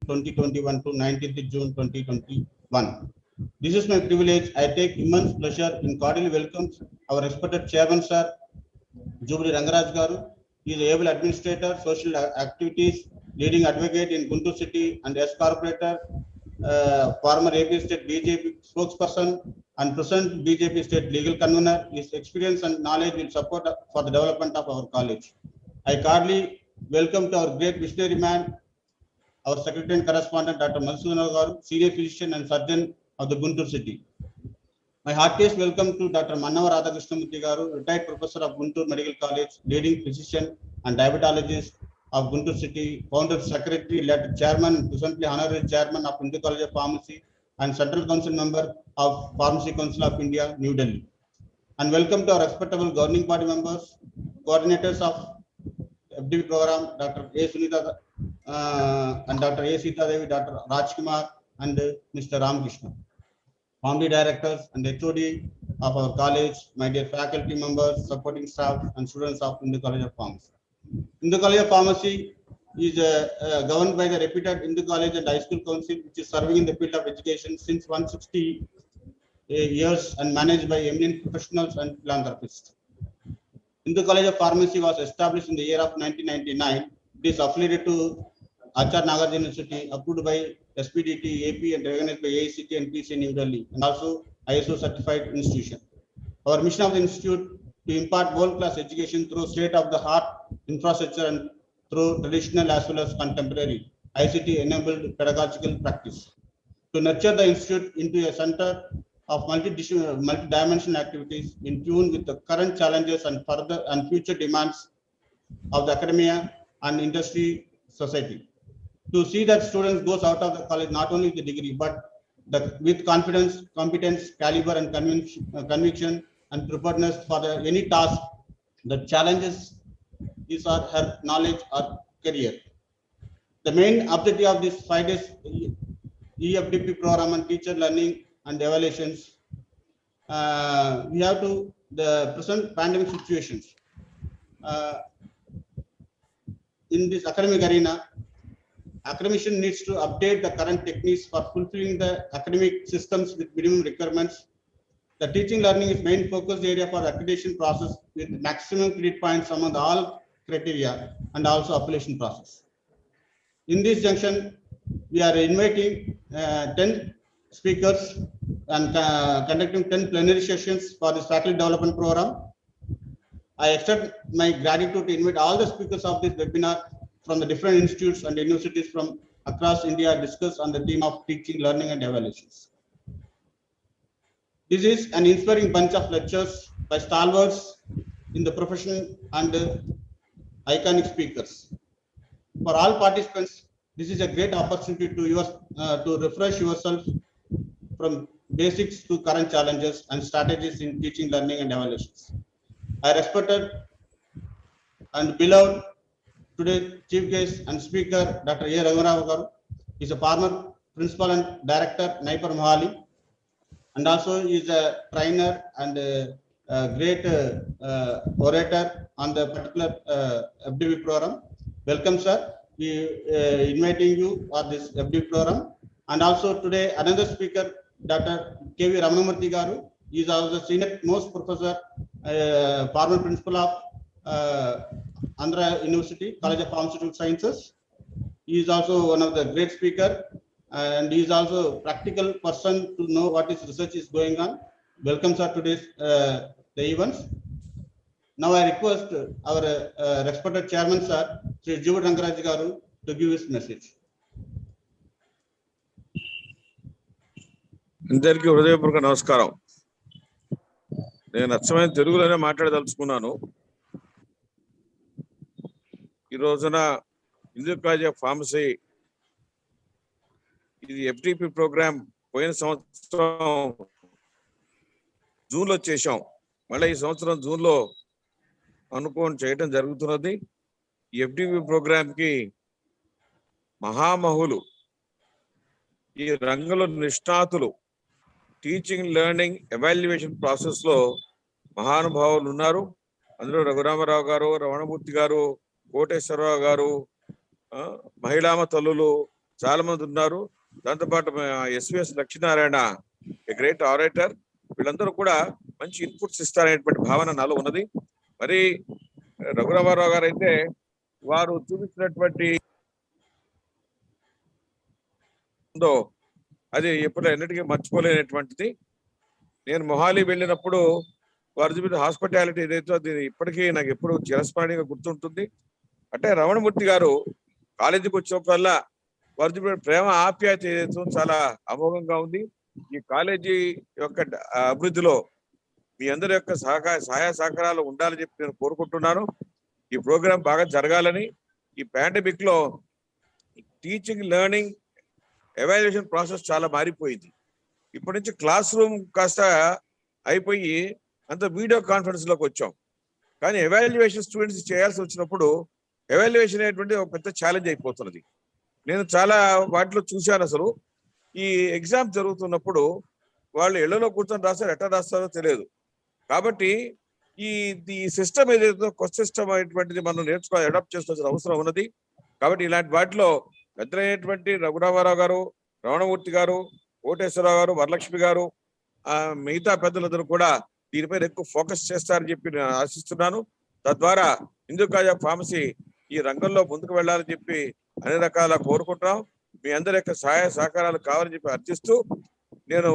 2021 to 19th June 2021. This is my privilege. I take immense pleasure in cordially welcome our respected Chairman Sir Jubli Rangaraj Garu. He is an able administrator, social activities, leading advocate in Guntur City and ex-corporator, former AP State BJP spokesperson and present BJP State legal convener. His experience and knowledge will support for the development of our college. I cordially welcome to our great visionary man, our Secretary and Correspondent, Dr. Madhusudan Garu, Senior Physician and Surgeon of the Guntur City. My heartiest welcome to Dr. Mannava Radhakrishnamurthy Garu, retired professor of Guntur Medical College, leading physician and diabetologist of Guntur City, founder, secretary, later chairman, presently honorary chairman of Hindu College of Pharmacy and Central Council member of Pharmacy Council of India, New Delhi. And welcome to our respectable governing body members, coordinators of FDP program, Dr. A. Sunita and Dr. A. Sita Devi, Dr. Rajkumar and Mr. Ramakrishna. Family directors and HOD of our college, my dear faculty members, supporting staff and students of Hindu College of Pharmacy. Hindu College of Pharmacy is governed by the reputed Hindu College and High School Council, which is serving in the field of education since 160 years and managed by eminent professionals and philanthropists. Hindu College of Pharmacy was established in the year of 1999. It is affiliated to Acharya Nagarjuna University, approved by SPDT, AP and recognized by AICT and PC New Delhi, and also ISO certified institution. Our mission of the institute to impart world-class education through state-of-the-art infrastructure and through traditional as well as contemporary ICT-enabled pedagogical practice. To nurture the institute into a center of multi-dimensional activities in tune with the current challenges and further and future demands of the academia and industry society. To see that students goes out of the college not only with the degree but with confidence, competence, caliber and conviction and preparedness for any task that challenges his or her knowledge or career. The main objective of this 5 days e-FDP program and teacher learning and evaluations, we have to the present pandemic situations. In this academic arena, academician needs to update the current techniques for fulfilling the academic systems with minimum requirements. The teaching learning is main focus area for the accreditation process with maximum credit points among all criteria and also application process. In this junction, we are inviting 10 speakers and conducting 10 plenary sessions for this faculty development program. I extend my gratitude to invite all the speakers of this webinar from the different institutes and universities from across India discuss on the theme of teaching, learning and evaluations. This is an inspiring bunch of lectures by stalwarts in the profession and iconic speakers. For all participants, this is a great opportunity to refresh yourself from basics to current challenges and strategies in teaching, learning and evaluations. I respected and beloved today chief guest and speaker Dr. A. Raghunath Garu is a former principal and director Naipur Mohali, and also is a trainer and a great orator on the particular FDP program. Welcome, sir. We inviting you for this FDP program. And also today another speaker, Dr. K.V. Ramanamurthy Garu, is also senior most professor, former principal of Andhra University, College of Pharmaceutical Sciences. He is also one of the great speaker and he is also practical person to know what is research is going on. Welcome, sir, to today's the events. Now I request our respected chairman, sir, Sri Jubli Rangaraj Garu, to give his message. అందరికీ హృదయపూర్వక నమస్కారం. నేను అచ్చమైన తెలుగులోనే మాట్లాడదలుచుకున్నాను. ఈ రోజున Hindu college of pharmacy ఇది FDP programme పోయిన సంవత్సరం జూన్లో చేశాం. మళ్ళీ ఈ సంవత్సరం జూన్లో అనుకోని చేయడం జరుగుతున్నది. ఈ ఎఫ్డిపి ప్రోగ్రామ్కి మహామహులు, ఈ రంగంలో నిష్ణాతులు, టీచింగ్, లెర్నింగ్, ఎవాల్యుయేషన్ ప్రాసెస్లో మహానుభావులు ఉన్నారు. అందులో రఘురామరావు గారు, రమణమూర్తి గారు, కోటేశ్వరరావు గారు, మహిళామ తల్లులు, చాలా మంది ఉన్నారు. దాంతోపాటు SVS Lakshminarayana a great orator, వీళ్ళందరూ కూడా మంచి ఇన్పుట్స్ ఇస్తారనేటువంటి భావన నాలో ఉన్నది. మరి రఘురామారావు గారు అయితే వారు చూపించినటువంటి అది ఎప్పుడు ఎన్నిటికీ మర్చిపోలేనటువంటిది. నేను మొహాలి వెళ్ళినప్పుడు వారు చూపించిన హాస్పిటాలిటీ ఏదైతే అది ఇప్పటికీ నాకు ఎప్పుడు చిరస్మరణీయంగా గుర్తుంటుంది. అంటే రమణమూర్తి గారు కాలేజీకి వచ్చినప్పుడల్లా వారు చూపిన ప్రేమ ఆప్యాయత ఏదైతే చాలా అమోఘంగా ఉంది. ఈ కాలేజీ యొక్క అభివృద్ధిలో మీ అందరి యొక్క సహాయ సహకారాలు ఉండాలని చెప్పి నేను కోరుకుంటున్నాను. ఈ ప్రోగ్రాం బాగా జరగాలని. ఈ పాండమిక్ లో టీచింగ్, లెర్నింగ్, ఎవాల్యుయేషన్ ప్రాసెస్ చాలా మారిపోయింది. ఇప్పటి నుంచి క్లాస్ రూమ్ కాస్త అయిపోయి అంత వీడియో కాన్ఫరెన్స్ లోకి వచ్చాం. కానీ ఎవాల్యుయేషన్ స్టూడెంట్స్ చేయాల్సి వచ్చినప్పుడు ఎవాల్యుయేషన్ అనేటువంటి ఒక పెద్ద ఛాలెంజ్ అయిపోతున్నది. నేను చాలా వాటిలో చూశాను. అసలు ఈ ఎగ్జామ్ జరుగుతున్నప్పుడు వాళ్ళు ఇళ్లలో కూర్చొని రాస్తారు, ఎట్లా రాస్తారో తెలియదు. కాబట్టి ఈ సిస్టమ్ ఏదైతే కొత్త సిస్టమ్ అనేటువంటిది మనం నేర్చుకోవాలి, అడాప్ట్ చేసుకోవాల్సిన అవసరం ఉన్నది. కాబట్టి ఇలాంటి వాటిలో పెద్దలైనటువంటి రఘురామారావు గారు, రమణమూర్తి గారు, కోటేశ్వరరావు గారు, వరలక్ష్మి గారు, మిగతా పెద్దలందరూ కూడా దీనిపైన ఎక్కువ ఫోకస్ చేస్తారని చెప్పి నేను ఆశిస్తున్నాను. తద్వారా హిందూ కాలేజ్ ఆఫ్ ఫార్మసీ ఈ రంగంలో ముందుకు వెళ్ళాలని చెప్పి అన్ని రకాల కోరుకుంటున్నాం. మీ అందరి యొక్క సహాయ సహకారాలు కావాలని చెప్పి అర్థిస్తూ నేను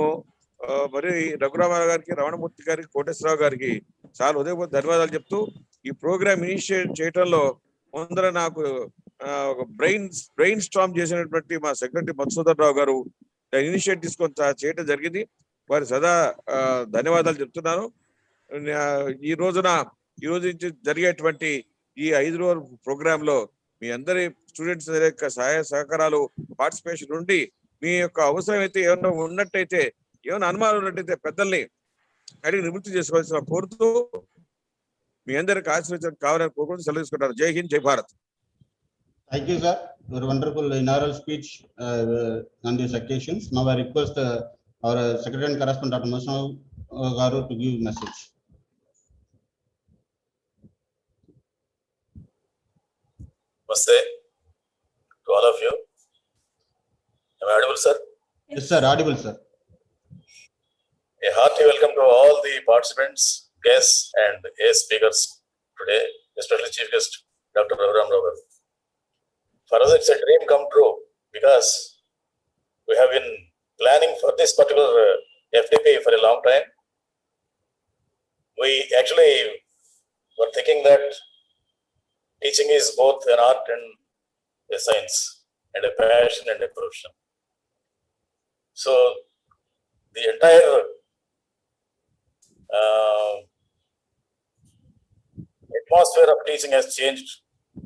మరి రఘురామారావు గారికి, రమణమూర్తి గారికి, కోటేశ్వరరావు గారికి చాలా హృదయపూర్వక ధన్యవాదాలు చెప్తూ ఈ ప్రోగ్రామ్ ఇనిషియేట్ చేయడంలో ముందర నాకు ఒక బ్రెయిన్ స్టార్మ్ చేసినటువంటి మా సెక్రటరీ మధుసూదన్ రావు గారు ఇనిషియేట్ తీసుకొని చేయడం జరిగింది. వారి సదా ధన్యవాదాలు చెప్తున్నాను. ఈ రోజు నుంచి జరిగేటువంటి ఈ 5 రోజుల ప్రోగ్రామ్ లో మీ అందరి స్టూడెంట్స్ యొక్క సహాయ సహకారాలు, పార్టిసిపేషన్ ఉండి మీ యొక్క అవసరం అయితే ఏమన్నా ఉన్నట్టయితే, ఏమైనా అనుమానం ఉన్నట్టయితే పెద్దల్ని అడిగి నివృత్తి చేసుకోవాల్సిన కోరుతూ మీ అందరికి ఆశీర్వచనం కావాలని కోరుకుంటూ సెలవు తీసుకుంటారు. జై హింద్, జై Bharat. Thank you, sir. Your wonderful inaugural speech on these occasions. Now I request our Secretary and Correspondent Dr. Masnav Garu to give message. Namaste to all of you. Am I audible, sir? Yes, sir. Audible, sir. A hearty welcome to all the participants, guests, and speakers today, especially Chief Guest Dr. Raghuram Rao. For us, it's a dream come true because we have been planning for this particular FDP for a long time. We actually were thinking that teaching is both an art and a science, and a passion and a profession. So the entire atmosphere of teaching has changed.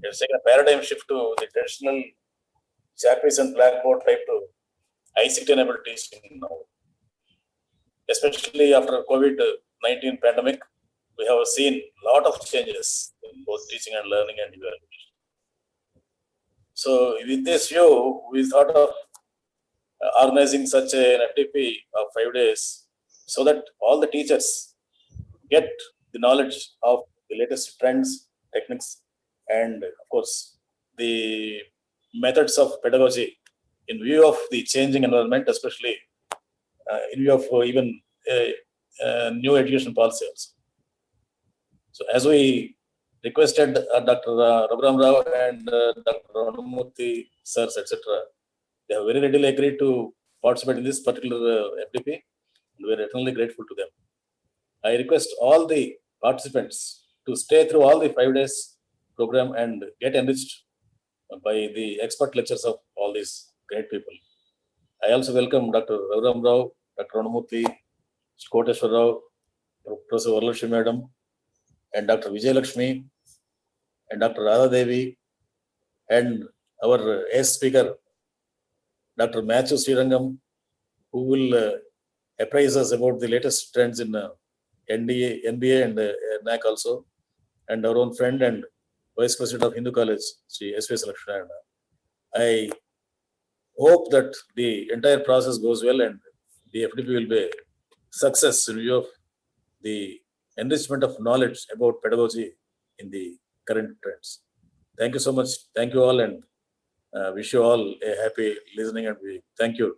It's taken a paradigm shift to the traditional chappies and blackboard type to ICT enabled teaching now. Especially after COVID-19 pandemic, we have seen a lot of changes in both teaching and learning and evaluation. So with this view, we thought of organizing such an FDP of 5 days so that all the teachers get the knowledge of the latest trends, techniques, and of course the methods of pedagogy in view of the changing environment, especially in view of even new education policy also. So as we requested Dr. Raghuram Rao and Dr. Raghuramurthy sirs, etc., they have very readily agreed to participate in this particular FDP, and we are eternally grateful to them. I request all the participants to stay through all the 5 days program and get enriched by the expert lectures of all these great people. I also welcome Dr. Raghuram Rao, Dr. Raghuramurthy, Koteshwar Rao, Professor Varalakshmi Madam, and Dr. Vijay Lakshmi, and Dr. Radha Devi, and our guest speaker, Dr. Matthew Srirangam, who will apprise us about the latest trends in NBA and NAC also, and our own friend and Vice President of Hindu College, Sri S.V. Lakshmanarayana. I hope that the entire process goes well and the FDP will be a success in view of the enrichment of knowledge about pedagogy in the current trends. Thank you so much. Thank you all, and Wish you all a happy listening and viewing. Thank you.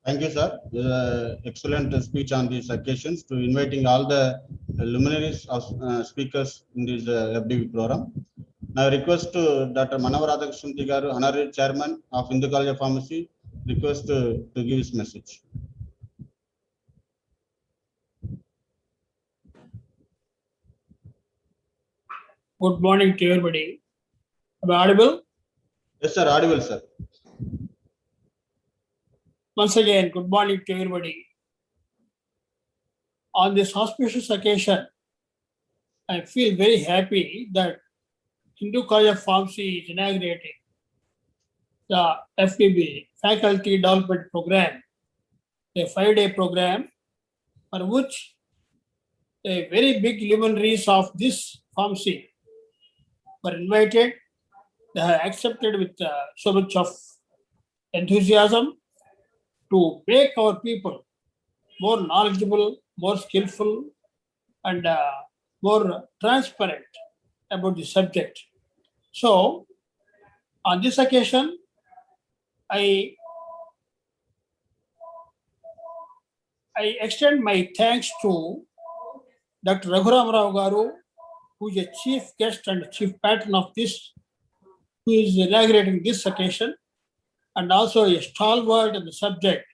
Thank you, sir. Excellent speech on these occasions to inviting all the luminaries of speakers in this FDP program. Now I request to Dr. Manav Radhakrishnan Garu, Honorary Chairman of Hindu College of Pharmacy, request to give his message. Good morning to everybody. Am I audible? Yes, sir. Audible, sir. Once again, good morning to everybody. On this auspicious occasion, I feel very happy that Hindu College of Pharmacy is inaugurating the FDP Faculty Development Program, a 5-day program for which a very big luminaries of this pharmacy were invited. They have accepted with so much of enthusiasm to make our people more knowledgeable, more skillful, and more transparent about the subject. So, on this occasion, I extend my thanks to Dr. Raghuram Rao Garu, who is a chief guest and chief patron of this, who is inaugurating this occasion, and also a stalwart in the subject,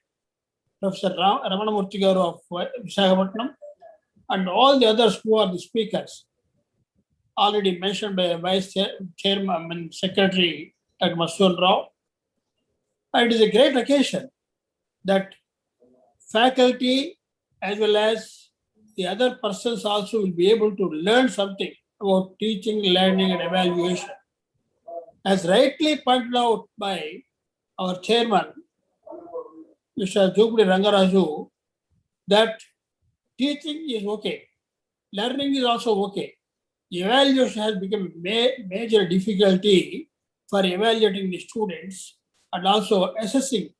Professor Ramanamurthy Garu of Visakhapatnam, and all the others who are the speakers, already mentioned by Vice Chairman and Secretary Dr. Masood Rao. And it is a great occasion that faculty as well as the other persons also will be able to learn something about teaching, learning, and evaluation. As rightly pointed out by our chairman, Mr. Jubri Rangaraju, that teaching is okay, learning is also okay. Evaluation has become a major difficulty for evaluating the students and also assessing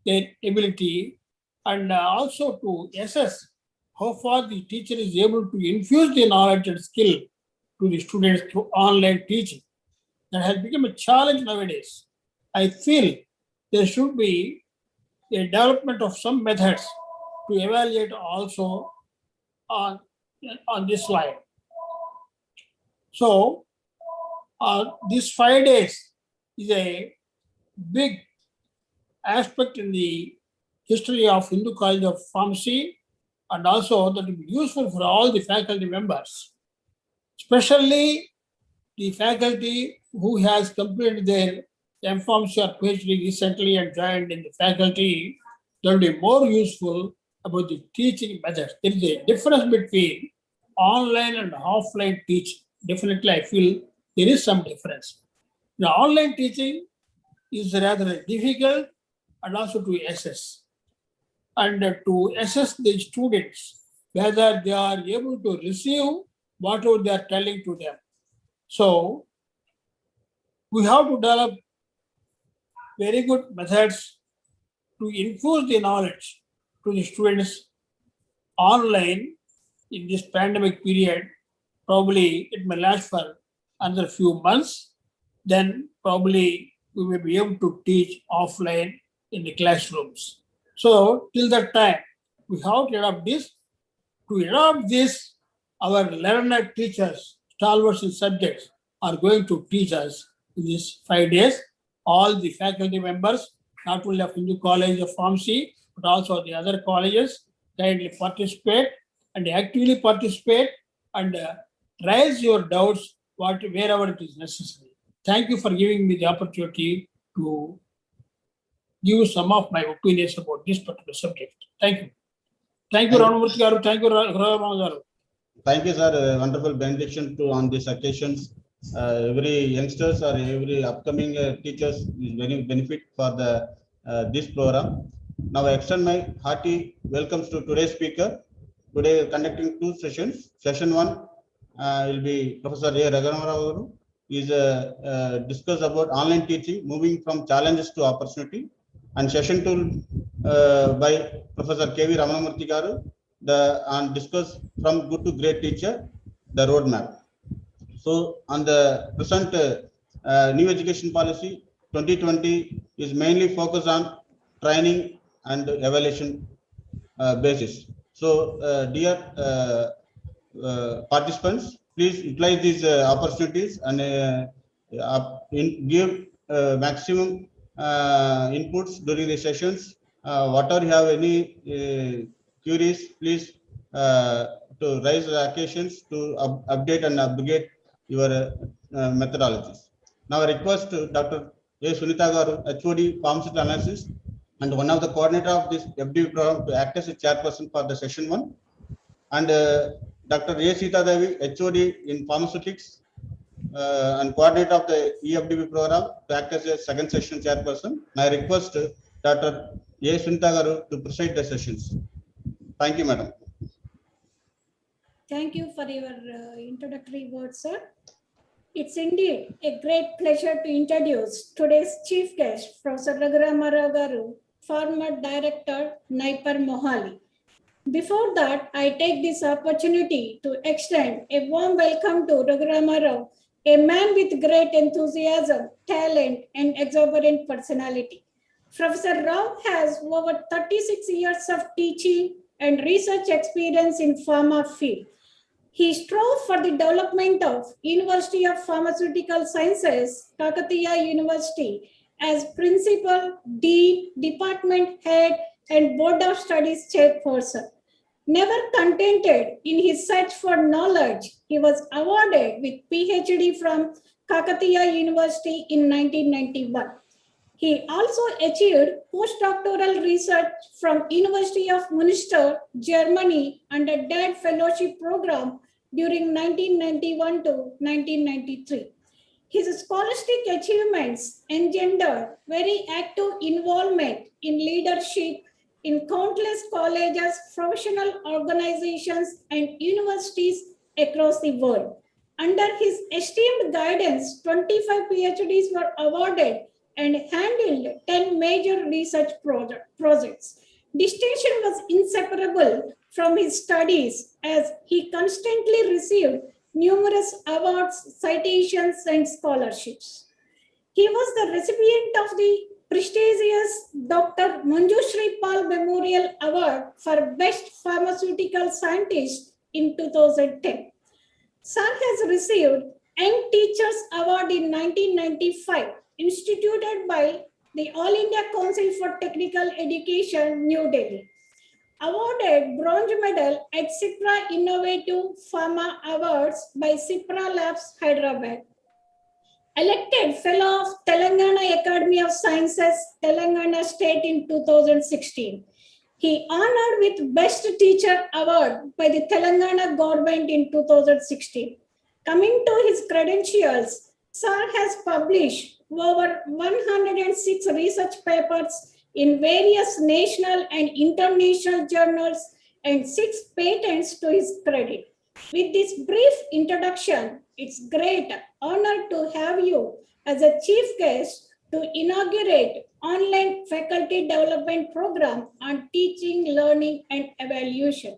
their ability, and also to assess how far the teacher is able to infuse the knowledge and skill to the students through online teaching. That has become a challenge nowadays. I feel there should be a development of some methods to evaluate also on this line. So, this 5 days is a big aspect in the history of Hindu College of Pharmacy, and also that will be useful for all the faculty members, especially the faculty who has completed their M.Pharmacy or PhD recently and joined in the faculty. That will be more useful about the teaching methods. There is a difference between online and offline teaching. Definitely, I feel there is some difference. The online teaching is rather difficult and also to assess. And to assess the students, whether they are able to receive whatever they are telling to them. So, we have to develop very good methods to infuse the knowledge to the students online in this pandemic period. Probably it may last for another few months. Then probably we will be able to teach offline in the classrooms. So till that time, we have to adopt this. To adopt this, our learner teachers, stalwarts in subjects, are going to teach us in these 5 days. All the faculty members, not only of Hindu College of Pharmacy, but also the other colleges, kindly participate and actively participate and raise your doubts wherever it is necessary. Thank you for giving me the opportunity to give some of my opinions about this particular subject. Thank you. Thank you, Ramanamurthy Garu. Thank you, Raghuram Garu. Thank you, sir. Wonderful benediction to on these occasions. Every youngsters or every upcoming teachers is very benefit for the this program. Now I extend my hearty welcomes to today's speaker. Today conducting 2 sessions. Session 1 will be Professor A. Raghuram Rao. Is discuss about online teaching, moving from challenges to opportunity. And session 2 by Professor K.V. Ramanamurthy Garu, and discuss from good to great teacher, the roadmap. So on the present new education policy, 2020 is mainly focused on training and evaluation basis. So, dear participants, please utilize these opportunities and give maximum inputs during the sessions. Whatever you have any queries, please to raise the occasions to update and upgrade your methodologies. Now I request Dr. A. Sunita Garu, HOD Pharmaceutical Analysis and one of the coordinator of this FDP program to act as a chairperson for the session 1, and Dr. A. Sita Devi, HOD in Pharmaceutics and coordinator of the e-FDP program to act as a second session chairperson. I request Dr. A. Sunita Garu to preside the sessions. Thank you, madam. Thank you for your introductory words, sir. It's indeed a great pleasure to introduce today's chief guest, Professor Raghuram Rao Garu, former director, NIPER Mohali. Before that, I take this opportunity to extend a warm welcome to Raghuram Rao, a man with great enthusiasm, talent, and exuberant personality. Professor Rao has over 36 years of teaching and research experience in pharma field. He strove for the development of University of Pharmaceutical Sciences, Kakatiya University, as principal, dean, department head, and board of studies chairperson. Never contented in his search for knowledge, he was awarded with PhD from Kakatiya University in 1991. He also achieved postdoctoral research from University of Münster, Germany, under DAD Fellowship Program during 1991 to 1993. His scholastic achievements engendered very active involvement in leadership in countless colleges, professional organizations, and universities across the world. Under his esteemed guidance, 25 PhDs were awarded and handled 10 major research projects. Distinction was inseparable from his studies as he constantly received numerous awards, citations, and scholarships. He was the recipient of the prestigious Dr. Manjushri Pal Memorial Award for Best Pharmaceutical Scientist in 2010. Sir has received Young Teachers Award in 1995, instituted by the All India Council for Technical Education, New Delhi. Awarded Bronze Medal at CIPRA Innovative Pharma Awards by CIPRA Labs, Hyderabad. Elected Fellow of Telangana Academy of Sciences, Telangana State in 2016. He honored with Best Teacher Award by the Telangana government in 2016. Coming to his credentials, Sir has published over 106 research papers in various national and international journals and 6 patents to his credit. With this brief introduction, it's great honor to have you as a chief guest to inaugurate online faculty development program on teaching, learning, and evaluation.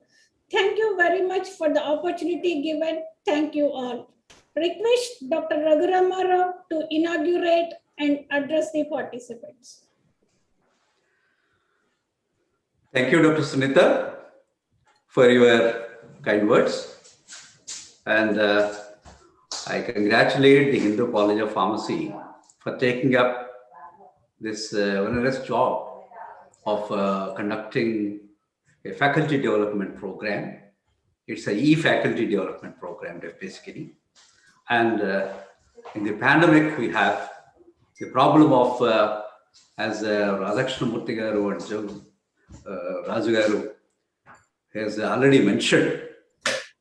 Thank you very much for the opportunity given. Thank you all. Request Dr. Raghuram Rao to inaugurate and address the participants. Thank you, Dr. Sunita, for your kind words. And I congratulate the Hindu College of Pharmacy for taking up this onerous job of conducting a faculty development program. It's an e-faculty development program, basically. And in the pandemic, we have the problem of, as Radhakrishna Garu and Raju Garu has already mentioned,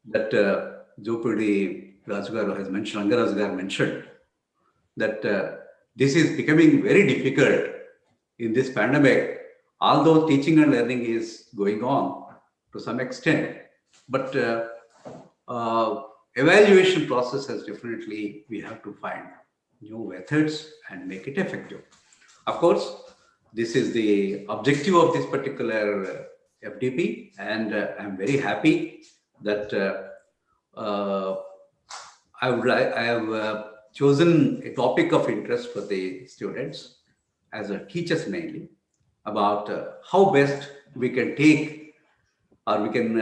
that Jopudi Raju Garu has mentioned, Angaraj Garu mentioned, that this is becoming very difficult in this pandemic, although teaching and learning is going on to some extent, but evaluation process has definitely, we have to find new methods and make it effective. Of course, this is the objective of this particular FDP, and I'm very happy that I have chosen a topic of interest for the students, as a teachers mainly, about how best we can take or we can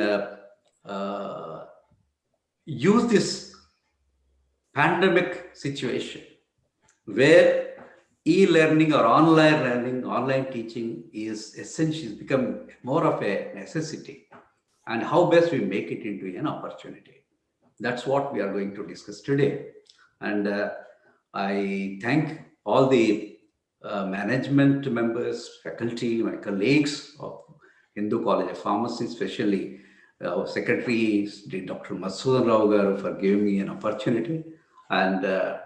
use this pandemic situation where e-learning or online learning, online teaching is essential, become more of a necessity, and how best we make it into an opportunity. That's what we are going to discuss today. And I thank all the management members, faculty, my colleagues of Hindu College of Pharmacy, especially our secretary, Dr. Masood Rao garu, for giving me an opportunity and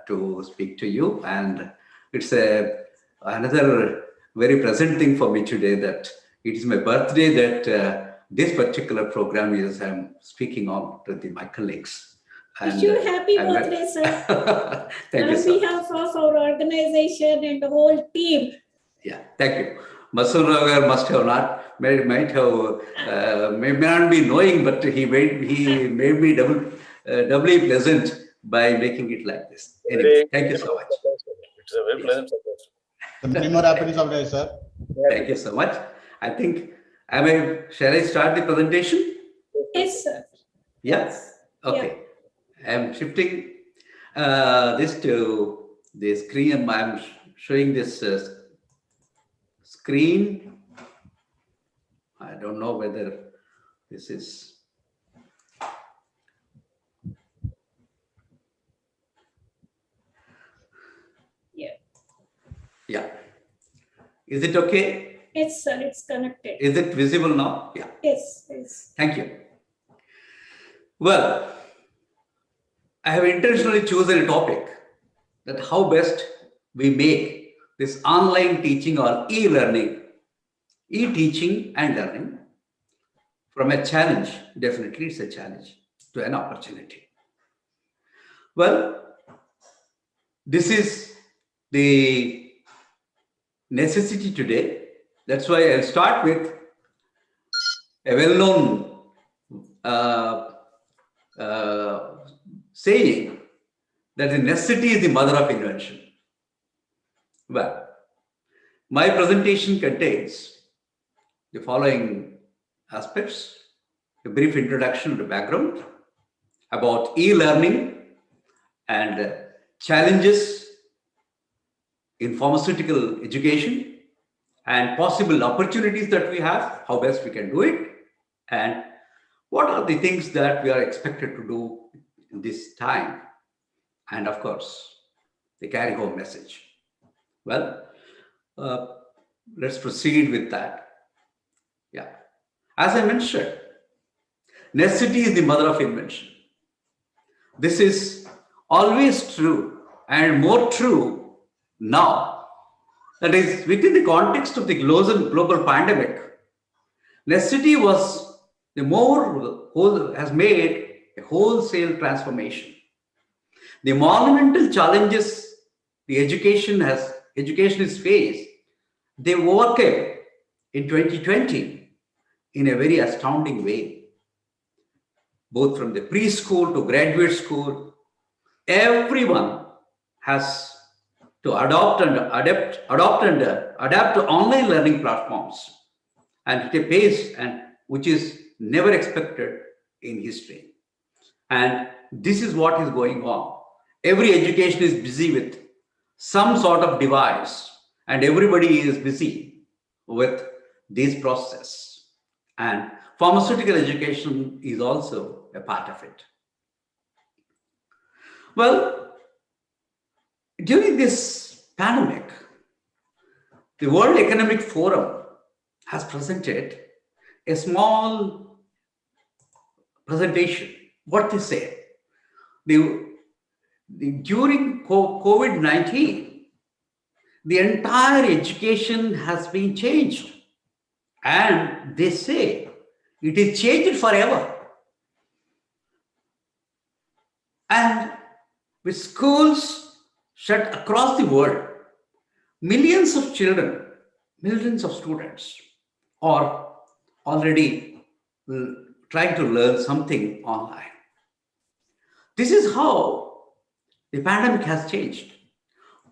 to speak to you. And it's another very pleasant thing for me today that it is my birthday that this particular program is I'm speaking on to my colleagues. Wish you happy birthday, sir. Thank you, On sir. behalf of our organization and the whole team. Yeah, thank you. Masood Rao must have not, might have, may not be knowing, but he made me doubly pleasant by making it like this. Anyway, thank you so much. It's a very pleasant surprise. Many more happiness of day, sir. Thank you so much. I think, shall I start the presentation? Yes, sir. Yes. Okay. I'm shifting this to the screen. I'm showing this screen. I don't know whether this is. Yeah. Is it okay? Yes, sir. It's connected. Is it visible now? Yeah. Yes, yes. Thank you. Well, I have intentionally chosen a topic that how best we make this online teaching or e-learning, e-teaching and learning from a challenge. Definitely it's a challenge to an opportunity. Well, this is the necessity today. That's why I'll start with a well-known saying that the necessity is the mother of invention. Well, my presentation contains the following aspects: a brief introduction to background about e-learning and challenges in pharmaceutical education and possible opportunities that we have, how best we can do it, and what are the things that we are expected to do in this time, and of course, the carry home message. Well, let's proceed with that. Yeah. As I mentioned, necessity is the mother of invention. This is always true and more true now. That is, within the context of the global pandemic, necessity was has made a wholesale transformation. The monumental challenges the education is faced, they overcame in 2020 in a very astounding way. Both from the preschool to graduate school, everyone has to adapt to online learning platforms and at a pace which is never expected in history. And this is what is going on. Every education is busy with some sort of device, and everybody is busy with this process. And pharmaceutical education is also a part of it. Well, during this pandemic, the World Economic Forum has presented a small presentation. What they say, during COVID-19, the entire education has been changed, and they say it is changed forever. And with schools shut across the world, millions of children, millions of students are already trying to learn something online. This is how The pandemic has changed.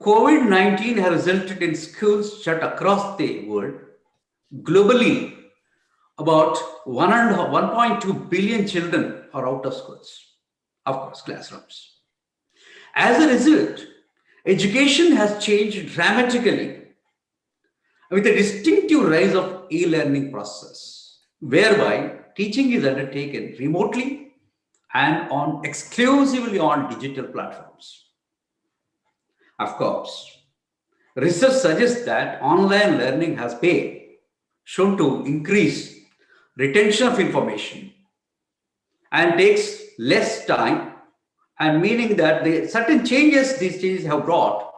COVID-19 has resulted in schools shut across the world. Globally, about 1.2 billion children are out of schools, of course, classrooms. As a result, education has changed dramatically with a distinctive rise of e-learning process, whereby teaching is undertaken remotely and exclusively on digital platforms. Of course, research suggests that online learning has been shown to increase retention of information and takes less time, and meaning that the certain changes these changes have brought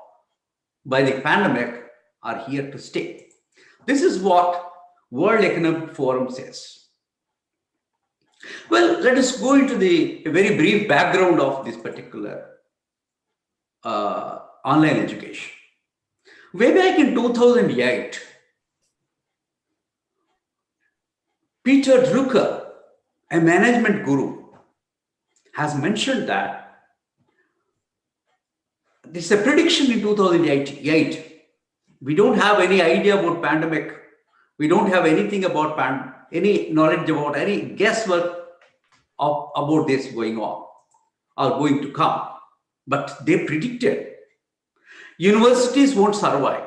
by the pandemic are here to stay. This is what World Economic Forum says. Well, let us go into the very brief background of this particular online education. Way back in 2008, Peter Drucker, a management guru, has mentioned that this is a prediction in 2008. We don't have any idea about pandemic. We don't have anything about any knowledge about any guesswork about this going on or going to come. But they predicted universities won't survive.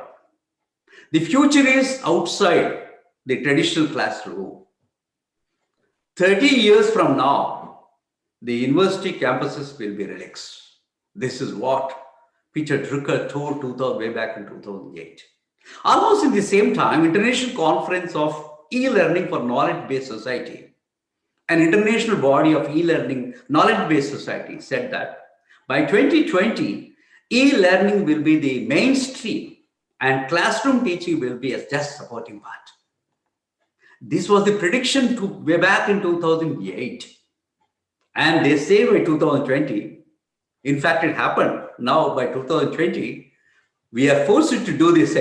The future is outside the traditional classroom. 30 years from now, the university campuses will be relics. This is what Peter Drucker told way back in 2008. Almost in the same time, International Conference of E-Learning for Knowledge-Based Society, an international body of e-learning knowledge-based society, said that by 2020, e-learning will be the mainstream and classroom teaching will be a just supporting part. This was the prediction way back in 2008. And they say by 2020, in fact, it happened now by 2020, we are forced to do this,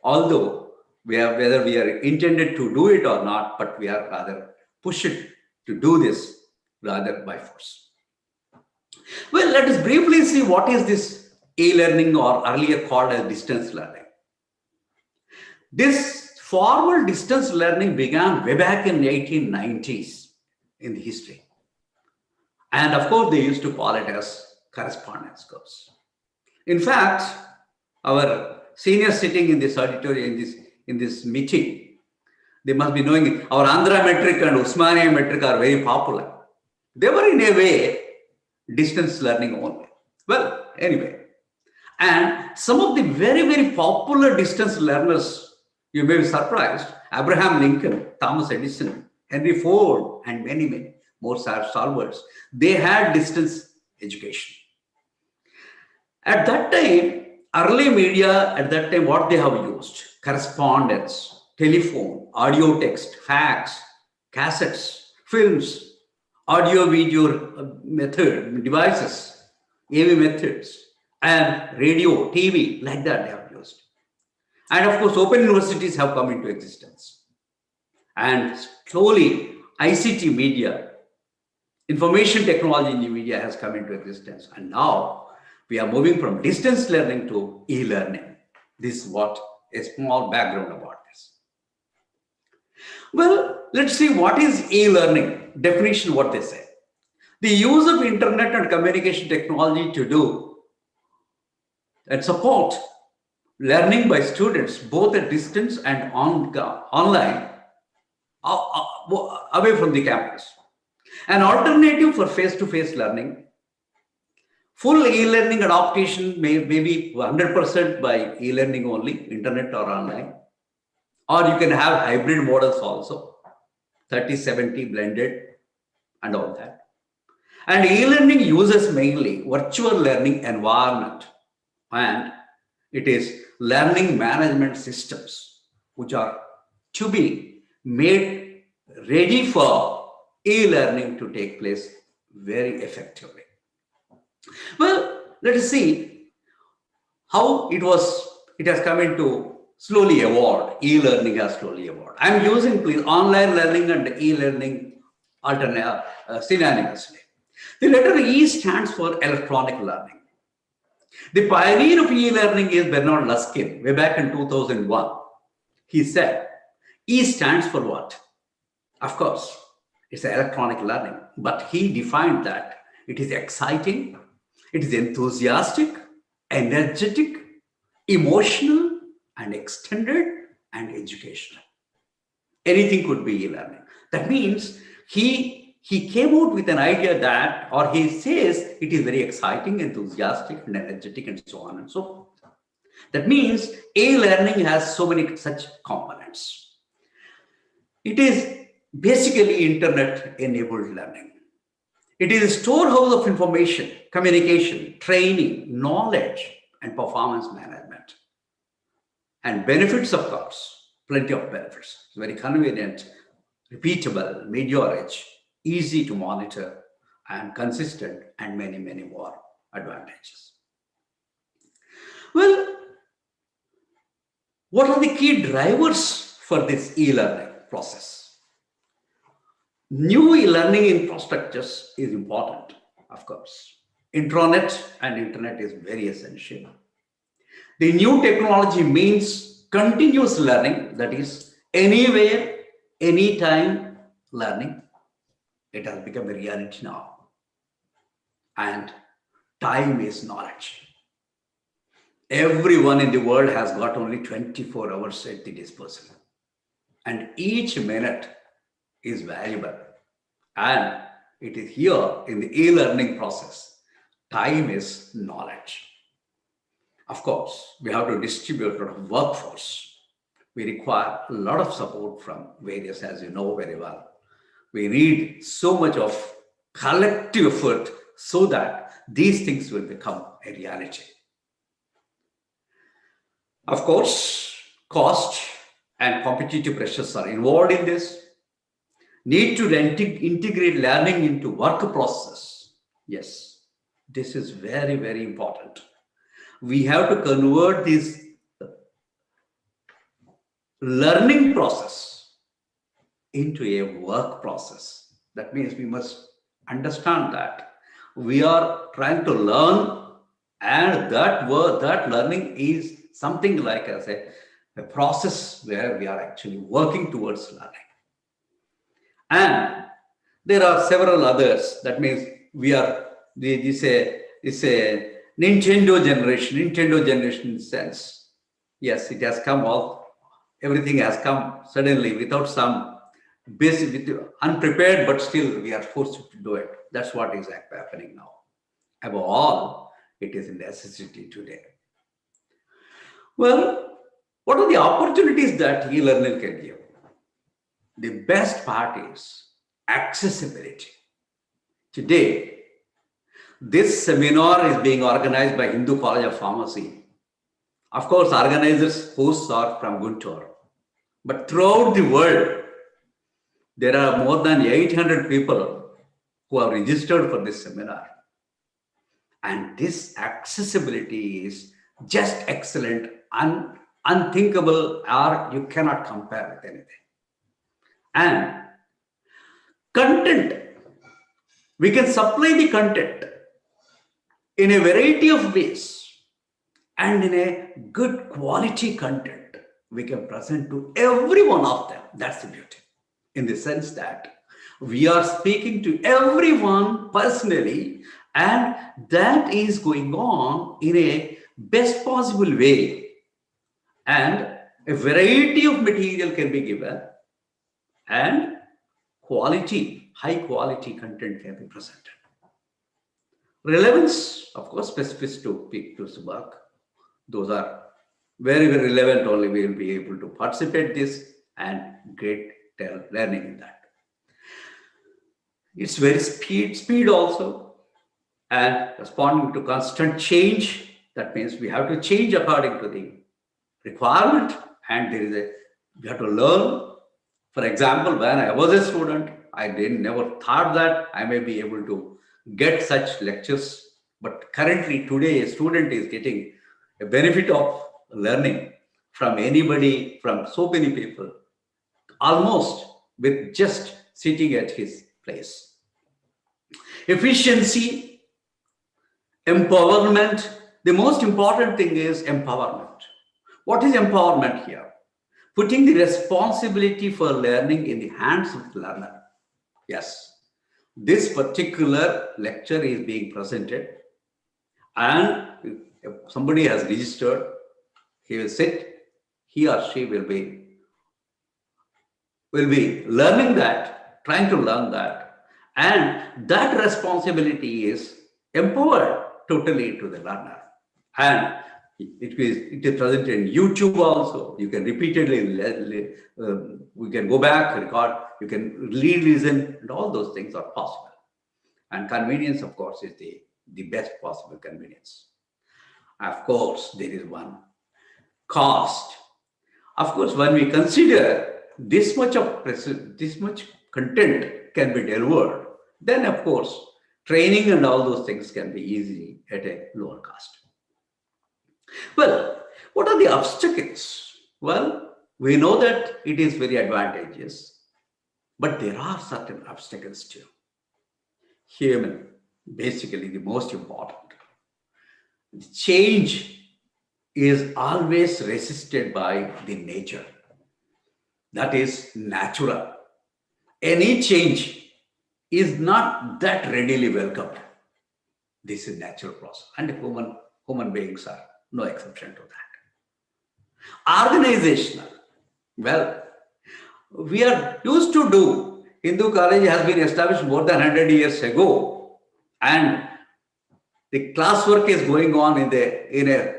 although whether we are intended to do it or not, but we are rather pushed to do this rather by force. Well, let us briefly see what is this e-learning, or earlier called as distance learning. This formal distance learning began way back in the 1890s in the history. And of course, they used to call it as correspondence course. In fact, our seniors sitting in this auditorium, in this meeting, they must be knowing our Andhra metric and Usmania metric are very popular. They were in a way distance learning only. Well, anyway, and some of the very, very popular distance learners, you may be surprised, Abraham Lincoln, Thomas Edison, Henry Ford, and many, many more solvers, they had distance education. At that time, early media, at that time, what they have used? Correspondence, telephone, audio text, fax, cassettes, films, audio video method, devices, AV methods, and radio, TV, like that they have used. And of course, open universities have come into existence. And slowly, ICT media, information technology in the media has come into existence. And now we are moving from distance learning to e-learning. This is what a small background about this. Well, let's see what is e-learning. Definition, what they say. The use of internet and communication technology to do and support learning by students, both at distance and online, away from the campus. An alternative for face-to-face learning. Full e-learning adaptation may be 100% by e-learning only, internet or online. Or you can have hybrid models also, 30-70 blended and all that. And e-learning uses mainly virtual learning environment, and it is learning management systems which are to be made ready for e-learning to take place very effectively. Well, let us see how it has come into slowly evolved. E-learning has slowly evolved. I'm using please online learning and e-learning synonymously. The letter E stands for electronic learning. The pioneer of e-learning is Bernard Luskin, way back in 2001. He said, E stands for what? Of course, it's electronic learning, but he defined that it is exciting, it is enthusiastic, energetic, emotional, and extended, and educational. Anything could be e-learning. That means he came out with an idea that, or he says it is very exciting, enthusiastic, and energetic, and so on and so forth. That means e-learning has so many such components. It is basically internet-enabled learning. It is a storehouse of information, communication, training, knowledge, and performance management. And benefits, of course, plenty of benefits. It's very convenient, repeatable, media-rich, easy to monitor, and consistent, and many, many more advantages. Well, what are the key drivers for this e-learning process? New e-learning infrastructures is important, of course. Intranet and internet is very essential. The new technology means continuous learning, that is anywhere, anytime learning. It has become a reality now. And time is knowledge. Everyone in the world has got only 24 hours at the disposal. And each minute is valuable. And it is here in the e-learning process. Time is knowledge. Of course, we have to distribute a lot of workforce. We require a lot of support from various, as you know very well. We need so much of collective effort so that these things will become a reality. Of course, cost and competitive pressures are involved in this. Need to integrate learning into work process. Yes, this is very, very important. We have to convert this learning process into a work process. That means we must understand that we are trying to learn, and that learning is something like as a process where we are actually working towards learning. And there are several others. That means we are, this is a Nintendo generation sense. Yes, it has come all, everything has come suddenly without some basic, unprepared, but still we are forced to do it. That's what is happening now. Above all, it is a necessity today. Well, what are the opportunities that e-learning can give? The best part is accessibility. Today, this seminar is being organized by Hindu College of Pharmacy. Of course, organizers, hosts are from Guntur. But throughout the world, there are more than 800 people who have registered for this seminar. And this accessibility is just excellent, unthinkable, or you cannot compare with anything. And content, we can supply the content in a variety of ways, and in a good quality content we can present to every one of them. That's the beauty, in the sense that we are speaking to everyone personally, and that is going on in a best possible way, and a variety of material can be given, and quality, high quality content can be presented. Relevance, of course, specific to peak to work. Those are very, very relevant. Only we will be able to participate this and great learning in that. It's very speed also, and responding to constant change. That means we have to change according to the requirement, and we have to learn. For example, when I was a student, I never thought that I may be able to get such lectures. But currently, today, a student is getting a benefit of learning from anybody, from so many people, almost with just sitting at his place. Efficiency, empowerment, the most important thing is empowerment. What is empowerment here? Putting the responsibility for learning in the hands of the learner. Yes, this particular lecture is being presented, and if somebody has registered, he will sit, he or she will be learning that, trying to learn that, and that responsibility is empowered totally to the learner. And it is present in YouTube also. You can repeatedly, we can go back, record, you can listen, and all those things are possible. And convenience, of course, is the best possible convenience. Of course, there is one cost. Of course, when we consider this much content can be delivered, then of course, training and all those things can be easy at a lower cost. Well, what are the obstacles? Well, we know that it is very advantageous, but there are certain obstacles too. Human, basically the most important. Change is always resisted by the nature. That is natural. Any change is not that readily welcomed. This is natural process, and human beings are no exception to that. Organizational. Well, we are used to do. Hindu college has been established more than 100 years ago, and the classwork is going on in a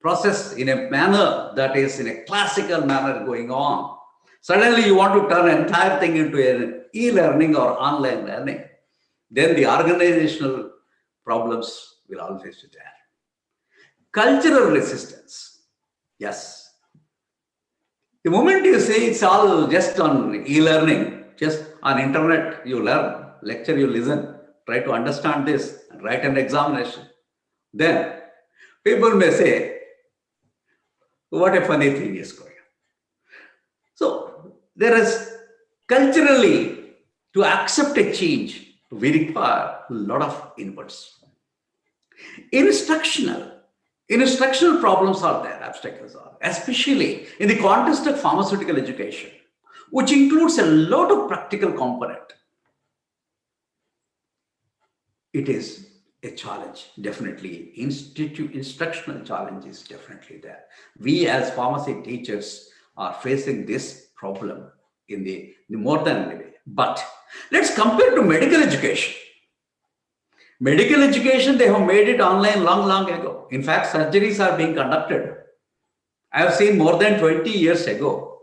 process, in a manner that is in a classical manner going on. Suddenly you want to turn entire thing into an e-learning or online learning, then the organizational problems will always be there. Cultural resistance. Yes. The moment you say it's all just on e-learning, just on internet, you learn, lecture, you listen, try to understand this, and write an examination, then people may say, what a funny thing is going on. So there is culturally, to accept a change, we require a lot of inputs. Instructional problems are there, obstacles are, especially in the context of pharmaceutical education, which includes a lot of practical component. It is a challenge, definitely. Instructional challenge is definitely there. We as pharmacy teachers are facing this problem in the more than any way. But let's compare to medical education. Medical education, they have made it online long ago. In fact, surgeries are being conducted. I have seen more than 20 years ago.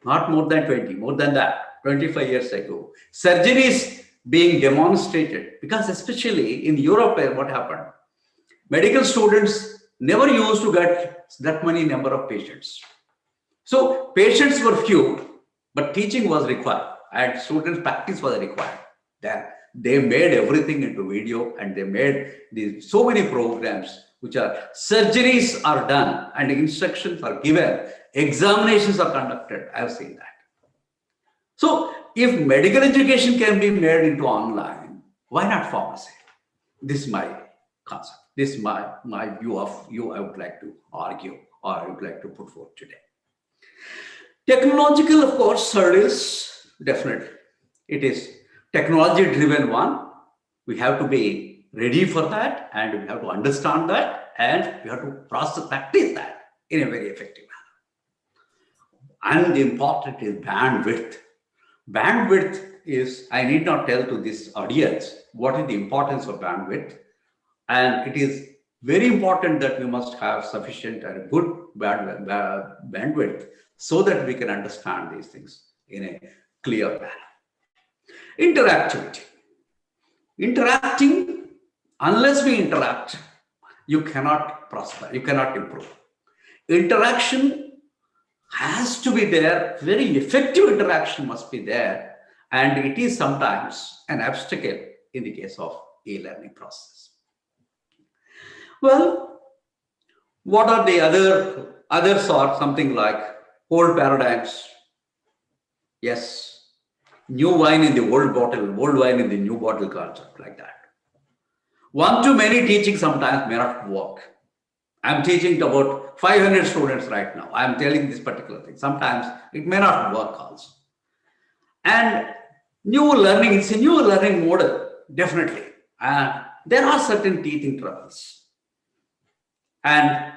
Not more than 20, more than that, 25 years ago. Surgeries being demonstrated, because especially in Europe, what happened? Medical students never used to get that many number of patients. So patients were few, but teaching was required and students' practice was required. Then they made everything into video, and they made so many programs which are surgeries are done and instructions are given, examinations are conducted. I have seen that. So if medical education can be made into online, why not pharmacy? This is my concept. This is my view of you I would like to argue, or I would like to put forth today. Technological, of course, hurdles, definitely. It is technology-driven one. We have to be ready for that, and we have to understand that, and we have to practice that in a very effective manner. And the important is bandwidth. Bandwidth is, I need not tell to this audience what is the importance of bandwidth. And it is very important that we must have sufficient and good bandwidth so that we can understand these things in a clear manner. Interactivity. Interacting, unless we interact, you cannot prosper, you cannot improve. Interaction has to be there, very effective interaction must be there, and it is sometimes an obstacle in the case of e-learning process. Well, what are the others are something like old paradigms. Yes, new wine in the old bottle, old wine in the new bottle concept, like that. One-to-many teaching sometimes may not work. I'm teaching to about 500 students right now. I'm telling this particular thing. Sometimes it may not work also. And new learning, it's a new learning model, definitely. And there are certain teething troubles. And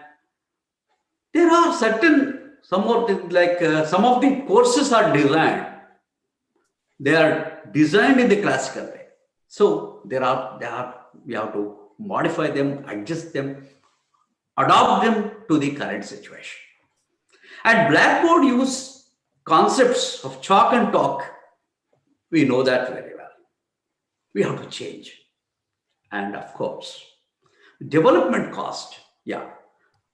there are certain, some of the courses are designed. They are designed in the classical way. So we have to modify them, adjust them, adopt them to the current situation. And Blackboard use concepts of chalk and talk. We know that very well. We have to change. And of course, development cost. Yeah,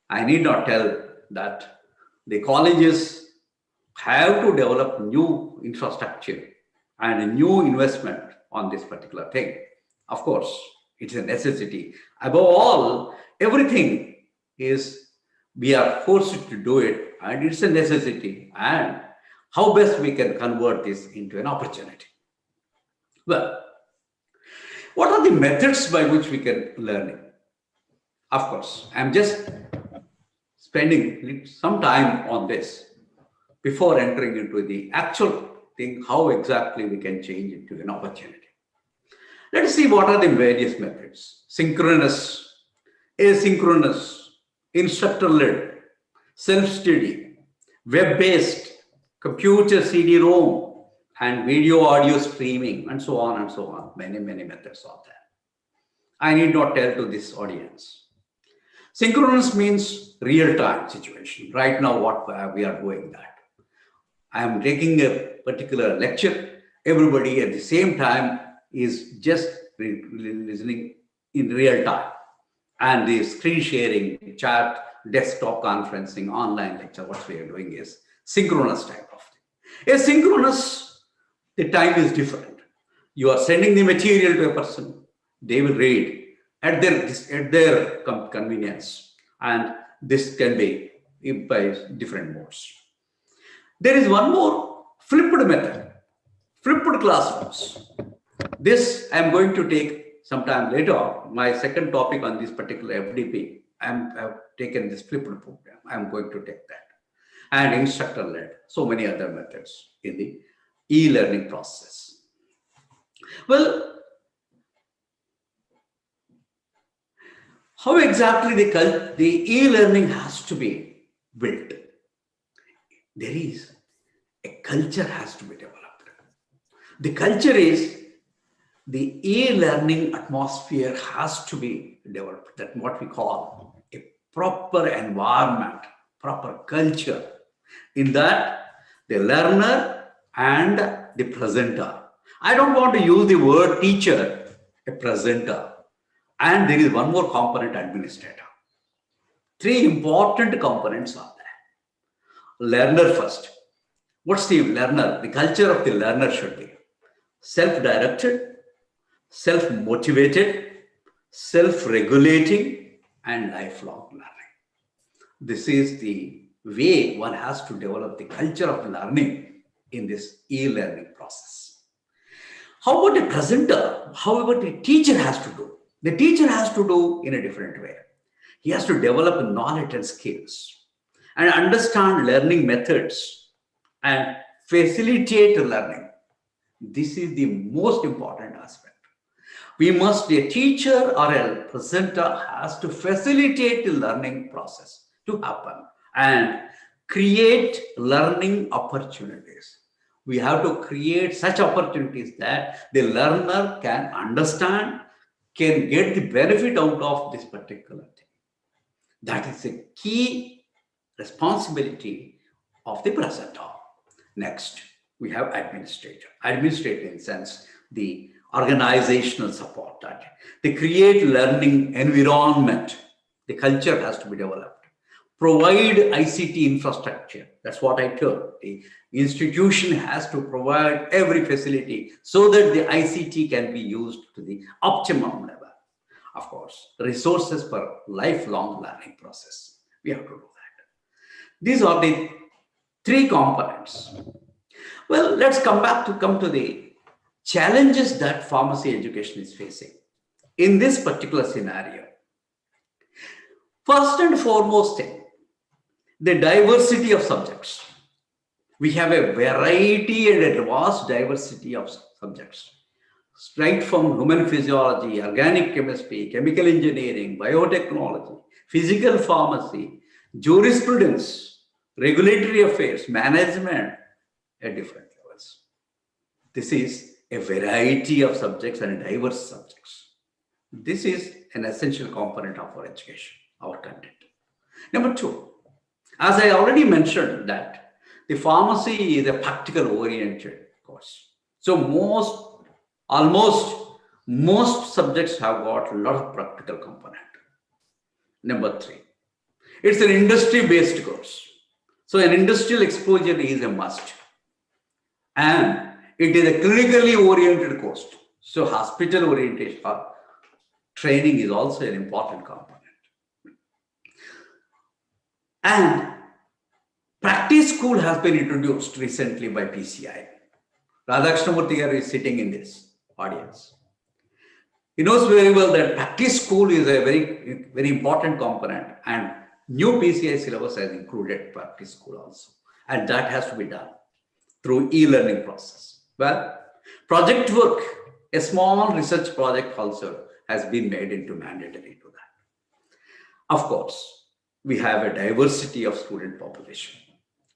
I need not tell that the colleges have to develop new infrastructure and a new investment on this particular thing. Of course, it's a necessity. Above all, everything is, we are forced to do it, and it's a necessity. And how best we can convert this into an opportunity? Well, what are the methods by which we can learn it? Of course, I'm just spending some time on this before entering into the actual thing, how exactly we can change it to an opportunity. Let's see what are the various methods. Synchronous, asynchronous, instructor-led, self-study, web-based, computer CD-ROM, and video audio streaming, and so on and so on. Many, many methods are there. I need not tell to this audience. Synchronous means real-time situation. Right now, what we are doing that. I am taking a particular lecture. Everybody at the same time is just listening in real time. And the screen sharing, chat, desktop conferencing, online lecture, what we are doing is synchronous type of thing. Asynchronous, the time is different. You are sending the material to a person, they will read at their convenience. And this can be by different modes. There is one more flipped method, flipped classrooms. This I am going to take sometime later on. My second topic on this particular FDP, I have taken this flipped program. I am going to take that. And instructor-led, so many other methods in the e-learning process. Well, how exactly the e-learning has to be built? There is a culture has to be developed. The culture is the e-learning atmosphere has to be developed. That's what we call a proper environment, proper culture. In that, the learner and the presenter. I don't want to use the word teacher, a presenter. And there is one more component, administrator. Three important components are there. Learner first. What's the learner? The culture of the learner should be self-directed, self-motivated, self-regulating, and lifelong learning. This is the way one has to develop the culture of learning in this e-learning process. How about a presenter? However, the teacher has to do. The teacher has to do in a different way. He has to develop knowledge and skills and understand learning methods and facilitate learning. This is the most important aspect. A teacher or a presenter has to facilitate the learning process to happen and create learning opportunities. We have to create such opportunities that the learner can understand, can get the benefit out of this particular thing. That is a key responsibility of the presenter. Next, we have administrator. Administrator in the sense, the organizational support. That they create learning environment. The culture has to be developed. Provide ICT infrastructure. That's what I told. The institution has to provide every facility so that the ICT can be used to the optimum level. Of course, resources for lifelong learning process. We have to do that. These are the three components. Well, let's come to the challenges that pharmacy education is facing in this particular scenario? First and foremost thing, the diversity of subjects. We have a variety and a vast diversity of subjects, right from human physiology, organic chemistry, chemical engineering, biotechnology, physical pharmacy, jurisprudence, regulatory affairs, management at different levels. This is a variety of subjects and diverse subjects. This is an essential component of our education, our content. Number two, as I already mentioned that the pharmacy is a practical oriented course. So almost most subjects have got a lot of practical component. Number three, it's an industry-based course. So an industrial exposure is a must. And it is a clinically oriented course. So hospital orientation or training is also an important component. And practice school has been introduced recently by PCI. Radhakrishna Murthy is sitting in this audience. He knows very well that practice school is a very, very important component, and new PCI syllabus has included practice school also. And that has to be done through e-learning process. Well, project work, a small research project also has been made into mandatory to that. Of course, we have a diversity of student population.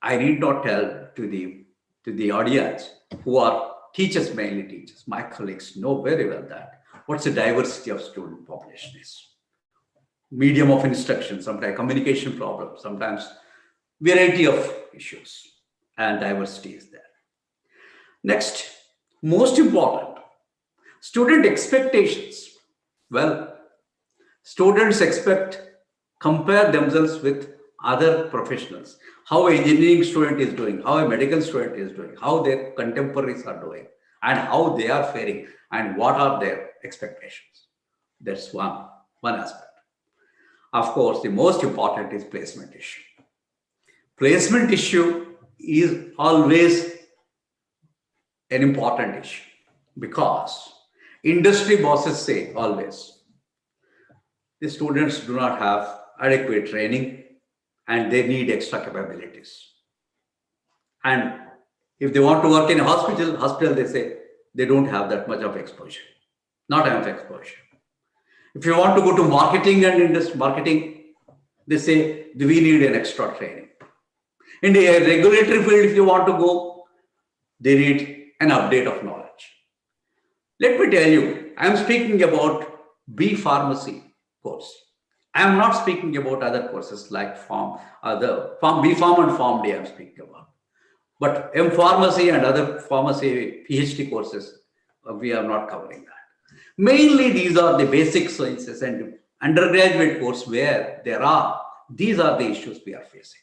I need not tell to the audience who are teachers, mainly teachers. My colleagues know very well that what's the diversity of student population is. Medium of instruction, sometimes communication problems, sometimes variety of issues, and diversity is there. Next, most important, student expectations. Well, students compare themselves with other professionals. How an engineering student is doing, how a medical student is doing, how their contemporaries are doing, and how they are faring, and what are their expectations. That's one aspect. Of course, the most important is placement issue. Placement issue is always an important issue because industry bosses say always, the students do not have adequate training and they need extra capabilities. And if they want to work in a hospital, they say they don't have that much of exposure, not enough exposure. If you want to go to marketing and industry marketing, they say we need an extra training. In the regulatory field, if you want to go, they need an update of knowledge. Let me tell you, I am speaking about B Pharmacy course. I am not speaking about other courses like B Pharm and Pharm D I am speaking about. But M Pharmacy and other pharmacy PhD courses, we are not covering that. Mainly these are the basic sciences and undergraduate course where these are the issues we are facing.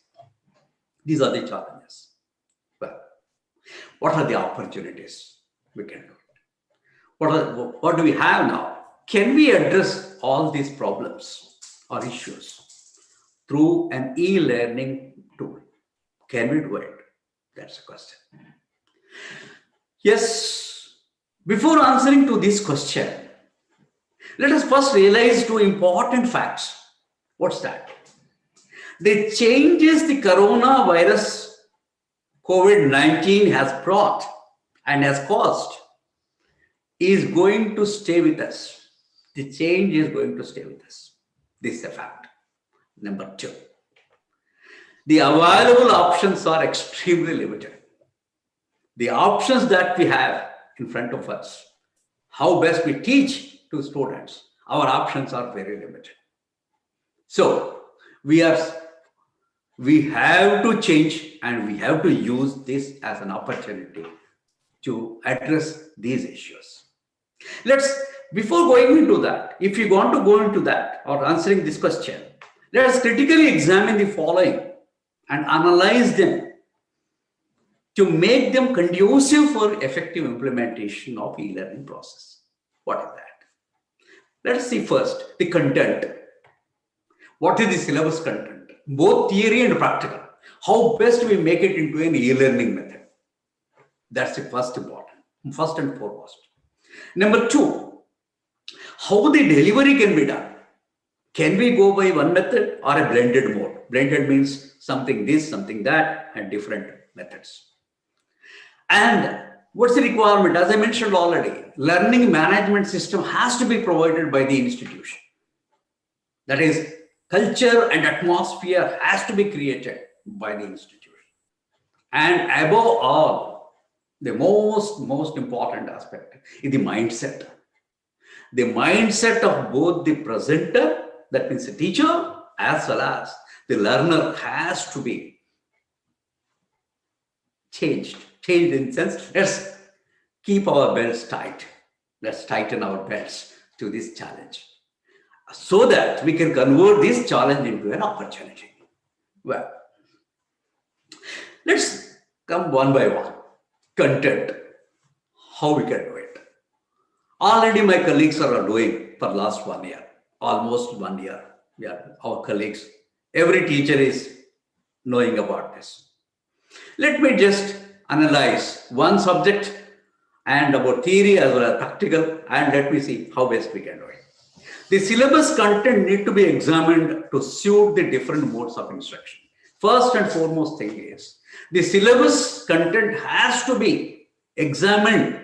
These are the challenges. Well, what are the opportunities we can do? What do we have now? Can we address all these problems or issues through an e-learning tool? Can we do it? That's the question. Yes, before answering to this question, let us first realize two important facts. What's that? The changes the coronavirus COVID-19 has brought and has caused is going to stay with us. The change is going to stay with us. This is a fact. Number two, the available options are extremely limited. The options that we have in front of us, how best we teach to students, our options are very limited. So we have to change and we have to use this as an opportunity to address these issues. Before going into that, if you want to go into that or answering this question, let us critically examine the following and analyze them to make them conducive for effective implementation of e-learning process. What is that? Let us see first the content. What is the syllabus content? Both theory and practical. How best we make it into an e-learning method. That's the first and foremost. Number two, How the delivery can be done? Can we go by one method or a blended mode? Blended means something this, something that, and different methods. And what's the requirement? As I mentioned already, learning management system has to be provided by the institution. That is, culture and atmosphere has to be created by the institution. And above all, the most important aspect is the mindset. The mindset of both the presenter, that means the teacher, as well as the learner has to be changed. Changed in the sense, let's keep our belts tight. Let's tighten our belts to this challenge so that we can convert this challenge into an opportunity. Well, let's come one by one. Content, how we can do it. Already my colleagues are doing for last 1 year, almost 1 year. Yeah, our colleagues, every teacher is knowing about this. Let me just analyze one subject and about theory as well as practical, and let me see how best we can do it. The syllabus content need to be examined to suit the different modes of instruction. First and foremost thing is, the syllabus content has to be examined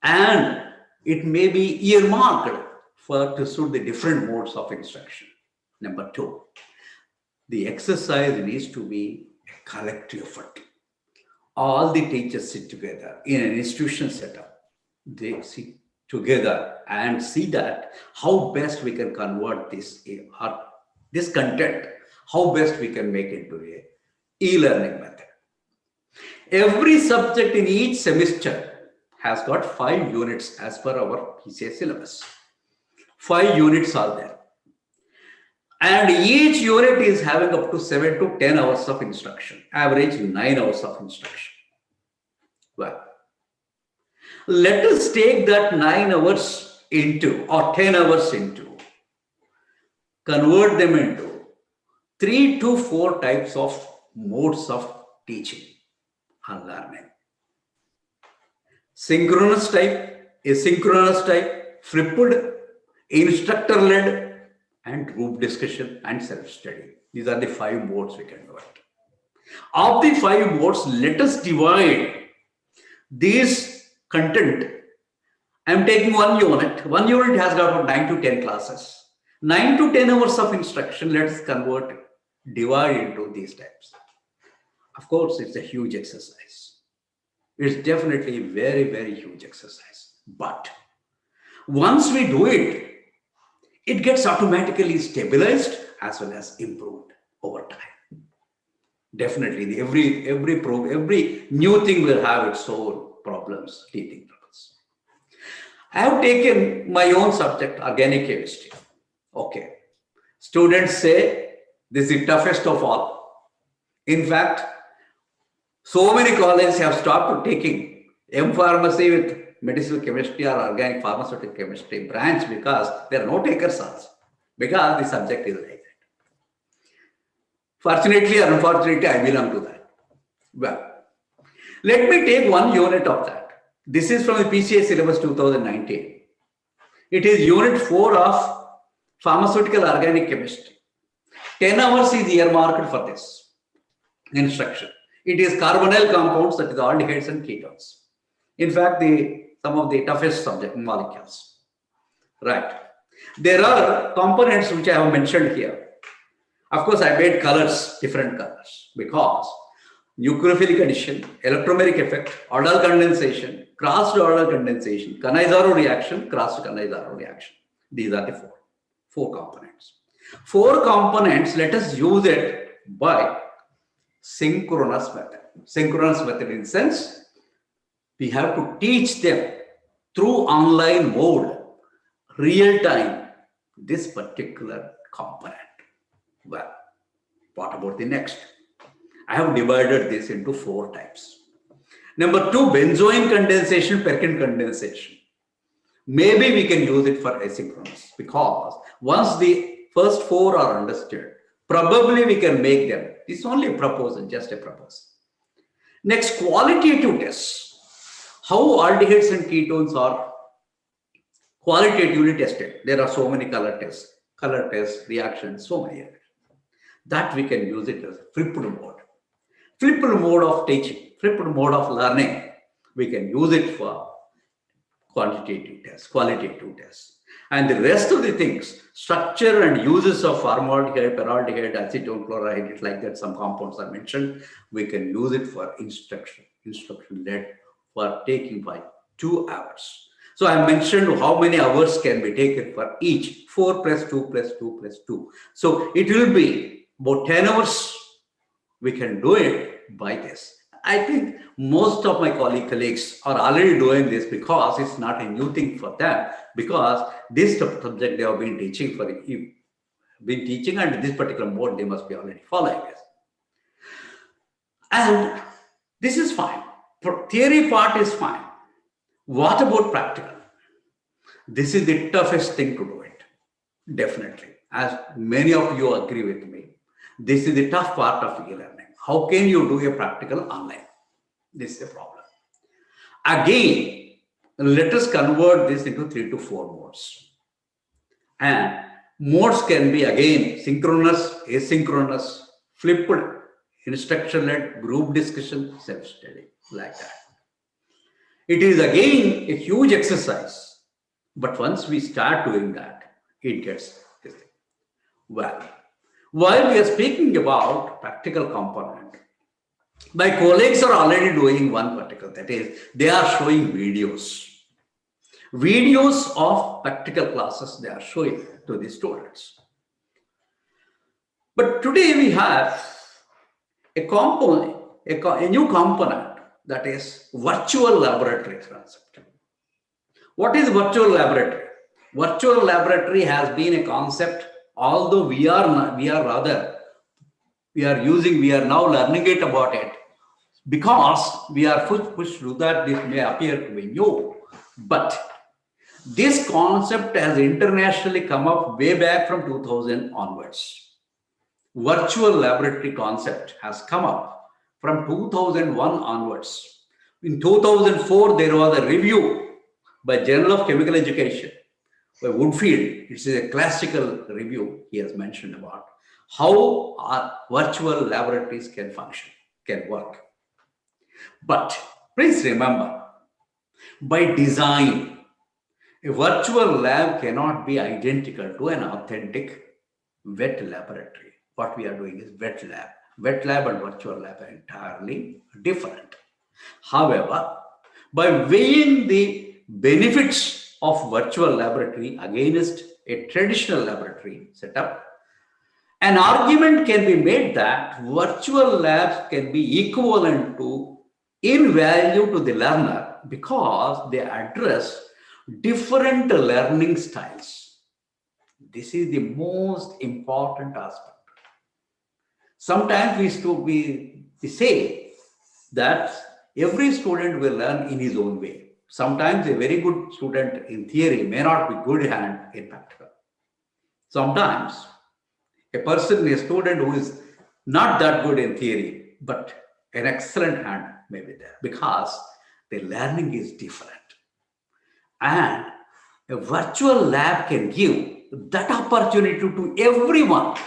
and it may be earmarked to suit the different modes of instruction. Number two, the exercise needs to be a collective effort. All the teachers sit together in an institution setup. They sit together and see that how best we can convert this content, how best we can make it into a e-learning method. Every subject in each semester has got 5 units as per our PCA syllabus. 5 units are there. And each unit is having up to 7 to 10 hours of instruction, average 9 hours of instruction. Well, let us take that 9 hours into, or 10 hours into, convert them into 3 to 4 types of modes of teaching and learning. Synchronous type, asynchronous type, flipped, instructor-led, and group discussion and self-study. These are the 5 modes we can do it. Of the 5 modes, let us divide this content. I am taking one unit. One unit has got about 9 to 10 classes. 9 to 10 hours of instruction, let us convert it, divide into these types. Of course, it's a huge exercise. It's definitely a very, very huge exercise. But once we do it, it gets automatically stabilized as well as improved over time. Definitely, every new thing will have its own problems, teething troubles. I have taken my own subject, organic chemistry. Okay. Students say this is the toughest of all. In fact, so many colleges have stopped taking M-Pharmacy with medicinal chemistry or organic pharmaceutical chemistry branch because there are no takers also, because the subject is like that. Fortunately or unfortunately, I belong to that. Well, let me take one unit of that. This is from the PCA syllabus 2019. It is unit 4 of pharmaceutical organic chemistry. 10 hours is earmarked for this instruction. It is carbonyl compounds, that is aldehydes and ketones. In fact, some of the toughest subject molecules. Right. There are components which I have mentioned here. Of course, I made colors, different colors, because nucleophilic addition, electromeric effect, aldol condensation, crossed aldol condensation, Cannizzaro reaction, crossed Cannizzaro reaction. These are the four components. 4 components, let us use it by synchronous method. Synchronous method in the sense, we have to teach them through online mode, real time, this particular component. Well, what about the next? I have divided this into 4 types. Number 2, benzoin condensation, Perkin condensation. Maybe we can use it for asynchronous, because once the first 4 are understood, probably we can make them. It's only a proposal, just a proposal. Next, qualitative tests. How aldehydes and ketones are qualitatively tested. There are so many color tests, reactions, so many. That we can use it as a flipped mode. Flipped mode of teaching, flipped mode of learning. We can use it for quantitative tests, qualitative tests. And the rest of the things, structure and uses of formaldehyde, paraldehyde, acetone chloride, like that, some compounds are mentioned. We can use it for instruction led for taking by 2 hours. So I mentioned how many hours can be taken for each, 4 plus 2 plus 2 plus 2. So it will be about 10 hours. We can do it by this. I think most of my colleagues are already doing this because it's not a new thing for them, because this subject they have been teaching and this particular mode they must be already following this. And this is fine. Theory part is fine. What about practical? This is the toughest thing to do it. Definitely. As many of you agree with me, this is the tough part of e-learning. How can you do a practical online? This is a problem. Again, let us convert this into 3 to 4 modes. And modes can be again synchronous, asynchronous, flipped, instruction-led, group discussion, self-study, like that. It is again a huge exercise, but once we start doing that, it gets this thing. Well, while we are speaking about practical component, my colleagues are already doing one particular, that is, they are showing videos. Videos of practical classes they are showing to the students. But today we have a component, a new component, that is virtual laboratory concept. What is virtual laboratory? Virtual laboratory has been a concept, although we are now learning it about it, because we are pushed through that. This may appear to be new, but this concept has internationally come up way back from 2000 onwards. Virtual laboratory concept has come up from 2001 onwards. In 2004, there was a review by Journal of Chemical Education by Woodfield. It's a classical review he has mentioned about how our virtual laboratories can function, can work. But please remember, by design, a virtual lab cannot be identical to an authentic wet laboratory. What we are doing is wet lab. Wet lab and virtual lab are entirely different. However, by weighing the benefits of virtual laboratory against a traditional laboratory setup, an argument can be made that virtual labs can be equivalent to in value to the learner because they address different learning styles. This is the most important aspect. Sometimes we say that every student will learn in his own way. Sometimes a very good student in theory may not be good hand in practical. Sometimes a student who is not that good in theory, but an excellent hand may be there because the learning is different. And a virtual lab can give that opportunity to everyone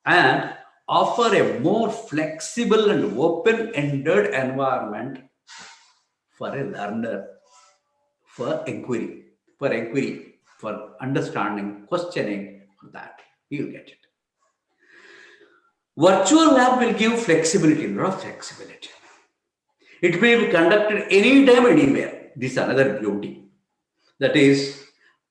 and offer a more flexible and open-ended environment for a learner for inquiry, for understanding, questioning, that you'll get it. Virtual lab will give flexibility, a lot of flexibility. It may be conducted anytime, anywhere. This is another beauty. That is,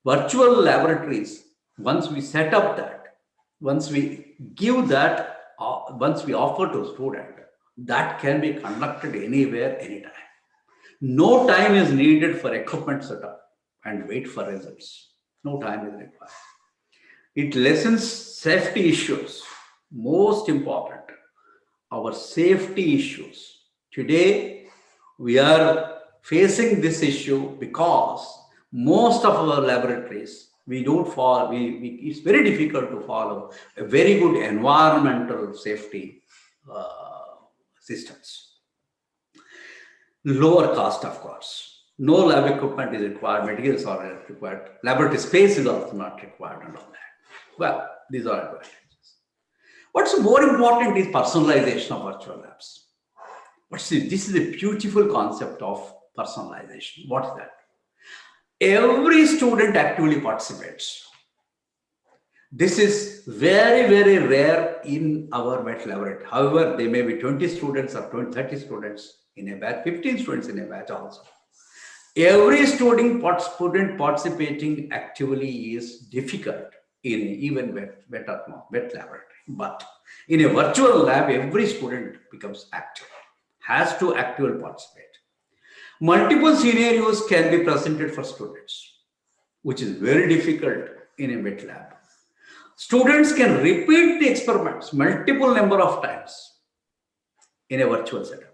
virtual laboratories, once we set up that, once we give that, once we offer to a student, that can be conducted anywhere, anytime. No time is needed for equipment setup and wait for results. No time is required. It lessens safety issues. Most important, our safety issues. Today, we are facing this issue because most of our laboratories, we don't follow, it's very difficult to follow a very good environmental safety systems. Lower cost, of course. No lab equipment is required, materials are not required, laboratory space is also not required and all that. Well, these are advantages. What's more important is personalization of virtual labs. This is a beautiful concept of personalization. What's that? Every student actively participates. This is very, very rare in our wet laboratory. However, there may be 20 students or 30 students in a batch, 15 students in a batch also. Every student participating actively is difficult in even wet laboratory. But in a virtual lab, every student becomes active, has to actively participate. Multiple scenarios can be presented for students, which is very difficult in a wet lab. Students can repeat the experiments multiple number of times in a virtual setup.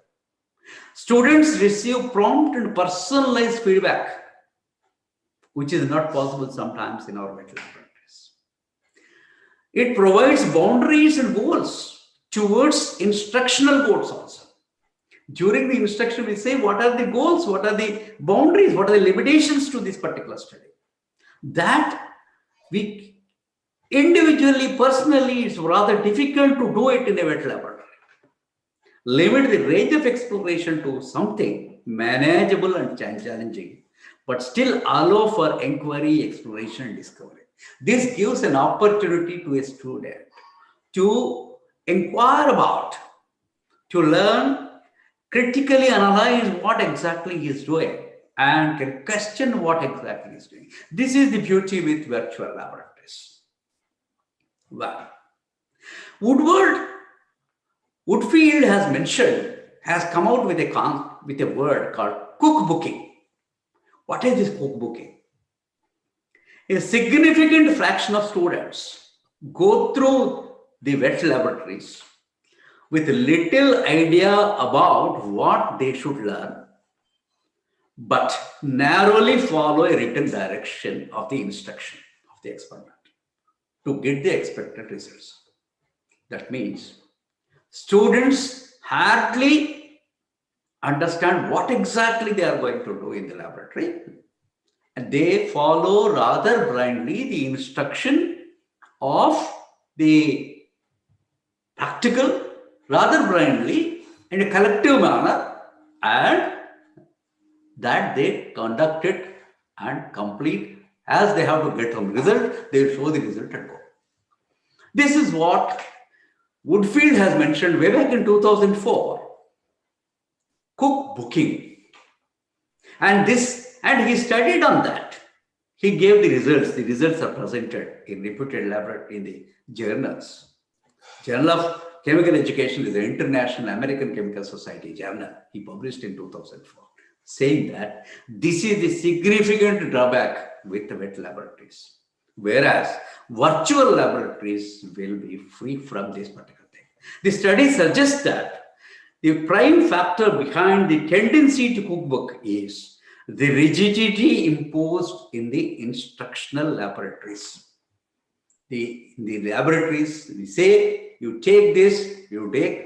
Students receive prompt and personalized feedback, which is not possible sometimes in our wet laboratories. It provides boundaries and goals towards instructional goals also. During the instruction, we say what are the goals, what are the boundaries, what are the limitations to this particular study. That we individually, personally, it's rather difficult to do it in a wet laboratory. Limit the range of exploration to something manageable and challenging, but still allow for inquiry, exploration, and discovery. This gives an opportunity to a student to inquire about, to learn, critically analyze what exactly he is doing, and can question what exactly he is doing. This is the beauty with virtual laboratories. Well, Woodfield has come out with a word called cookbooking. What is this cookbooking? A significant fraction of students go through the wet laboratories with little idea about what they should learn, but narrowly follow a written direction of the instruction of the experiment to get the expected results. That means students hardly understand what exactly they are going to do in the laboratory, and they follow rather blindly the instruction of the practical, rather blindly in a collective manner, and that they conduct it and complete. As they have to get some result, they will show the result and go. This is what Woodfield has mentioned way back in 2004, cookbooking. And he studied on that. He gave the results. The results are presented in reputed laboratory in the journals. Journal of Chemical Education is the International American Chemical Society journal. He published in 2004, saying that this is the significant drawback with the wet laboratories. Whereas virtual laboratories will be free from this particular thing. The study suggests that the prime factor behind the tendency to cookbook is the rigidity imposed in the instructional laboratories. In the laboratories, we say, you take this,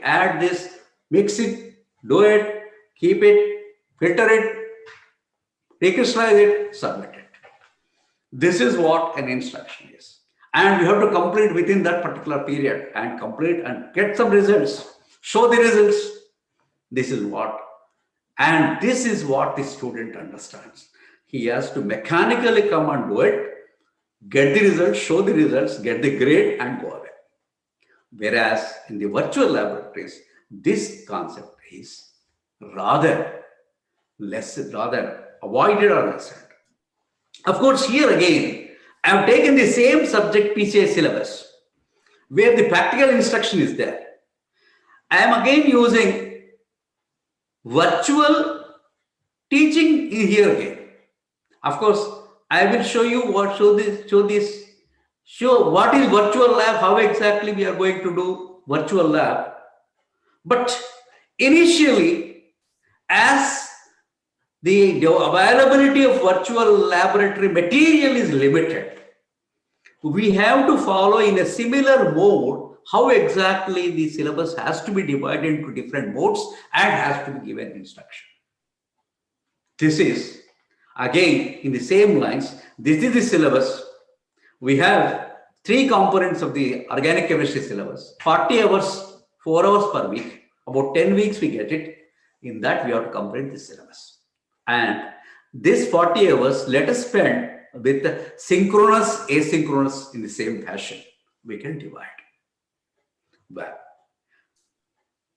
add this, mix it, do it, keep it, filter it, recrystallize it, submit it. This is what an instruction is. And you have to complete within that particular period and complete and get some results, show the results. This is what the student understands. He has to mechanically come and do it, get the results, show the results, get the grade and go away. Whereas in the virtual laboratories, this concept is rather avoided or lessened. Of course, here again, I have taken the same subject PCI syllabus where the practical instruction is there. I am again using virtual teaching here again. Of course, I will show you what what is virtual lab, how exactly we are going to do virtual lab. But initially, as the availability of virtual laboratory material is limited, we have to follow in a similar mode how exactly the syllabus has to be divided into different modes and has to be given instruction. This is Again, in the same lines, this is the syllabus. We have 3 components of the organic chemistry syllabus, 40 hours, 4 hours per week, about 10 weeks we get it. In that, we have to complete the syllabus. And this 40 hours, let us spend with synchronous, asynchronous in the same fashion. We can divide. But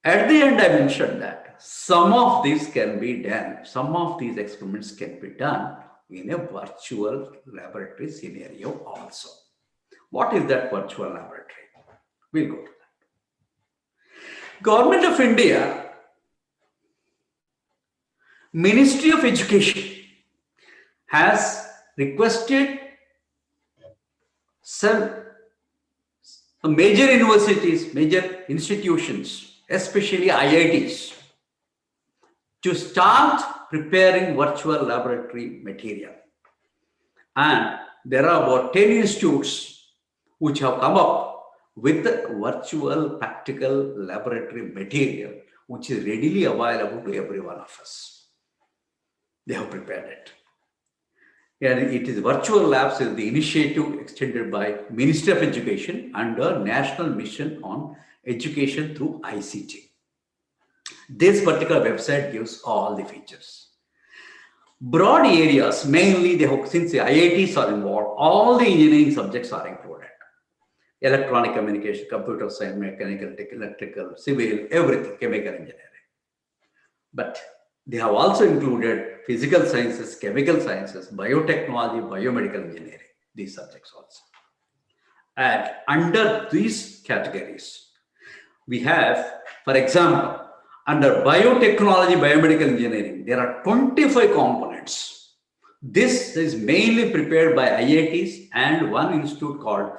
at the end, I mentioned that some of these can be done, some of these experiments can be done in a virtual laboratory scenario also. What is that virtual laboratory? We'll go to that. Government of India, Ministry of Education has requested some major universities, major institutions, especially IITs, to start preparing virtual laboratory material. And there are about 10 institutes which have come up with the virtual practical laboratory material, which is readily available to every one of us. They have prepared it. And it is virtual labs is the initiative extended by Ministry of Education under National Mission on Education through ICT. This particular website gives all the features. Broad areas, mainly since the IITs are involved, all the engineering subjects are included. Electronic communication, computer science, mechanical, electrical, civil, everything, chemical engineering. But they have also included physical sciences, chemical sciences, biotechnology, biomedical engineering, these subjects also. And under these categories, we have, for example, under biotechnology, biomedical engineering, there are 25 components. This is mainly prepared by IITs and one institute called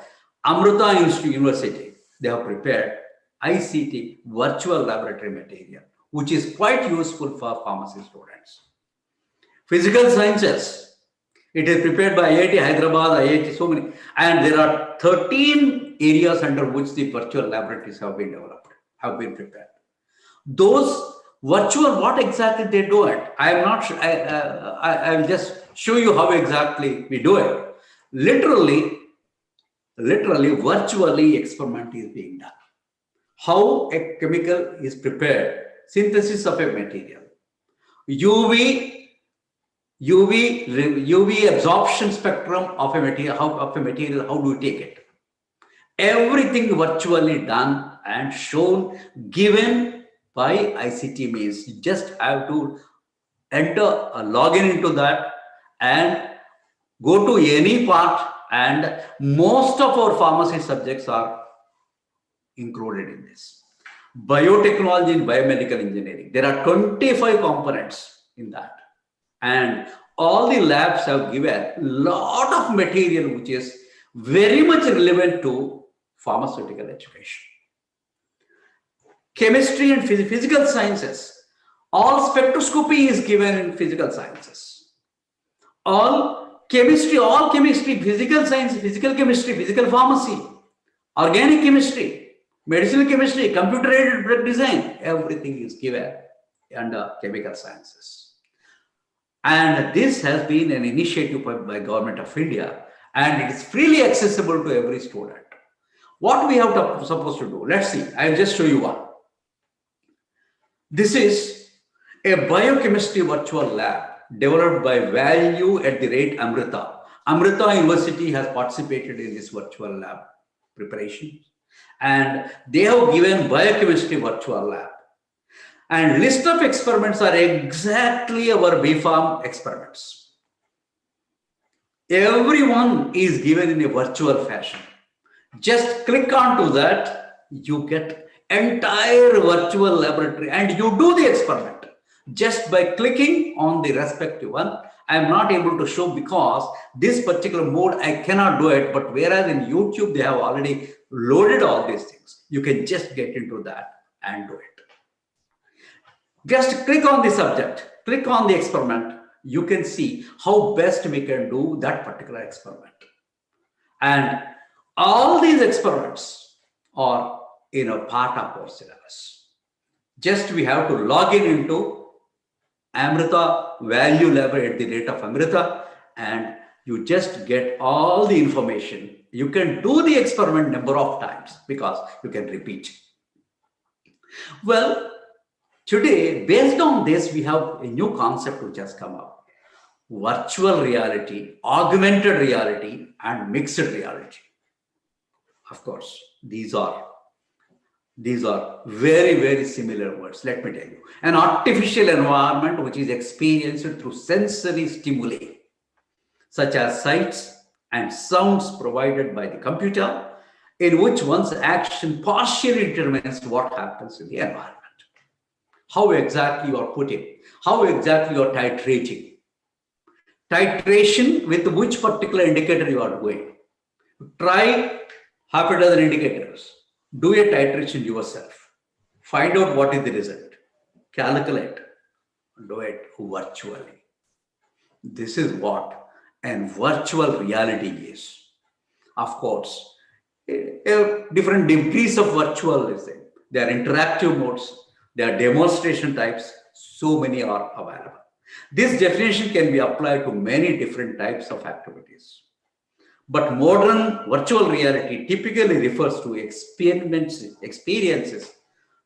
Amrita Institute University. They have prepared ICT virtual laboratory material, which is quite useful for pharmacy students. Physical sciences, it is prepared by IIT Hyderabad, IIT, so many. And there are 13 areas under which the virtual laboratories have been developed, have been prepared. Those virtual, what exactly they do it? I am not sure. I will just show you how exactly we do it. Literally, virtually experiment is being done. How a chemical is prepared, synthesis of a material, UV absorption spectrum of a material, how do you take it? Everything virtually done and shown, given by ICT means. You just have to enter a login into that and go to any part, and most of our pharmacy subjects are included in this. Biotechnology and biomedical engineering, there are 25 components in that. And all the labs have given a lot of material which is very much relevant to pharmaceutical education. Chemistry and physical sciences, all spectroscopy is given in physical sciences. All chemistry, physical science, physical chemistry, physical pharmacy, organic chemistry, medicinal chemistry, computer-aided drug design, everything is given under chemical sciences. And this has been an initiative by Government of India, and it is freely accessible to every student. What we have supposed to do? Let's see. I'll just show you one. This is a biochemistry virtual lab developed by Amrita. Amrita University has participated in this virtual lab preparation, and they have given biochemistry virtual lab. And list of experiments are exactly our BPharm experiments. Everyone is given in a virtual fashion. Just click onto that, you get entire virtual laboratory and you do the experiment just by clicking on the respective one. I am not able to show because this particular mode I cannot do it, but whereas in YouTube they have already loaded all these things, you can just get into that and do it. Just click on the subject, click on the experiment, you can see how best we can do that particular experiment. And all these experiments are part of our syllabus. Just we have to log in into Amrita value level at the rate of Amrita, and you just get all the information. You can do the experiment number of times because you can repeat. Well, today, based on this, we have a new concept which has come up. Virtual reality, augmented reality, and mixed reality. Of course, these are very, very similar words. Let me tell you. An artificial environment which is experienced through sensory stimuli, such as sights and sounds provided by the computer, in which one's action partially determines what happens in the environment. How exactly you are putting, how exactly you are titrating. Titration with which particular indicator you are doing. Try half a dozen indicators. Do a titration yourself. Find out what is the result. Calculate. Do it virtually. This is what a virtual reality is. Of course, different degrees of virtual is there. There are interactive modes. There are demonstration types. So many are available. This definition can be applied to many different types of activities. But modern virtual reality typically refers to experiences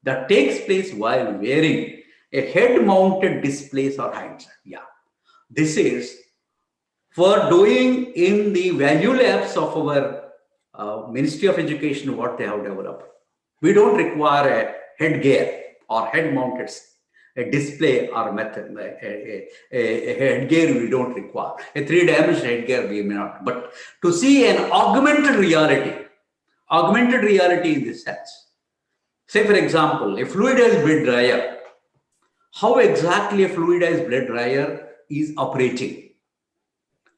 that takes place while wearing a head-mounted displays or headset. Yeah, this is for doing in the value labs of our Ministry of Education, what they have developed. We don't require a headgear or head-mounted a display or method, a headgear we don't require. A three-dimensional headgear we may not. But to see an augmented reality in this sense. Say, for example, a fluidized blood dryer. How exactly a fluidized blood dryer is operating?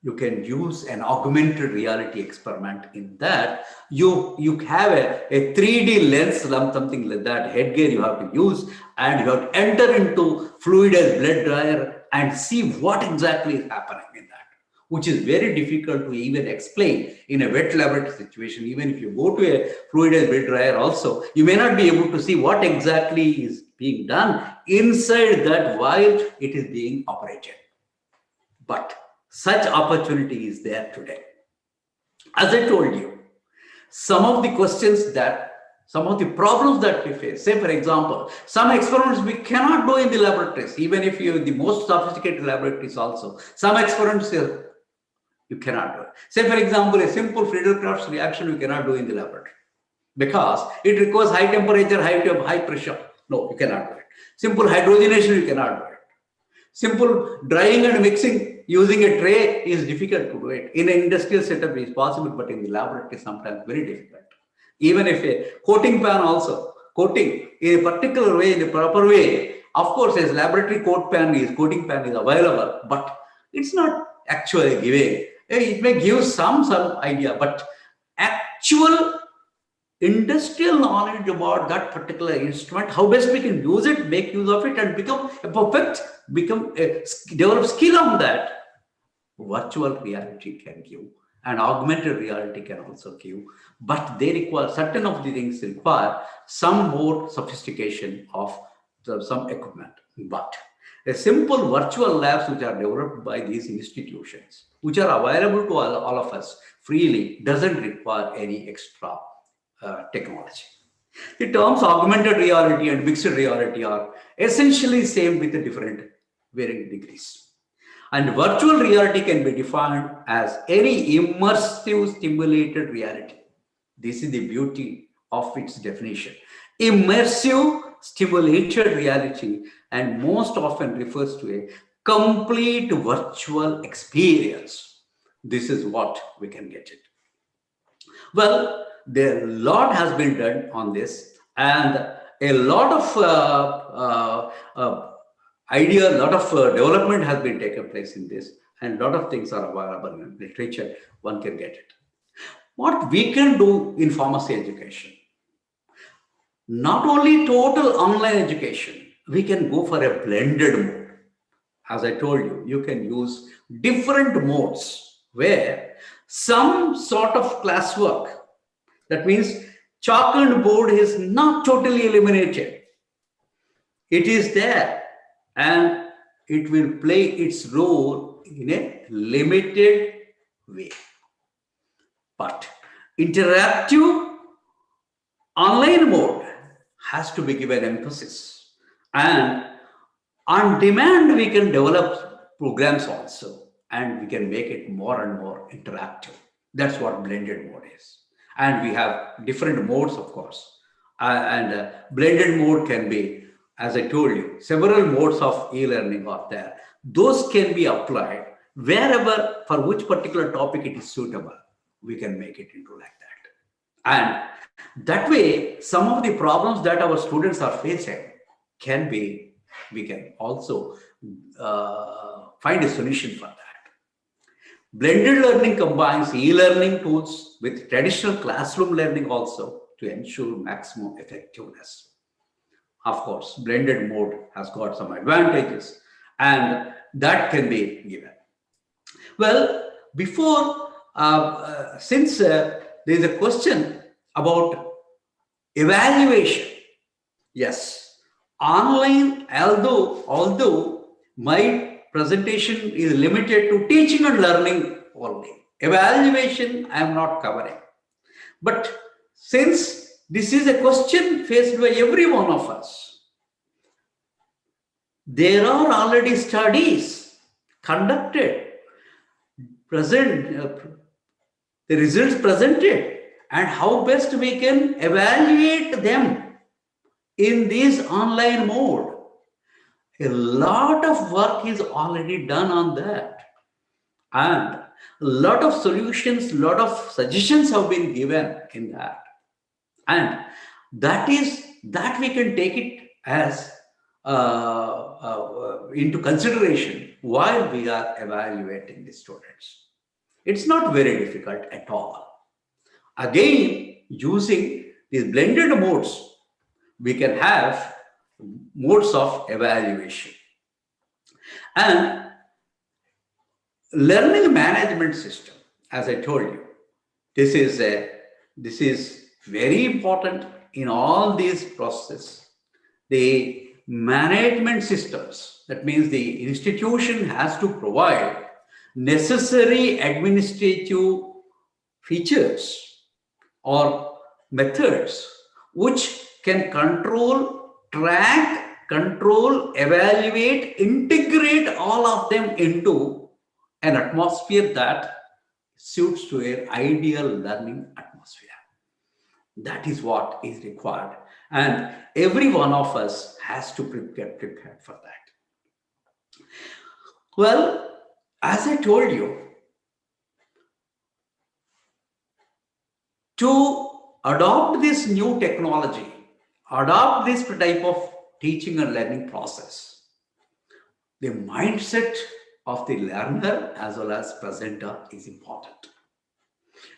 You can use an augmented reality experiment in that. You have a 3D lens, something like that, headgear you have to use, and you have to enter into fluidized blood dryer and see what exactly is happening in that, which is very difficult to even explain in a wet laboratory situation. Even if you go to a fluidized blood dryer also, you may not be able to see what exactly is being done inside that while it is being operated. But such opportunity is there today. As I told you, some of the problems that we face, say for example, some experiments we cannot do in the laboratories, even if you the most sophisticated laboratories also, some experiments you cannot do. Say for example, a simple Friedel-Crafts reaction you cannot do in the laboratory because it requires high temperature, high pressure. No, you cannot do it. Simple hydrogenation you cannot do it. Simple drying and mixing using a tray is difficult to do it. In an industrial setup it is possible, but in the laboratory sometimes very difficult. Even if a coating pan also, coating in a particular way, in a proper way, of course, as laboratory coating pan is available, but it's not actually giving. It may give some idea, but actual industrial knowledge about that particular instrument, how best we can use it, make use of it, and develop skill on that. Virtual reality can give, and augmented reality can also give, but they require certain of the things require some more sophistication of some equipment. But a simple virtual labs which are developed by these institutions, which are available to all of us freely, doesn't require any extra technology. The terms augmented reality and mixed reality are essentially same with the different varying degrees. And virtual reality can be defined as any immersive stimulated reality. This is the beauty of its definition. Immersive stimulated reality, and most often refers to a complete virtual experience. This is what we can get it. Well, a lot has been done on this, and a lot of development has been taken place in this, and a lot of things are available in literature. One can get it. What we can do in pharmacy education, not only total online education, we can go for a blended mode. As I told you, you can use different modes where some sort of classwork, that means chalk and board is not totally eliminated. It is there, and it will play its role in a limited way. But interactive online mode has to be given emphasis. And on demand, we can develop programs also, and we can make it more and more interactive. That's what blended mode is. And we have different modes, of course. Blended mode can be, as I told you, several modes of e-learning are there. Those can be applied wherever, for which particular topic it is suitable, we can make it into like that. And that way, some of the problems that our students are facing can be, we can also find a solution for that. Blended learning combines e-learning tools with traditional classroom learning also to ensure maximum effectiveness. Of course, blended mode has got some advantages, and that can be given. Well, before, since there is a question about evaluation, yes, online, although my presentation is limited to teaching and learning only, evaluation I am not covering. But since this is a question faced by every one of us, there are already studies conducted, the results presented, and how best we can evaluate them in this online mode. A lot of work is already done on that. And a lot of solutions, a lot of suggestions have been given in that. And that we can take it as into consideration while we are evaluating the students. It's not very difficult at all. Again, using these blended modes, we can have modes of evaluation. And learning management system, as I told you, this is very important in all these processes. The management systems, that means the institution has to provide necessary administrative features or methods which can control, track, control, evaluate, integrate all of them into an atmosphere that suits to an ideal learning atmosphere. That is what is required. And every one of us has to get prepared for that. Well, as I told you, to adopt this new technology, adopt this type of teaching and learning process, the mindset of the learner as well as presenter is important.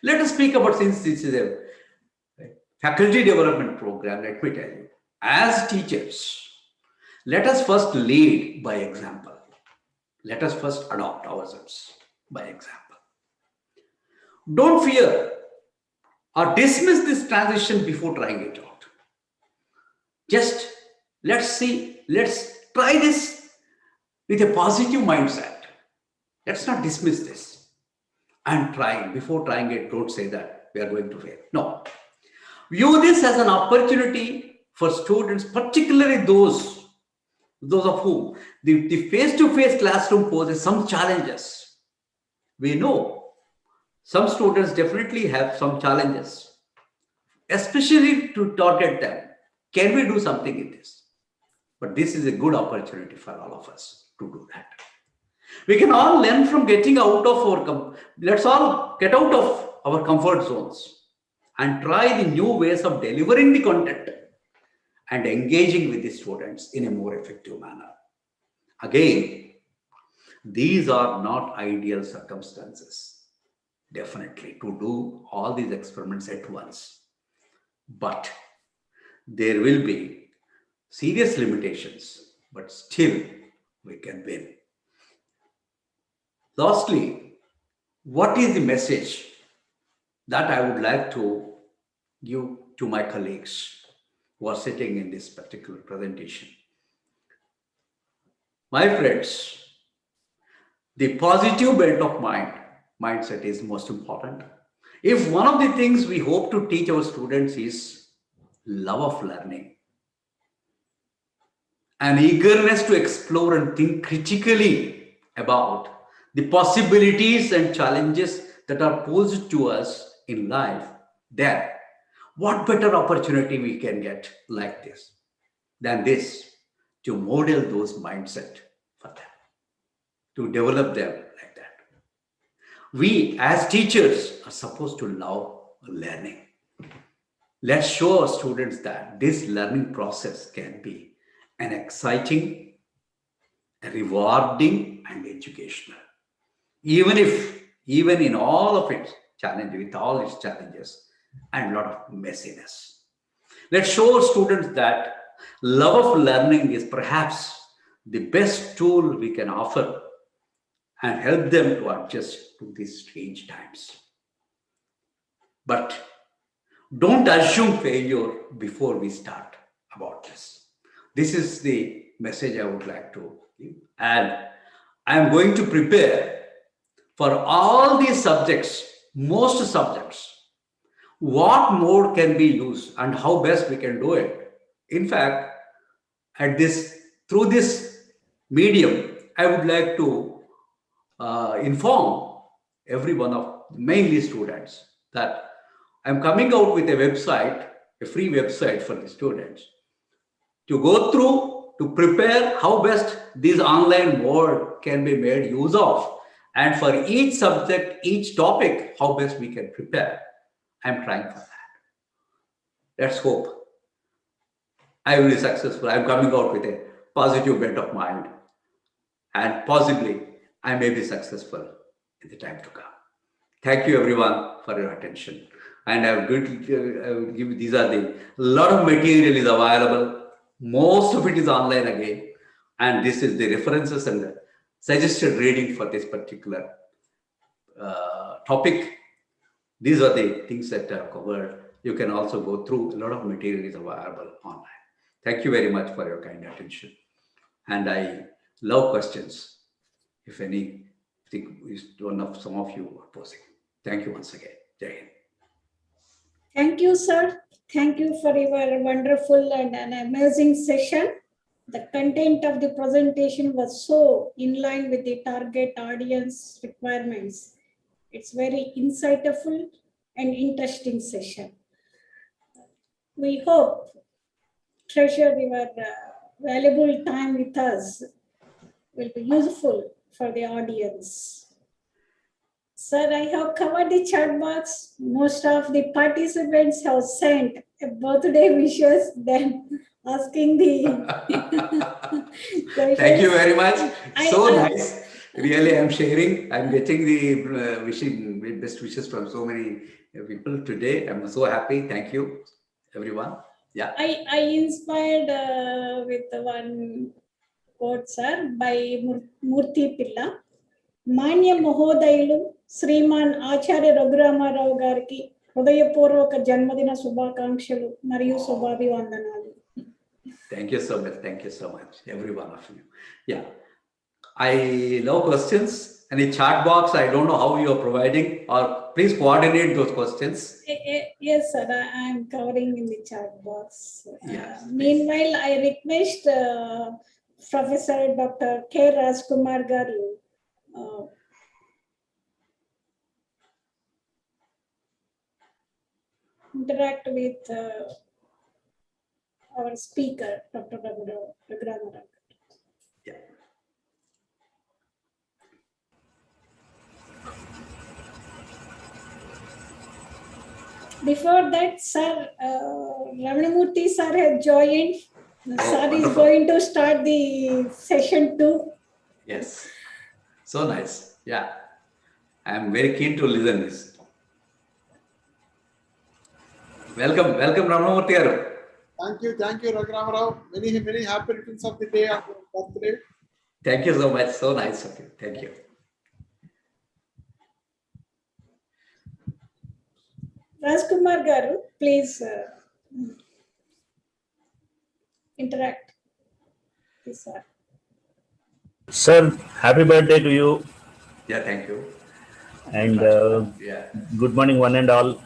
Let us speak about, since this is a faculty development program, let me tell you, as teachers, let us first lead by example. Let us first adopt ourselves by example. Don't fear or dismiss this transition before trying it out. Just let's try this with a positive mindset. Let's not dismiss this and try. Before trying it, don't say that we are going to fail. No. View this as an opportunity for students, particularly those of whom the face-to-face classroom poses some challenges. We know some students definitely have some challenges, especially to target them. Can we do something in this? But this is a good opportunity for all of us to do that. We can all learn from getting out of let's all get out of our comfort zones and try the new ways of delivering the content and engaging with the students in a more effective manner. Again, these are not ideal circumstances, definitely, to do all these experiments at once. But there will be serious limitations, but still we can win. Lastly, what is the message that I would like to give to my colleagues who are sitting in this particular presentation? My friends, the positive bent of mindset is most important. If one of the things we hope to teach our students is love of learning, an eagerness to explore and think critically about the possibilities and challenges that are posed to us in life, then what better opportunity we can get like this than this to model those mindset for them, to develop them like that. We as teachers are supposed to love learning. Let's show our students that this learning process can be an exciting, rewarding, and educational. Even in all of its challenges, with all its challenges and a lot of messiness. Let's show our students that love of learning is perhaps the best tool we can offer and help them to adjust to these strange times. But don't assume failure before we start about this. This is the message I would like to give. And I'm going to prepare for all these subjects, most subjects, what mode can be used and how best we can do it. In fact, through this medium, I would like to inform every one of mainly students that I'm coming out with a website, a free website for the students to go through, to prepare how best this online mode can be made use of. And for each subject, each topic, how best we can prepare. I'm trying for that. Let's hope I will be successful. I'm coming out with a positive bent of mind, and possibly I may be successful in the time to come. Thank you everyone for your attention. And I will give these are the lot of material is available. Most of it is online again. And this is the references and the suggested reading for this particular topic. These are the things that are covered. You can also go through, a lot of material is available online. Thank you very much for your kind attention. And I love questions, if any, some of you are posing. Thank you once again. Jai Hind. Thank you, sir. Thank you for your wonderful and an amazing session. The content of the presentation was so in line with the target audience requirements. It's very insightful and interesting session. We hope treasure your valuable time with us will be useful for the audience. Sir, I have covered the chat box. Most of the participants have sent a birthday wishes, then asking the questions. Thank you very much. So nice. Really, I'm sharing. I'm getting the best wishes from so many people today. I'm so happy. Thank you, everyone. Yeah. I inspired with one quote, sir, by Murthy Pilla. Manya Mahodailu, Sriman Acharya Raghuramaravu Gariki, Hridayapurvaka Janmadina Shubhakankshalu, Mariyu Shubhabhivandanalu. Thank you so much. Thank you so much, every one of you. Yeah. I love questions. Any chat box, I don't know how you are providing, or please coordinate those questions. Yes, sir, I am covering in the chat box. Yes, meanwhile, I request Professor Dr. K. Rajkumar Garu interact with our speaker, Dr. Raghuramaravu. Yeah. Before that, sir, Ramanamurthy sir has joined. Sir wonderful. is going to start the session 2. Yes. So nice. Yeah. I am very keen to listen this. Welcome, Ramanamurthy garu. Thank you, Raghuramaravu. Many happy returns of the day of your birthday. Thank you so much. So nice of you. Thank you. Rajkumar Garu, please interact. Please, sir. Sir, happy birthday to you, Yeah, thank you. and Yeah. good morning, one and all.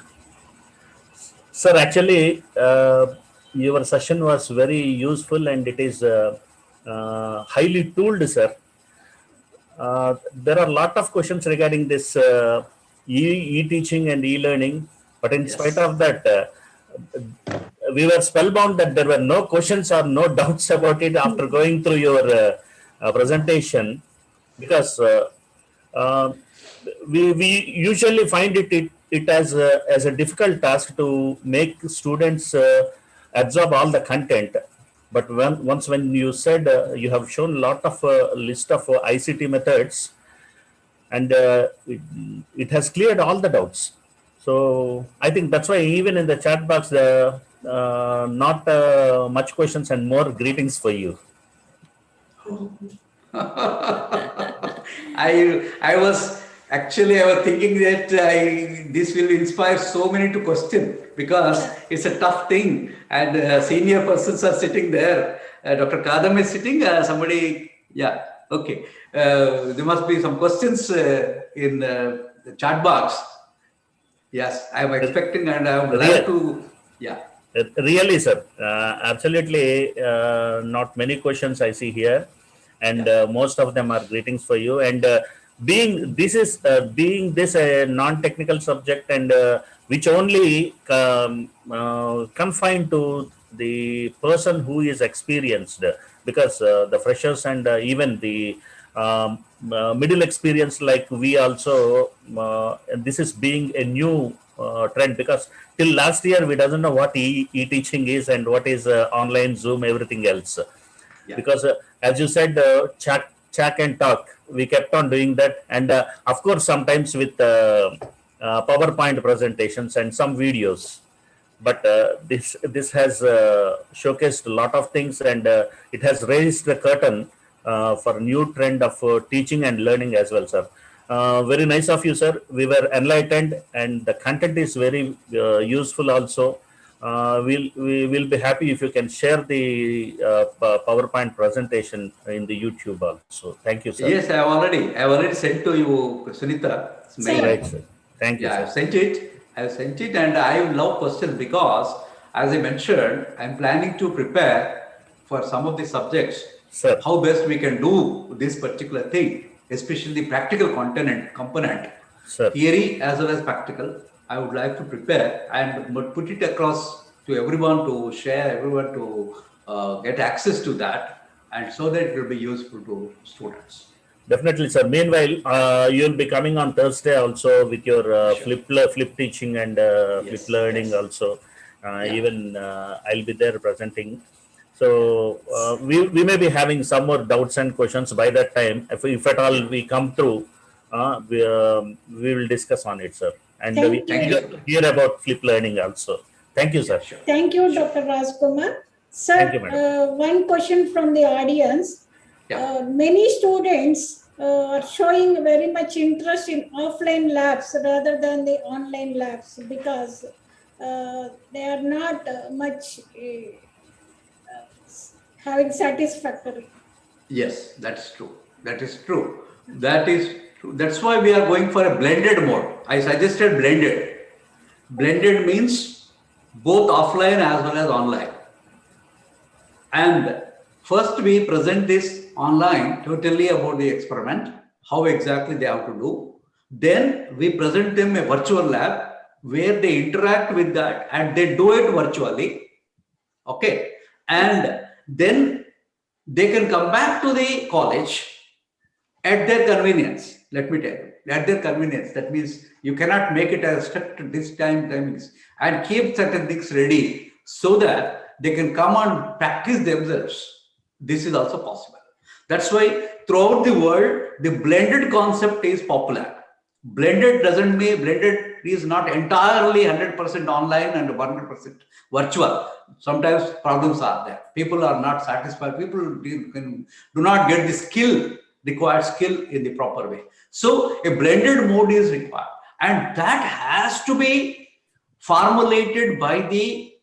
Sir, actually, your session was very useful and it is highly tooled, sir. There are a lot of questions regarding this e-teaching and e-learning, but in spite of that, we were spellbound that there were no questions or no doubts about it after going through your presentation, because we usually find it as a difficult task to make students absorb all the content. But when you said you have shown a lot of list of ICT methods, and it has cleared all the doubts. So I think that's why even in the chat box, not much questions and more greetings for you. I was thinking that this will inspire so many to question, because it's a tough thing, and senior persons are sitting there. Dr. Kadam is sitting. Somebody, yeah, okay. There must be some questions in the chat box. Yes, I am expecting, and I would like to. Yeah. Really, sir, absolutely not many questions I see here, and most of them are greetings for you. And being this a non-technical subject, and which only confined to the person who is experienced, because the freshers and even the middle experience like we also, this is being a new trend, because till last year we doesn't know what e-teaching is and what is online Zoom, everything else. Yeah. Because as you said, chat and talk, we kept on doing that, and of course sometimes with PowerPoint presentations and some videos. But this has showcased a lot of things, and it has raised the curtain for new trend of teaching and learning as well, sir. Very nice of you, sir. We were enlightened, and the content is very useful also. We will be happy if you can share the PowerPoint presentation in the YouTube also. Thank you, sir. Yes, I have already sent to you, Sunita. Right, sir. Thank you. Yeah, sir. I have sent it, and I love questions because, as I mentioned, I'm planning to prepare for some of the subjects. Sir. How best we can do this particular thing, especially the practical component, sir. Theory as well as practical. I would like to prepare and put it across to everyone, to share, everyone to get access to that, and so that it will be useful to students. Definitely, sir. Meanwhile, you'll be coming on Thursday also with your Sure. flip teaching and Yes, flip learning yes. also. Even I'll be there presenting. So we may be having some more doubts and questions by that time. If at all we come through, we will discuss on it, sir. And we can hear about flip learning also. Thank you, sir. Sure. Thank you, Dr. Rajkumar. Sir, Thank you, madam. One question from the audience. Many students are showing very much interest in offline labs rather than the online labs, because they are not much having satisfactory. Yes, that's true. That is true. That is true. That's why we are going for a blended mode. I suggested blended. Blended means both offline as well as online. And first we present this online, totally about the experiment, how exactly they have to do. Then we present them a virtual lab where they interact with that and they do it virtually. Okay. And then they can come back to the college at their convenience. Let me tell you, at their convenience. That means you cannot make it as strict this timings, and keep certain things ready so that they can come and practice themselves. This is also possible. That's why throughout the world, the blended concept is popular. Blended doesn't mean blended is not entirely 100% online and 100% virtual. Sometimes problems are there. People are not satisfied. People do not get the required skill in the proper way. So a blended mode is required, and that has to be formulated by the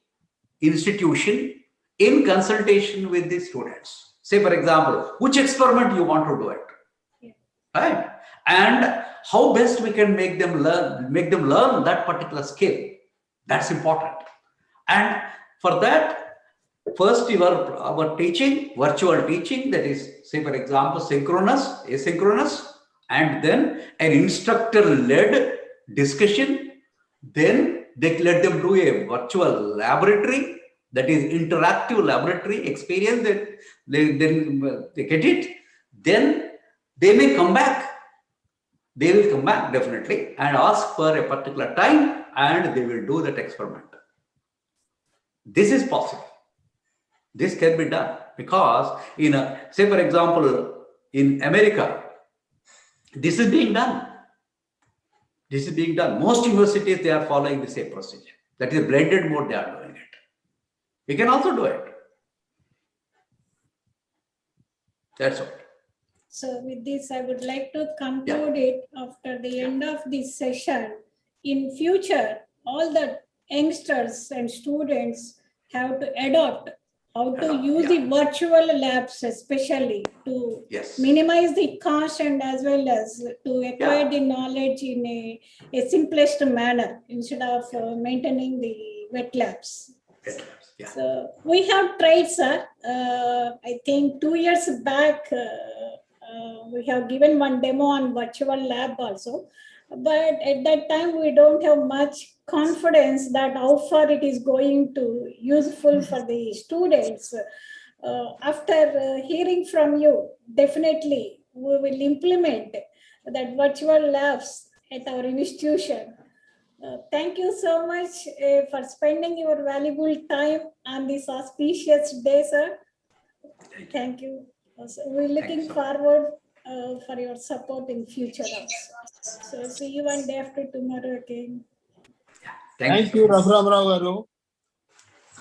institution in consultation with the students. Say, for example, which experiment you want to do it, right? And how best we can make them learn that particular skill. That's important. And for that, first our teaching, virtual teaching, that is, say, for example, synchronous, asynchronous, and then an instructor-led discussion. Then they let them do a virtual laboratory, that is interactive laboratory experience, that they get it. Then they may come back. They will come back definitely and ask for a particular time, and they will do that experiment. This is possible. This can be done because say, for example, in America, this is being done. This is being done. Most universities, they are following the same procedure. That is blended mode, they are doing it. We can also do it. That's all. So with this, I would like to conclude it after the end of this session. In future, all the youngsters and students have to adopt how to use the virtual labs, especially to minimize the cost and as well as to acquire the knowledge in a simplest manner instead of maintaining the wet labs. So we have tried, sir. I think 2 years back, we have given one demo on virtual lab also. But at that time, we don't have much confidence that how far it is going to useful for the students. After hearing from you, definitely we will implement that virtual labs at our institution. Thank you so much for spending your valuable time on this auspicious day, sir. Thank you. We're looking forward for your support in future also. So see you one day after tomorrow again. Thank you, Raghuram Rao garu.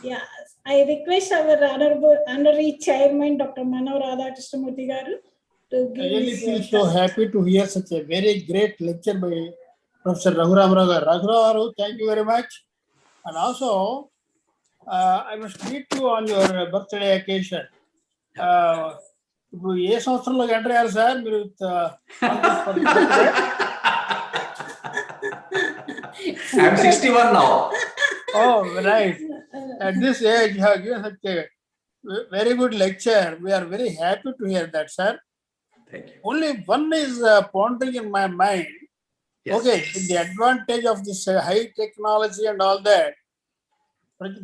Yeah, I request our honorary chairman, Dr. Mano Radha Krishnamurthy garu, to give. I really feel so happy to hear such a very great lecture by Professor Raghuram Rao garu. Raghuram Rao, thank you very much. And also, I must meet you on your birthday occasion. ఇప్పుడు ఏ సంవత్సరంలోకి enter అయ్యారు sir మీరు? I'm 61 now. Oh, right. At this age, you have given such a very good lecture. We are very happy to hear that, sir. Thank you. Only one is pondering in my mind. Yes. Okay, the advantage of this high technology and all that,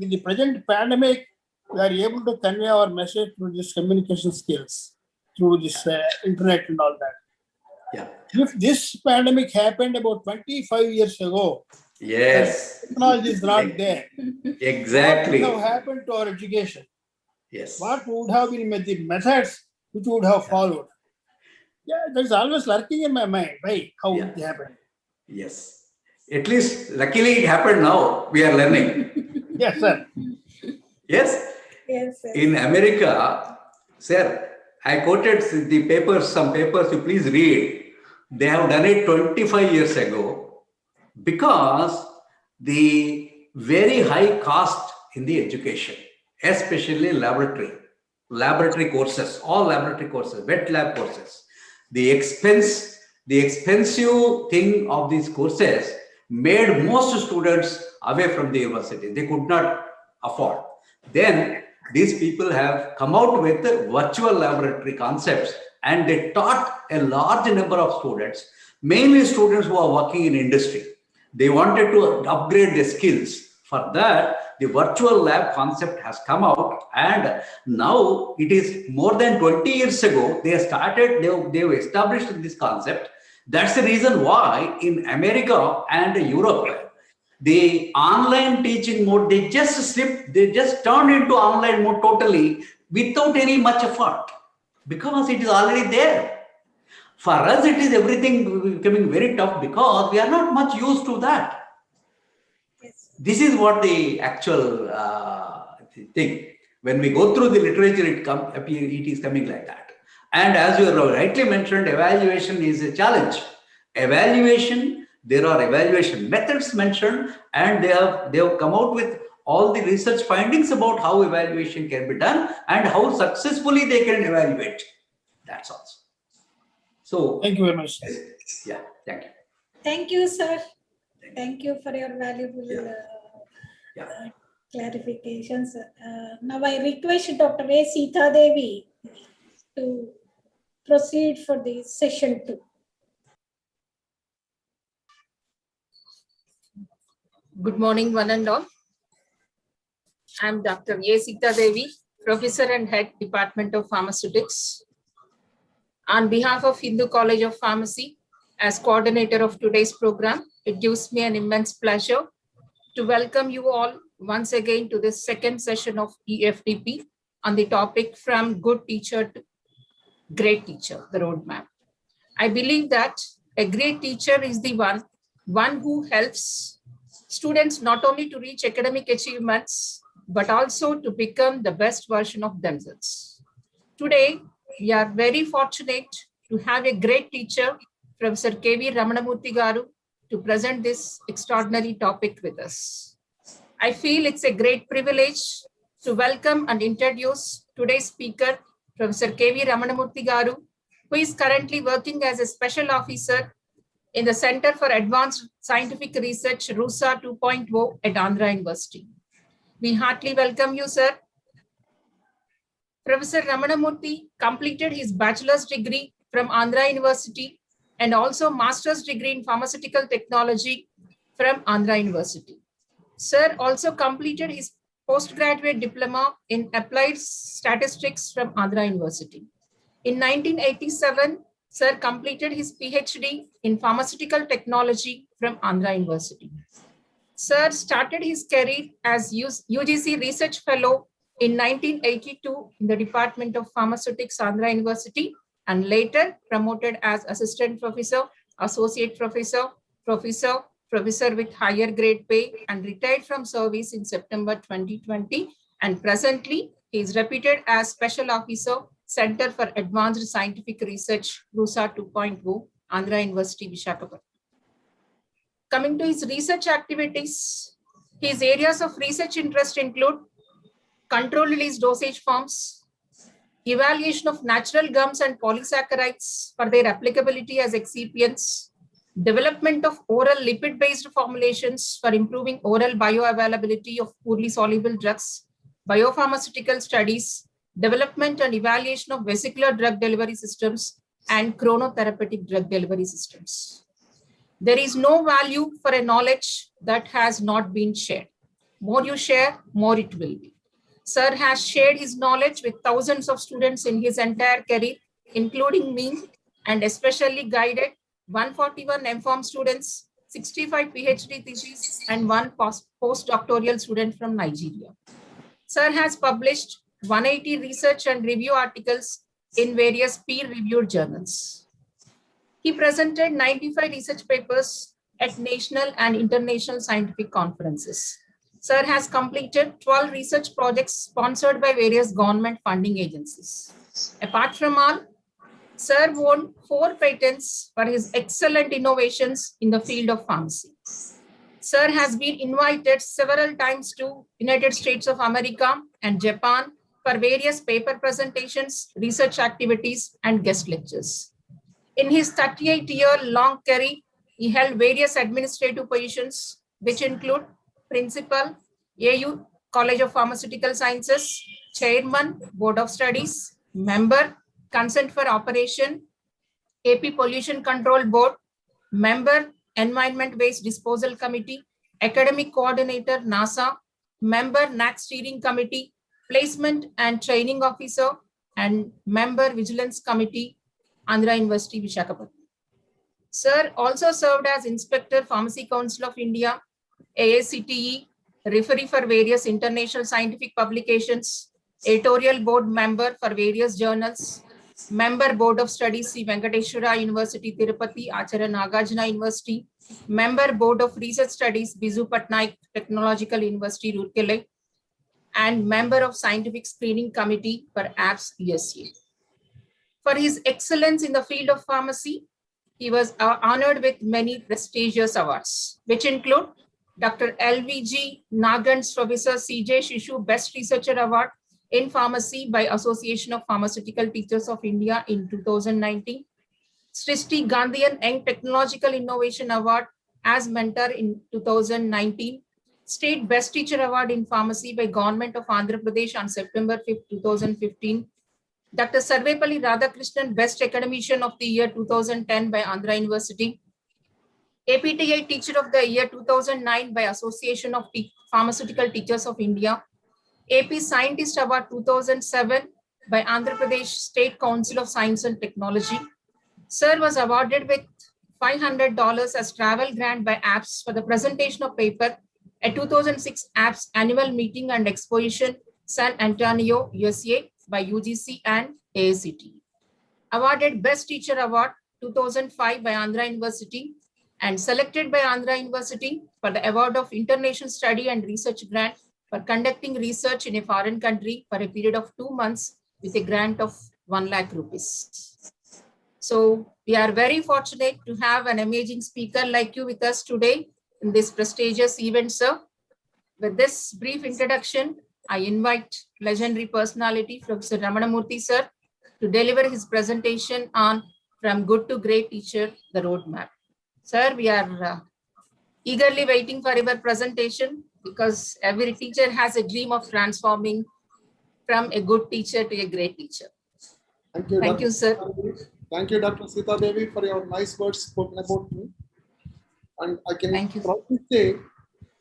in the present pandemic, we are able to convey our message through this communication skills, through this internet and all that. Yeah. If this pandemic happened about 25 years ago, yes, technology is not there. Exactly. What would have happened to our education? Yes. What would have been the methods which would have followed? Yeah, that's always lurking in my mind. Why? How would it happen? Yes. At least, luckily, it happened now. We are learning. Yes, sir. Yes. Yes, sir. In America, sir, I quoted the papers, some papers, you please read. They have done it 25 years ago because the very high cost in the education, especially laboratory courses, all laboratory courses, wet lab courses. The expensive thing of these courses made most students away from the university. They could not afford. Then these people have come out with virtual laboratory concepts, and they taught a large number of students, mainly students who are working in industry. They wanted to upgrade their skills. For that, the virtual lab concept has come out, and now it is more than 20 years ago they established this concept. That's the reason why in America and Europe, the online teaching mode, they just turned into online mode totally without any much effort, because it is already there. For us, it is everything becoming very tough because we are not much used to that. Yes. This is what the actual thing. When we go through the literature, it is coming like that. And as you rightly mentioned, evaluation is a challenge. There are evaluation methods mentioned, and they have come out with all the research findings about how evaluation can be done and how successfully they can evaluate. That's all. So, Thank you very much. yeah, thank you. Thank you, sir. Thank you for your valuable Yeah. clarifications. Now I request Dr. A. Sita Devi to proceed for the session 2. Good morning, one and all. I'm Dr. A. Sita Devi, Professor and Head, Department of Pharmaceutics. On behalf of Hindu College of Pharmacy, as coordinator of today's program, it gives me an immense pleasure to welcome you all once again to this second session of e-FDP on the topic from good teacher to great teacher, the roadmap. I believe that a great teacher is the one who helps students not only to reach academic achievements, but also to become the best version of themselves. Today, we are very fortunate to have a great teacher, Professor K.V. Ramanamurthy Garu, to present this extraordinary topic with us. I feel it's a great privilege to welcome and introduce today's speaker, Professor K.V. Ramanamurthy Garu, who is currently working as a special officer in the Center for Advanced Scientific Research, RUSA 2.0 at Andhra University. We heartily welcome you, sir. Professor Ramanamurthy completed his bachelor's degree from Andhra University and also master's degree in pharmaceutical technology from Andhra University. Sir also completed his postgraduate diploma in applied statistics from Andhra University. In 1987, Sir completed his PhD in pharmaceutical technology from Andhra University. Sir started his career as UGC Research Fellow in 1982 in the Department of Pharmaceutics, Andhra University, and later promoted as Assistant Professor, Associate Professor, Professor with higher grade pay, and retired from service in September 2020. And presently, he is reputed as Special Officer, Center for Advanced Scientific Research, RUSA 2.0, Andhra University, Visakhapatnam. Coming to his research activities, his areas of research interest include controlled release dosage forms, evaluation of natural gums and polysaccharides for their applicability as excipients, development of oral lipid-based formulations for improving oral bioavailability of poorly soluble drugs, biopharmaceutical studies, development and evaluation of vesicular drug delivery systems, and chronotherapeutic drug delivery systems. There is no value for a knowledge that has not been shared. More you share, more it will be. Sir has shared his knowledge with thousands of students in his entire career, including me, and especially guided 141 MPharm students, 65 PhD theses, and 1 postdoctoral student from Nigeria. Sir has published 180 research and review articles in various peer-reviewed journals. He presented 95 research papers at national and international scientific conferences. Sir has completed 12 research projects sponsored by various government funding agencies. Apart from all, Sir won 4 patents for his excellent innovations in the field of pharmacy. Sir has been invited several times to United States of America and Japan for various paper presentations, research activities, and guest lectures. In his 38-year-long career, he held various administrative positions, which include Principal, AU College of Pharmaceutical Sciences, Chairman, Board of Studies, Member, Consent for Operation, AP Pollution Control Board, Member, Environment Waste Disposal Committee, Academic Coordinator, NASA, Member, NAC Steering Committee, Placement and Training Officer, and Member, Vigilance Committee, Andhra University, Visakhapatnam. Sir also served as Inspector, Pharmacy Council of India, AACTE, referee for various international scientific publications, editorial board member for various journals, member board of studies, Sri Venkateshwara University, Tirupati, Acharya Nagarjuna University, member board of research studies, Bizu Patnaik Technological University, Roorkela, and member of scientific screening committee for APS USA. For his excellence in the field of pharmacy, he was honored with many prestigious awards, which include Dr. LVG Nagans Professor CJ Shishu Best Researcher Award in Pharmacy by Association of Pharmaceutical Teachers of India in 2019. Srishti Gandhian Young Technological Innovation Award as mentor in 2019. State Best Teacher Award in Pharmacy by Government of Andhra Pradesh on September 5, 2015. Dr. Sarvepalli Radhakrishnan Best Academician of the Year 2010 by Andhra University. APTI Teacher of the Year 2009 by Association of Pharmaceutical Teachers of India. AP Scientist Award 2007 by Andhra Pradesh State Council of Science and Technology. Sir was awarded with $500 as travel grant by APPS for the presentation of paper at 2006 APPS Annual Meeting and Exposition, San Antonio, USA by UGC and AICTE. Awarded Best Teacher Award 2005 by Andhra University and selected by Andhra University for the award of International Study and Research Grant for conducting research in a foreign country for a period of 2 months with a grant of 1 lakh rupees. So we are very fortunate to have an amazing speaker like you with us today in this prestigious event, sir. With this brief introduction, I invite legendary personality, Professor Ramanamurthy, sir, to deliver his presentation on From Good to Great Teacher, the Roadmap. Sir, we are eagerly waiting for your presentation because every teacher has a dream of transforming from a good teacher to a great teacher. Thank you, sir. Thank you, Dr. Sita Devi, for your nice words spoken about me. And I can proudly say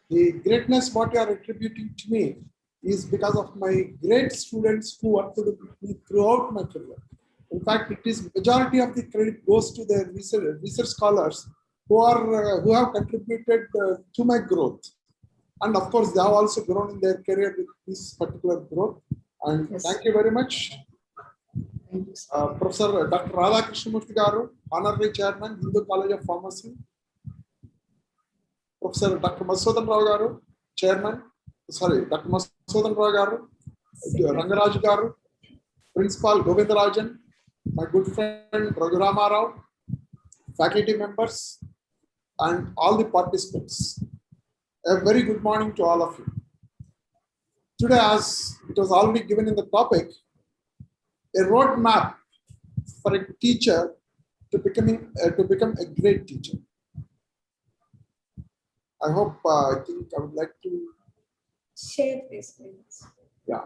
the greatness what you are attributing to me is because of my great students who worked with me throughout my career. In fact, it is majority of the credit goes to the research scholars who have contributed to my growth. And of course, they have also grown in their career with this particular growth. And thank you very much. Professor Dr. Radhakrishnan Garu, Honorary Chairman, Hindu College of Pharmacy. Professor Dr. Madhusudan Rao Garu, Chairman, Dr. Madhusudan Rao Garu, Rangaraj Garu, Principal Govindarajan, my good friend Raghurama Rao, faculty members, and all the participants. A very good morning to all of you. Today, as it was already given in the topic, a roadmap for a teacher to become a great teacher. I hope, I think I would like to share this. Yeah.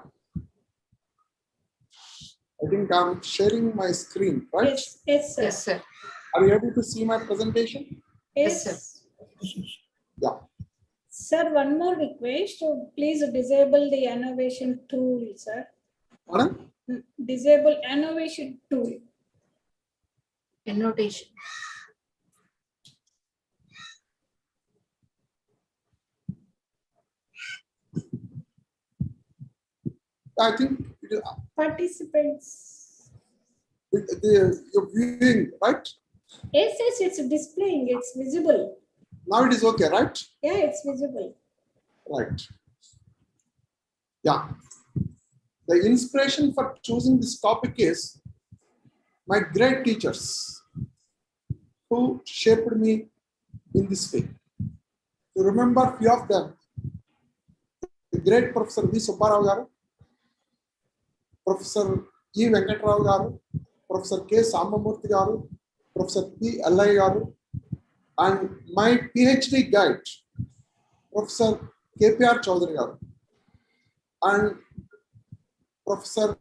I think I'm sharing my screen, right? Yes, sir. Yes, sir. Are you able to see my presentation? Yes, sir. Yeah. Sir, one more request. So please disable the annotation tool, sir. Pardon? Disable annotation tool. Annotation. I think it is, participants. you're viewing, right? Yes, it's displaying. It's visible. Now it is okay, right? Yeah, it's visible. Right. Yeah. The inspiration for choosing this topic is my great teachers who shaped me in this way. You remember few of them. The great Professor V. Subbarao Garu, Professor E. Venkatrao Garu, Professor K. Sambamurthy Garu, Professor P. Allai Garu, and my PhD guide, Professor K.P.R. Chaudhary Garu, and Professor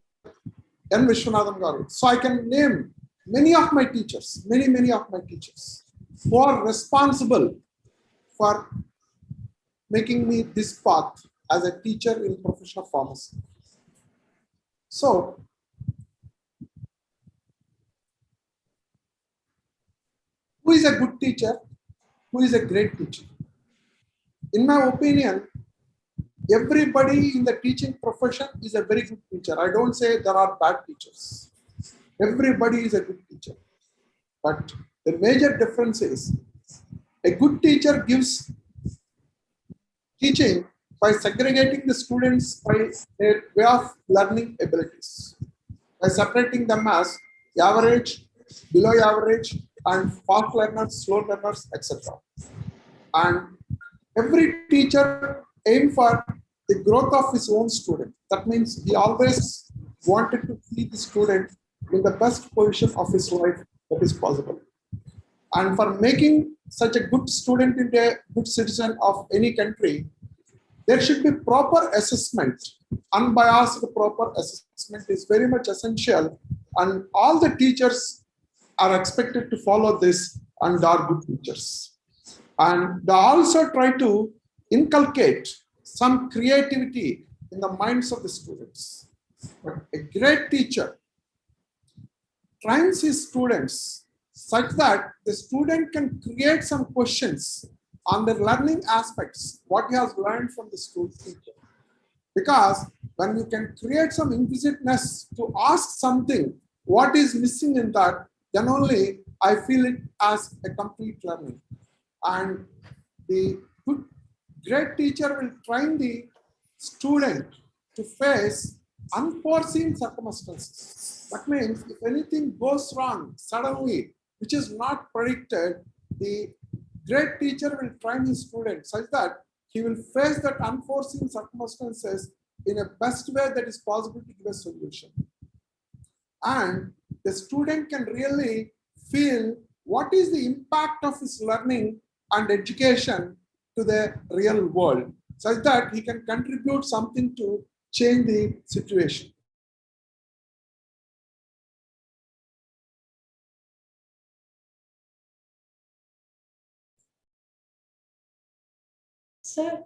N. Vishwanathan Garu. So I can name many of my teachers, many of my teachers who are responsible for making me this path as a teacher in profession of pharmacy. So, who is a good teacher? Who is a great teacher? In my opinion, everybody in the teaching profession is a very good teacher. I don't say there are bad teachers. Everybody is a good teacher. But the major difference is a good teacher gives teaching by segregating the students by their way of learning abilities, by separating them as average, below average, and fast learners, slow learners, etc. And every teacher aim for the growth of his own student. That means he always wanted to see the student in the best position of his life that is possible. And for making such a good student into a good citizen of any country, there should be proper assessment. Unbiased proper assessment is very much essential, and all the teachers are expected to follow this and are good teachers. And they also try to inculcate some creativity in the minds of the students. But a great teacher trains his students such that the student can create some questions on the learning aspects, what he has learned from the school teacher. Because when you can create some inquisitiveness to ask something, what is missing in that, then only I feel it as a complete learning. And the good, great teacher will train the student to face unforeseen circumstances. That means if anything goes wrong suddenly, which is not predicted, the great teacher will train his student such that he will face that unforeseen circumstances in a best way that is possible to give a solution. And the student can really feel what is the impact of his learning and education to the real world, such that he can contribute something to change the situation. Sir,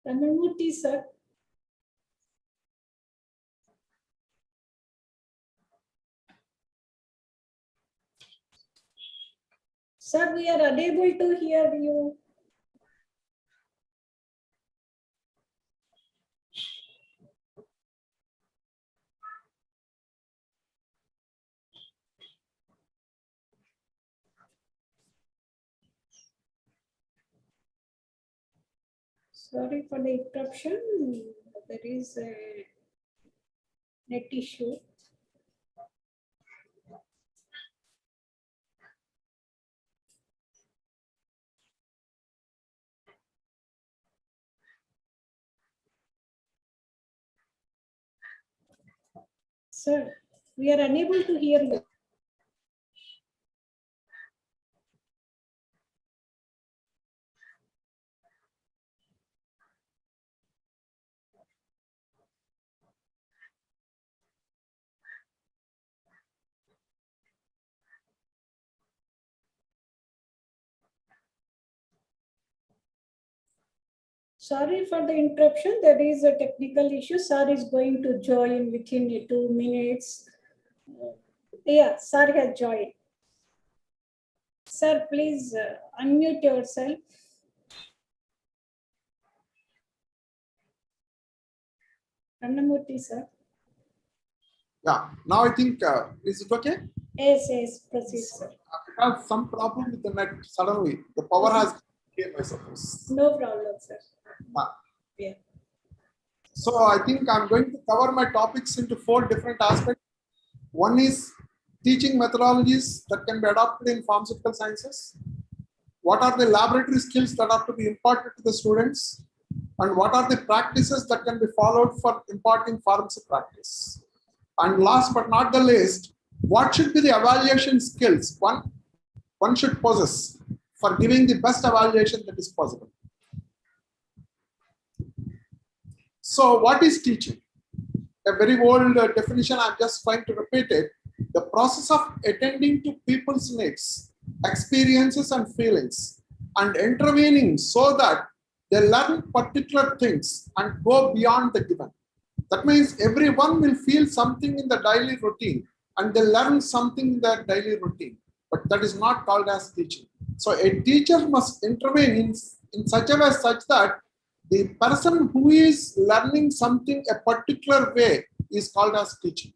Ramamurthy, sir. Sir, we are unable to hear you. Sorry for the interruption. There is a net issue. Sir, we are unable to hear you. Sorry for the interruption. There is a technical issue. Sir is going to join within 2 minutes. Yeah, sir has joined. Sir, please unmute yourself. Ramamurthy, sir. Yeah, now I think, is it okay? Yes, yes, proceed, sir. I have some problem with the net suddenly. The power has came, I suppose. No problem, sir. Yeah. So I think I'm going to cover my topics into 4 different aspects. One is teaching methodologies that can be adopted in pharmaceutical sciences. What are the laboratory skills that are to be imparted to the students? And what are the practices that can be followed for imparting pharmacy practice? And last but not the least, what should be the evaluation skills one should possess for giving the best evaluation that is possible? So what is teaching? A very old definition, I'm just trying to repeat it. The process of attending to people's needs, experiences and feelings, and intervening so that they learn particular things and go beyond the given. That means everyone will feel something in the daily routine and they learn something in their daily routine, but that is not called as teaching. So a teacher must intervene in such a way such that the person who is learning something a particular way is called as teaching.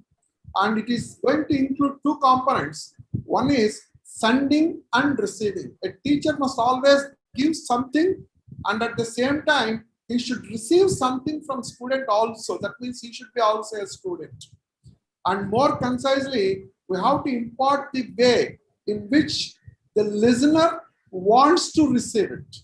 And it is going to include 2 components. One is sending and receiving. A teacher must always give something, and at the same time, he should receive something from student also. That means he should be also a student. And more concisely, we have to impart the way in which the listener wants to receive it.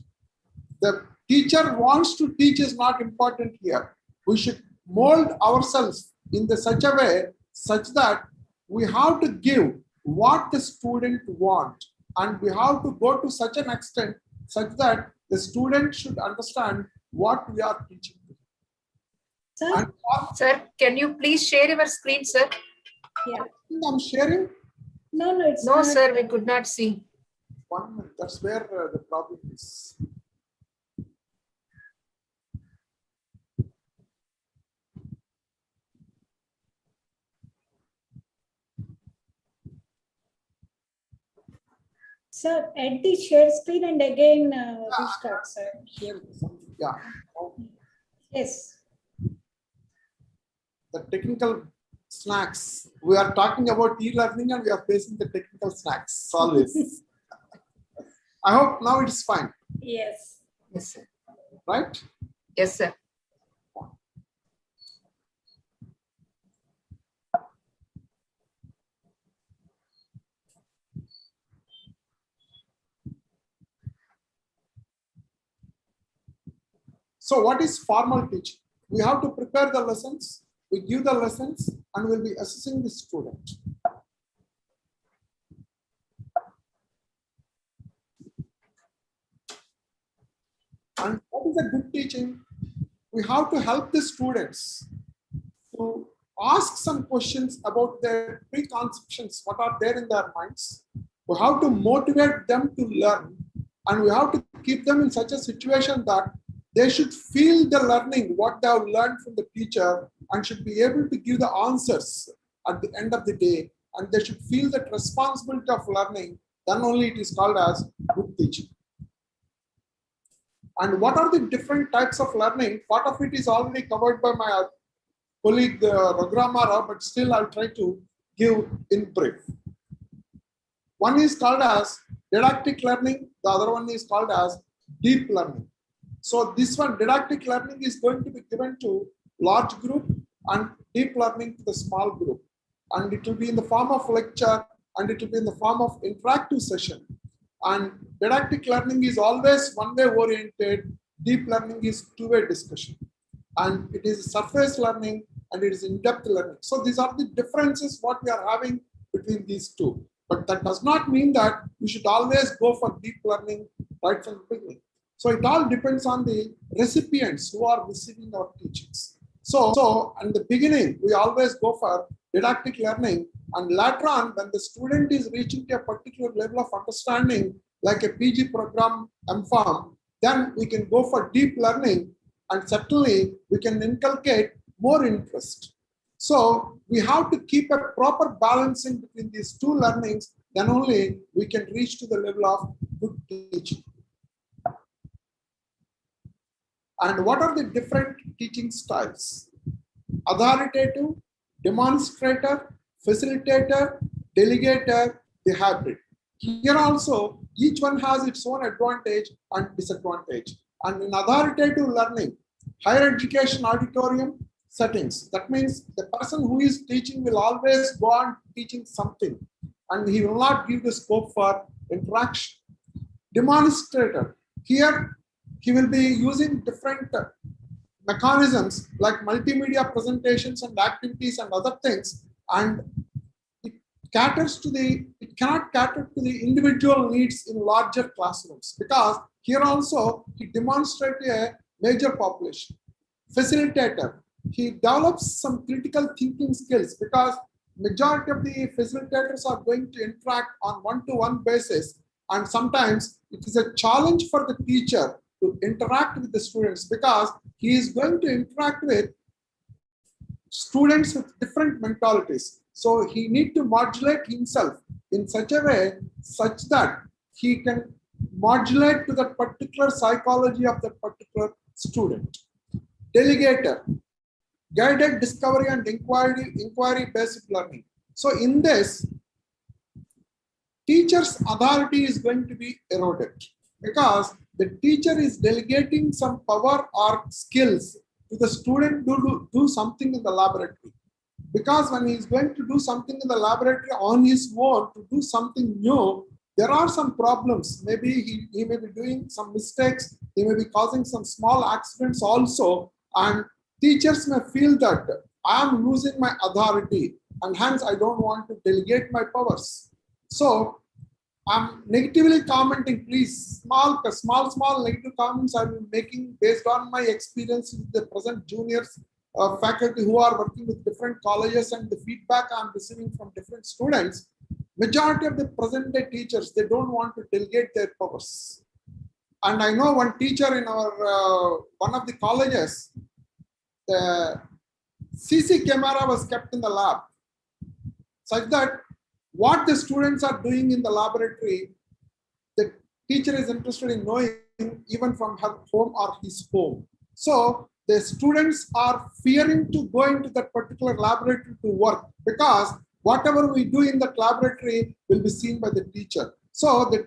The teacher wants to teach is not important here. We should mold ourselves in such a way such that we have to give what the student wants, and we have to go to such an extent such that the student should understand what we are teaching. Sir? Sir, can you please share your screen, sir? Yeah. I'm sharing. No, it's No, not. sir, we could not see. 1 minute. That's where the problem is. Sir, at the share screen and again restart, sir. Yeah. Yes. The technical snacks. We are talking about e-learning and we are facing the technical snacks always. I hope now it's fine. Yes. Yes, sir. Right? Yes, sir. So what is formal teaching? We have to prepare the lessons, we give the lessons, and we'll be assessing the student. And what is a good teaching? We have to help the students to ask some questions about their preconceptions, what are there in their minds. We have to motivate them to learn, and we have to keep them in such a situation that they should feel the learning, what they have learned from the teacher, and should be able to give the answers at the end of the day. And they should feel that responsibility of learning. Then only it is called as good teaching. And what are the different types of learning? Part of it is already covered by my colleague Raghuramara, but still I'll try to give in brief. One is called as didactic learning. The other one is called as deep learning. So this one, didactic learning, is going to be given to large group and deep learning to the small group. And it will be in the form of lecture, and it will be in the form of interactive session. And didactic learning is always one-way oriented. Deep learning is two-way discussion. And it is surface learning and it is in-depth learning. So these are the differences what we are having between these two. But that does not mean that we should always go for deep learning right from the beginning. So it all depends on the recipients who are receiving our teachings. So in the beginning, we always go for didactic learning, and later on, when the student is reaching to a particular level of understanding, like a PG program, MPharm, then we can go for deep learning, and certainly we can inculcate more interest. So we have to keep a proper balancing between these two learnings, then only we can reach to the level of good teaching. And what are the different teaching styles? Authoritative, demonstrator, facilitator, delegator, the hybrid. Here also, each one has its own advantage and disadvantage. And in authoritative learning, higher education auditorium settings, that means the person who is teaching will always go on teaching something, and he will not give the scope for interaction. Demonstrator, here he will be using different mechanisms like multimedia presentations and activities and other things, and it cannot cater to the individual needs in larger classrooms, because here also he demonstrates a major population. Facilitator, he develops some critical thinking skills, because majority of the facilitators are going to interact on one-to-one basis, and sometimes it is a challenge for the teacher to interact with the students, because he is going to interact with students with different mentalities. So he needs to modulate himself in such a way such that he can modulate to that particular psychology of that particular student. Delegator, guided discovery and inquiry-based learning. So in this, teacher's authority is going to be eroded, because the teacher is delegating some power or skills to the student to do something in the laboratory. Because when he is going to do something in the laboratory on his own, to do something new, there are some problems. Maybe he may be doing some mistakes. He may be causing some small accidents also. And teachers may feel that I am losing my authority and hence I don't want to delegate my powers. So I'm negatively commenting, please. Small negative comments I'm making based on my experience with the present juniors faculty who are working with different colleges and the feedback I'm receiving from different students. Majority of the present day teachers, they don't want to delegate their powers. And I know one teacher in our one of the colleges, the CC camera was kept in the lab, such that what the students are doing in the laboratory, the teacher is interested in knowing even from her home or his home. So the students are fearing to go into that particular laboratory to work because whatever we do in that laboratory will be seen by the teacher. So the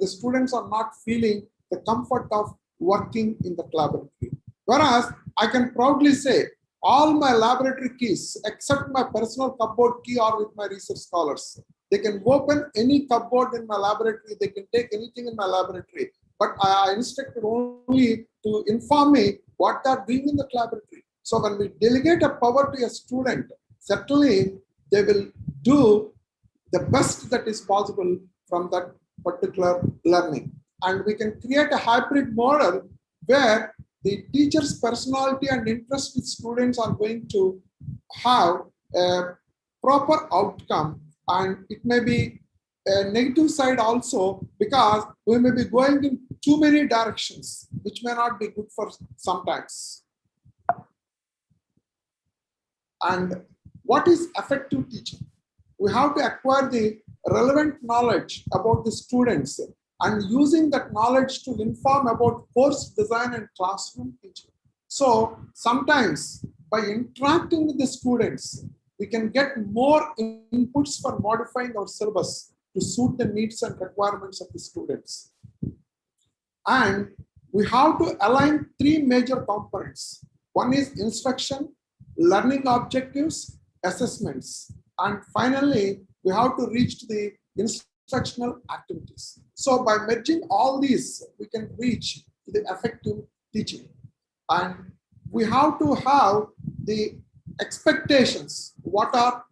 students are not feeling the comfort of working in the laboratory. Whereas I can proudly say all my laboratory keys, except my personal cupboard key, are with my research scholars. They can open any cupboard in my laboratory. They can take anything in my laboratory. But I instructed only to inform me what they are doing in the laboratory. So when we delegate a power to a student, certainly they will do the best that is possible from that particular learning. And we can create a hybrid model where the teacher's personality and interest with students are going to have a proper outcome. And it may be a negative side also because we may be going in too many directions, which may not be good for sometimes. And what is effective teaching? We have to acquire the relevant knowledge about the students and using that knowledge to inform about course design and classroom teaching. So sometimes by interacting with the students, we can get more inputs for modifying our syllabus to suit the needs and requirements of the students. And we have to align three major components. One is instruction, learning objectives, assessments. And finally, we have to reach the instructional activities. So by merging all these, we can reach the effective teaching. And we have to have the expectations, what are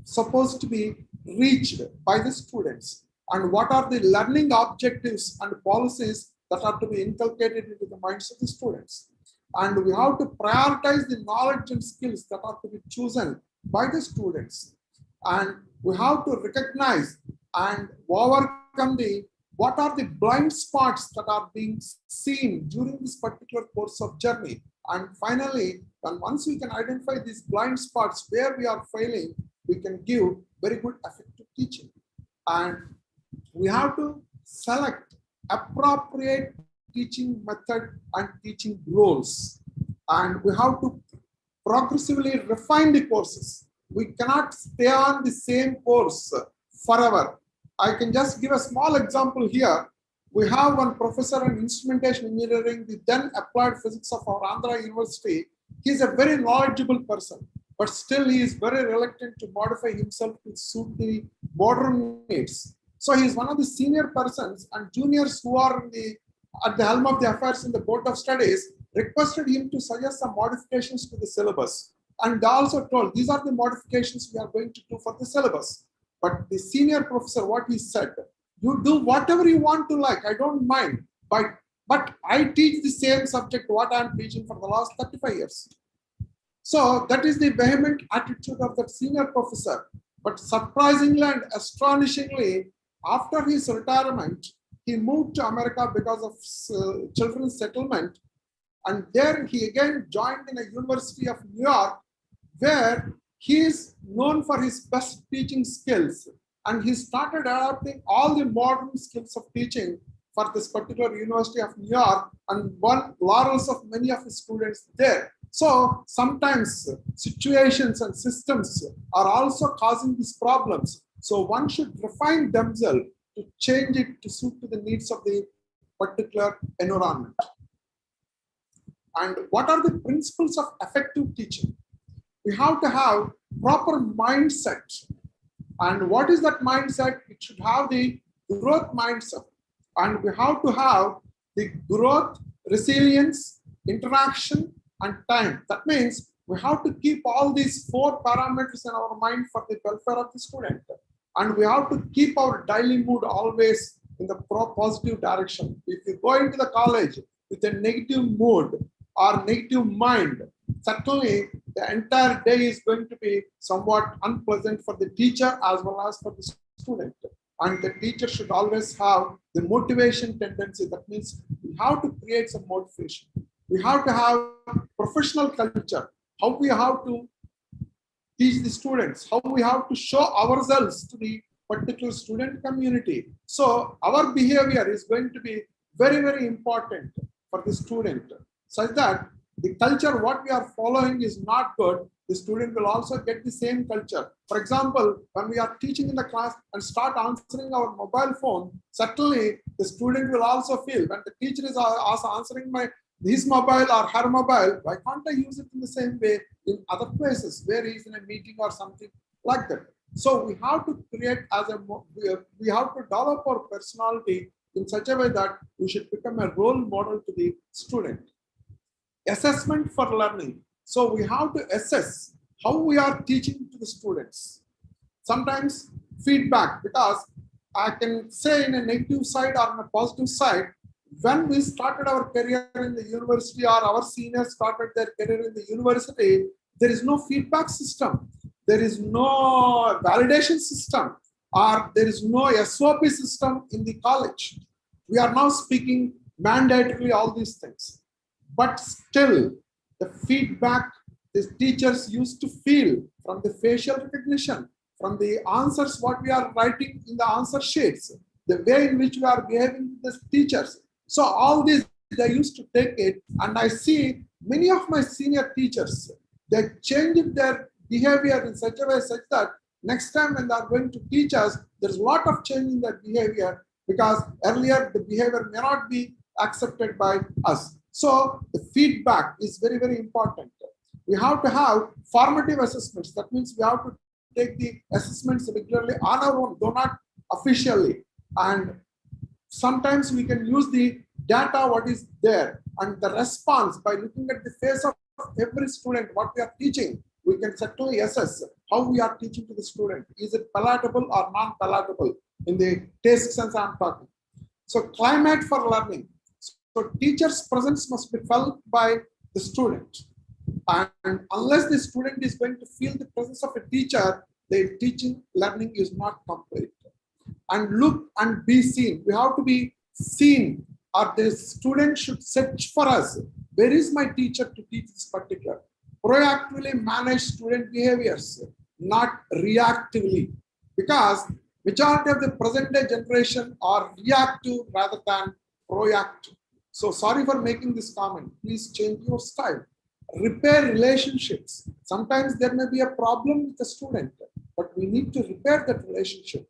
supposed to be reached by the students, and what are the learning objectives and policies that are to be inculcated into the minds of the students. And we have to prioritize the knowledge and skills that are to be chosen by the students. And we have to recognize and overcome what are the blind spots that are being seen during this particular course of journey. And finally, once we can identify these blind spots where we are failing, we can give very good effective teaching. And we have to select appropriate teaching method and teaching roles. And we have to progressively refine the courses. We cannot stay on the same course forever. I can just give a small example here. We have one professor in instrumentation engineering, the then applied physics of our Andhra University. He is a very knowledgeable person, but still he is very reluctant to modify himself to suit the modern needs. So he is one of the senior persons, and juniors who are at the helm of the affairs in the Board of Studies requested him to suggest some modifications to the syllabus. And they also told, these are the modifications we are going to do for the syllabus. But the senior professor, what he said, you do whatever you want to like, I don't mind. But I teach the same subject what I'm teaching for the last 35 years. So that is the vehement attitude of that senior professor. But surprisingly and astonishingly, after his retirement, he moved to America because of children's settlement. And there he again joined in a University of New York, where he is known for his best teaching skills. And he started adopting all the modern skills of teaching for this particular University of New York and won laurels of many of his students there. So sometimes situations and systems are also causing these problems. So one should refine themselves to change it to suit to the needs of the particular environment. And what are the principles of effective teaching? We have to have proper mindset And what is that mindset? It should have the growth mindset. And we have to have the growth, resilience, interaction, and time. That means we have to keep all these 4 parameters in our mind for the welfare of the student. And we have to keep our daily mood always in the positive direction. If you go into the college with a negative mood or negative mind, certainly the entire day is going to be somewhat unpleasant for the teacher as well as for the student. And the teacher should always have the motivation tendency. That means we have to create some motivation. We have to have professional culture, how we have to teach the students, how we have to show ourselves to the particular student community. So our behavior is going to be very, very important for the student, such that the culture what we are following is not good, the student will also get the same culture. For example, when we are teaching in the class and start answering our mobile phone, certainly the student will also feel when the teacher is also answering his mobile or her mobile, why can't I use it in the same way in other places where he is in a meeting or something like that. So we have to create we have to develop our personality in such a way that we should become a role model to the student. Assessment for learning. So we have to assess how we are teaching to the students. Sometimes feedback, because I can say in a negative side or on a positive side, when we started our career in the university or our seniors started their career in the university, there is no feedback system. There is no validation system, or there is no SOP system in the college. We are now speaking mandatorily all these things. But still, the feedback the teachers used to feel from the facial recognition, from the answers what we are writing in the answer sheets, the way in which we are behaving with the teachers. So all these, they used to take it, and I see many of my senior teachers, they changed their behavior in such a way such that next time when they are going to teach us, there's a lot of change in their behavior, because earlier the behavior may not be accepted by us. So the feedback is very, very important. We have to have formative assessments. That means we have to take the assessments regularly on our own, though not officially. And sometimes we can use the data what is there and the response by looking at the face of every student what we are teaching. We can certainly assess how we are teaching to the student. Is it palatable or non-palatable in the taste sense I'm talking. So climate for learning. So teacher's presence must be felt by the student. And unless the student is going to feel the presence of a teacher, the teaching learning is not complete. And look and be seen. We have to be seen, or the student should search for us. Where is my teacher to teach this particular? Proactively manage student behaviors, not reactively, because majority of the present day generation are reactive rather than proactive. So sorry for making this comment. Please change your style. Repair relationships. Sometimes there may be a problem with the student, but we need to repair that relationship.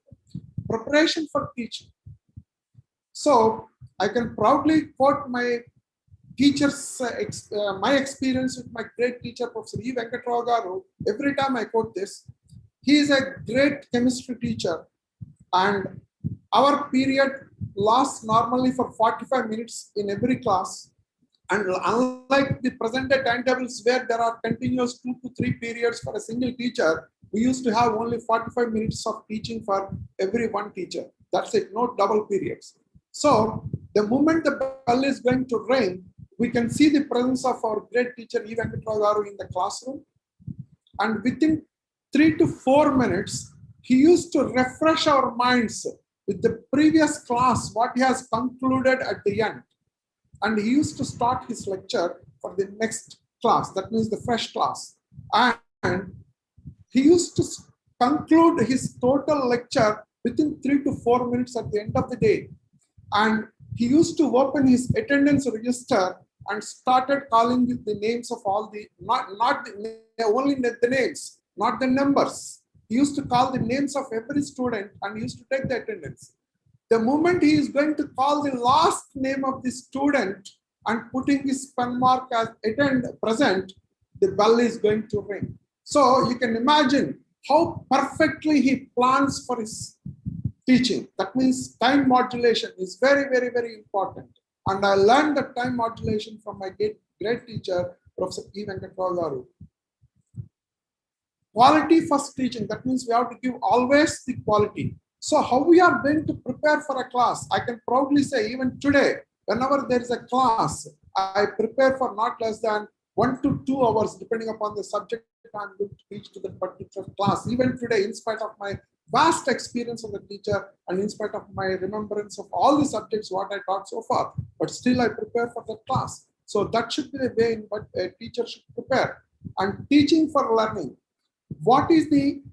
Preparation for teaching. So I can proudly quote my teachers, my experience with my great teacher, Professor E. Venkatrao Garu. Every time I quote this, he is a great chemistry teacher, and our period lasts normally for 45 minutes in every class. And unlike the present day timetables where there are continuous 2 to 3 periods for a single teacher, we used to have only 45 minutes of teaching for every one teacher. That's it, no double periods. So the moment the bell is going to ring, we can see the presence of our great teacher E. Venkatrao Garu in the classroom. And within 3 to 4 minutes, he used to refresh our minds with the previous class, what he has concluded at the end. And he used to start his lecture for the next class, that means the fresh class. And he used to conclude his total lecture within 3 to 4 minutes at the end of the day. And he used to open his attendance register and started calling the names of all the, only the names, not the numbers. He used to call the names of every student and he used to take the attendance. The moment he is going to call the last name of the student and putting his pen mark as present, the bell is going to ring. So you can imagine how perfectly he plans for his teaching. That means time modulation is very, very, very important. And I learned the time modulation from my great teacher, Professor E. Venkatrao Garu. Quality first teaching, that means we have to give always the quality. So how we are going to prepare for a class, I can proudly say even today, whenever there is a class, I prepare for not less than 1 to 2 hours, depending upon the subject I'm going to teach to the particular class. Even today, in spite of my vast experience of the teacher and in spite of my remembrance of all the subjects what I taught so far, but still I prepare for the class. So that should be the way in what a teacher should prepare. And teaching for learning. What is the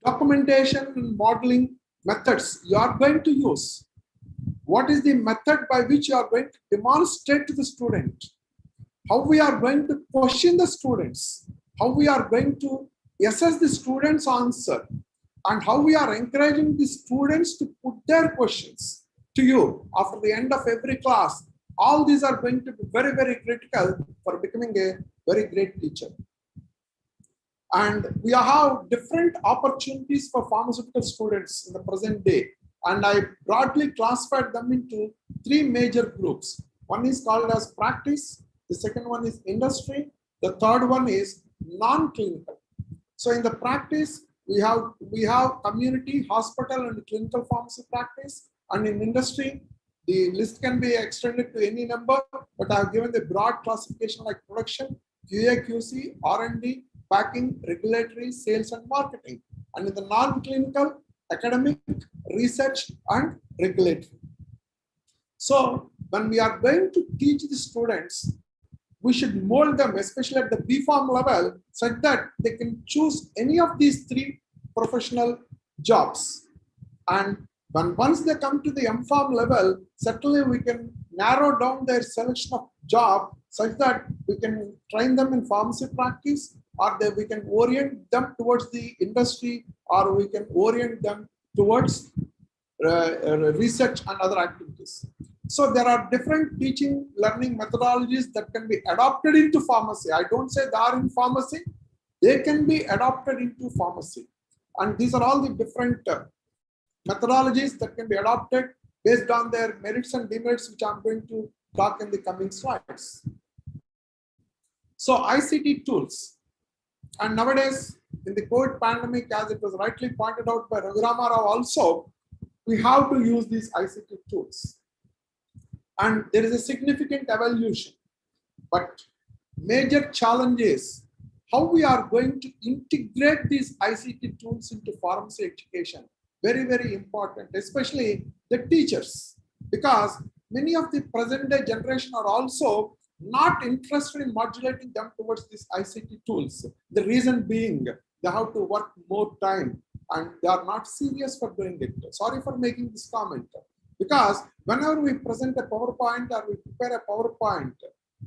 documentation and modeling methods you are going to use? What is the method by which you are going to demonstrate to the student? How we are going to question the students? How we are going to assess the students' answer? And how we are encouraging the students to put their questions to you after the end of every class. All these are going to be very, very critical for becoming a very great teacher. And we have different opportunities for pharmaceutical students in the present day. And I broadly classified them into 3 major groups. One is called as practice. The second one is industry. The third one is non-clinical. So in the practice, we have community, hospital, and clinical pharmacy practice. And in industry, the list can be extended to any number, but I have given the broad classification like production, QA, QC, R&D, packing, regulatory, sales, and marketing. And in the non-clinical, academic, research, and regulatory. So when we are going to teach the students, we should mold them, especially at the B.Pharm level, such that they can choose any of these 3 professional jobs. And once they come to the M.Pharm level, certainly we can narrow down their selection of job such that we can train them in pharmacy practice, or we can orient them towards the industry, or we can orient them towards research and other activities. So there are different teaching learning methodologies that can be adopted into pharmacy. I don't say they are in pharmacy, they can be adopted into pharmacy. And these are all the different methodologies that can be adopted based on their merits and demerits, which I'm going to talk in the coming slides. So ICT tools. And nowadays, in the COVID pandemic, as it was rightly pointed out by Raghurama Rao also, we have to use these ICT tools. And there is a significant evolution. But major challenge is how we are going to integrate these ICT tools into pharmacy education. Very, very important, especially the teachers, because many of the present day generation are also not interested in modulating them towards these ICT tools. The reason being they have to work more time and they are not serious for doing it. Sorry for making this comment, because whenever we present a PowerPoint or we prepare a PowerPoint,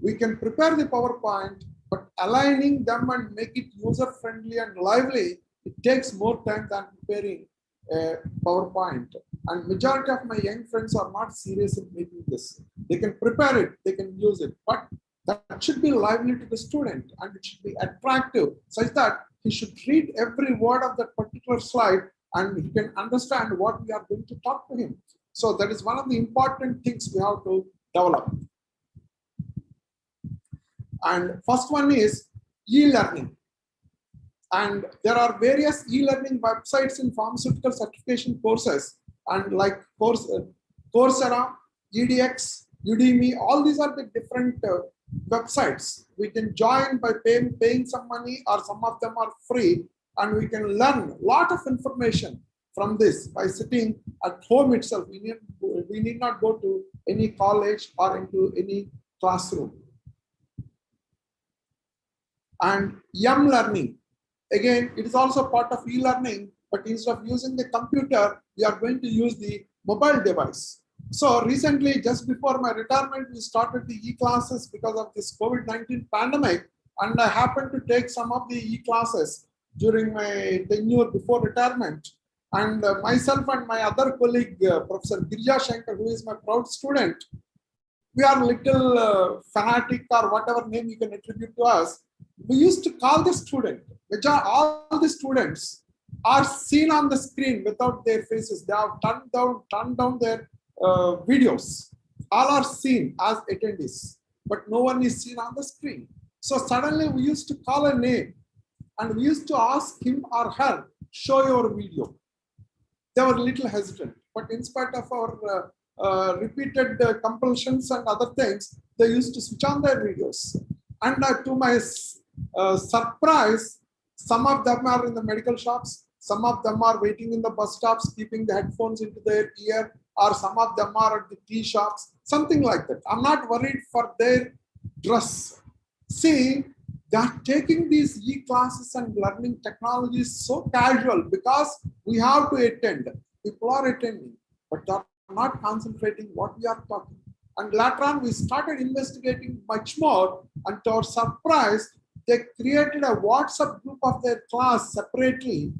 we can prepare the PowerPoint, but aligning them and make it user friendly and lively, it takes more time than preparing a PowerPoint. And majority of my young friends are not serious in making this. They can prepare it, they can use it, but that should be lively to the student and it should be attractive such that he should read every word of that particular slide and he can understand what we are going to talk to him. So that is one of the important things we have to develop. And first one is e-learning. And there are various e-learning websites in pharmaceutical certification courses, and like Coursera, EDX, Udemy, all these are the different websites. We can join by paying some money, or some of them are free, and we can learn a lot of information from this by sitting at home itself. We need not go to any college or into any classroom. And learning. Again, it is also part of e-learning, but instead of using the computer, we are going to use the mobile device. So recently, just before my retirement, we started the e-classes because of this COVID-19 pandemic. And I happened to take some of the e-classes during my tenure before retirement. And myself and my other colleague, Professor Girija Shankar, who is my proud student, we are little fanatic or whatever name you can attribute to us. we used to call the student, which are all the students are seen on the screen without their faces. They have turned down their videos. All are seen as attendees, but no one is seen on the screen. So suddenly we used to call a name and we used to ask him or her, show your video. They were a little hesitant, but in spite of our repeated compulsions and other things, they used to switch on their videos. And to my surprise, some of them are in the medical shops, some of them are waiting in the bus stops, keeping the headphones into their ear, or some of them are at the tea shops, something like that. I'm not worried for their dress. See, they're taking these e-classes and learning technologies so casual because we have to attend. People are attending, but they're not concentrating what we are talking. And later on, we started investigating much more, and to our surprise, they created a WhatsApp group of their class separately,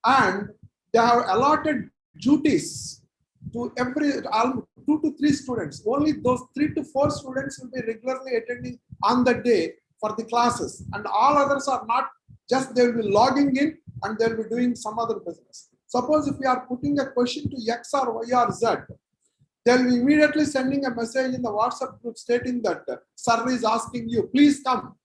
and they have allotted duties to every 2 to 3 students. Only those 3 to 4 students will be regularly attending on the day for the classes, and all others are not. Just they will be logging in and they'll be doing some other business. Suppose if we are putting a question to X or Y or Z, they'll be immediately sending a message in the WhatsApp group stating that sir is asking you, please come.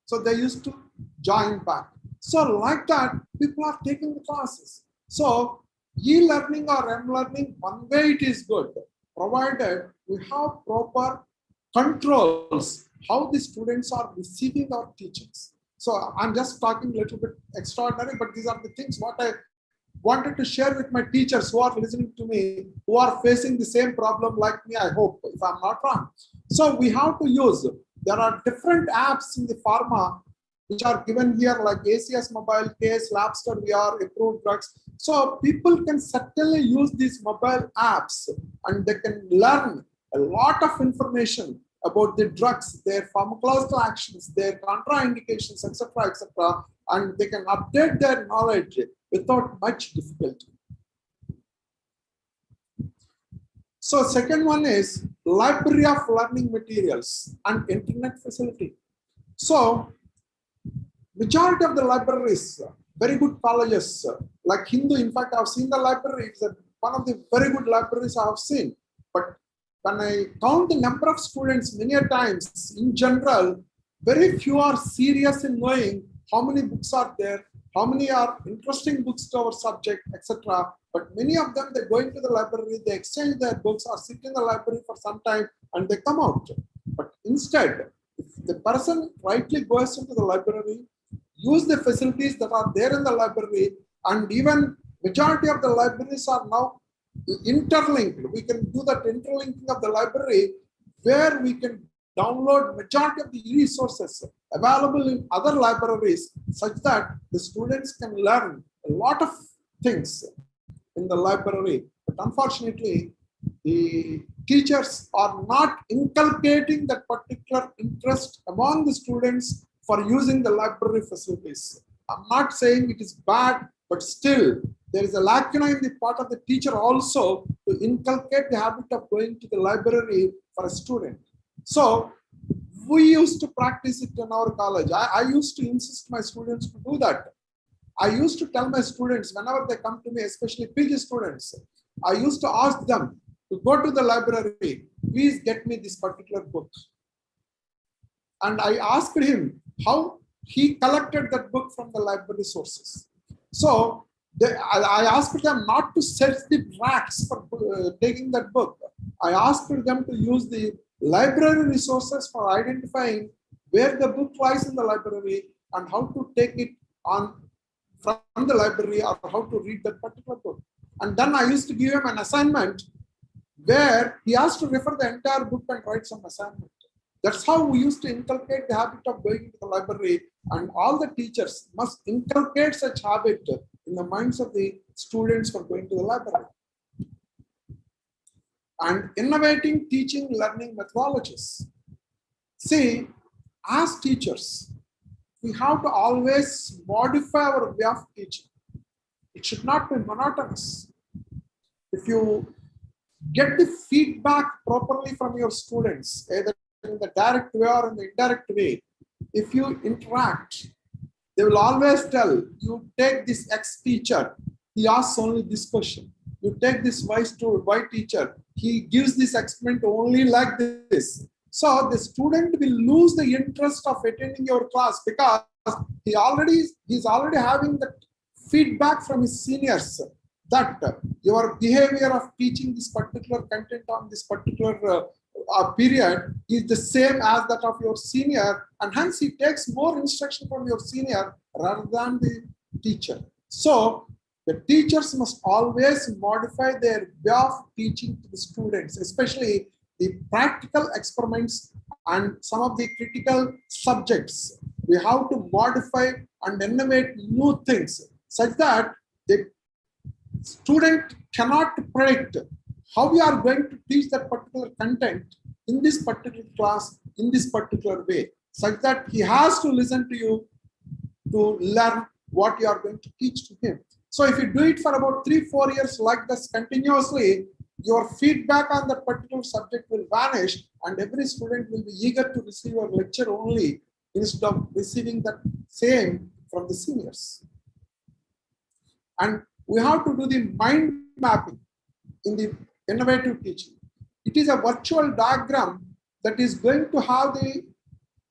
So they used to join back. So like that, people are taking the classes. So e-learning or m-learning, one way it is good, provided we have proper controls how the students are receiving our teachings. So I'm just talking a little bit extraordinary, but these are the things what I wanted to share with my teachers who are listening to me, who are facing the same problem like me, I hope, if I'm not wrong. So we have to use, there are different apps in the pharma which are given here like ACS Mobile, KS Labster, VR, approved drugs. So people can certainly use these mobile apps and they can learn a lot of information about the drugs, their pharmacological actions, their contraindications, etc., and they can update their knowledge without much difficulty. So second one is library of learning materials and internet facility. So majority of the libraries, very good colleges like Hindu, in fact, I've seen the library, it's one of the very good libraries I have seen. But when I count the number of students, many a times, in general, very few are serious in knowing how many books are there, how many are interesting books to our subject, etc. But many of them, they go into the library, they exchange their books or sit in the library for some time and they come out. But instead, if the person rightly goes into the library, use the facilities that are there in the library, and even majority of the libraries are now interlinked. We can do that interlinking of the library where we can download majority of the resources available in other libraries such that the students can learn a lot of things in the library. But unfortunately, the teachers are not inculcating that particular interest among the students for using the library facilities. I'm not saying it is bad, but still there is a lacuna in the part of the teacher also to inculcate the habit of going to the library for a student. So we used to practice it in our college. I used to insist my students to do that. I used to tell my students whenever they come to me, especially PG students, I used to ask them to go to the library, please get me this particular book. And I asked him how he collected that book from the library sources. So I asked them not to search the racks for taking that book. I asked them to use the library resources for identifying where the book lies in the library and how to take it on from the library or how to read that particular book. And then I used to give him an assignment where he has to refer the entire book and write some assignment. That's how we used to inculcate the habit of going to the library, and all the teachers must inculcate such habit in the minds of the students for going to the library. And innovating teaching learning methodologies. See, as teachers, we have to always modify our way of teaching. It should not be monotonous. If you get the feedback properly from your students, either in the direct way or in the indirect way, if you interact, they will always tell you take this X teacher, he asks only this question. You take this Y teacher, he gives this experiment only like this. So the student will lose the interest of attending your class because he's already having the feedback from his seniors that your behavior of teaching this particular content on this particular period is the same as that of your senior, and hence he takes more instruction from your senior rather than the teacher. So the teachers must always modify their way of teaching to the students, especially the practical experiments and some of the critical subjects. We have to modify and innovate new things such that the student cannot predict how we are going to teach that particular content in this particular class in this particular way, such that he has to listen to you to learn what you are going to teach to him. So if you do it for about 3-4 years like this continuously, your feedback on that particular subject will vanish and every student will be eager to receive your lecture only instead of receiving that same from the seniors. And we have to do the mind mapping in the innovative teaching. It is a virtual diagram that is going to have the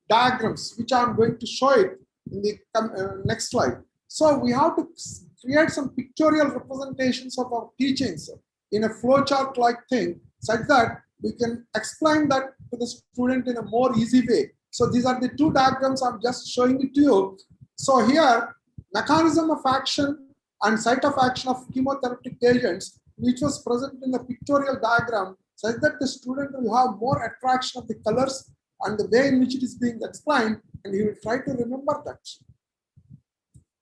diagrams, which I'm going to show it in the next slide. So we have to create some pictorial representations of our teachings in a flowchart like thing, such that we can explain that to the student in a more easy way. So these are the two diagrams, I'm just showing it to you. So here, mechanism of action and site of action of chemotherapeutic agents, which was present in the pictorial diagram, such that the student will have more attraction of the colors and the way in which it is being explained, and he will try to remember that.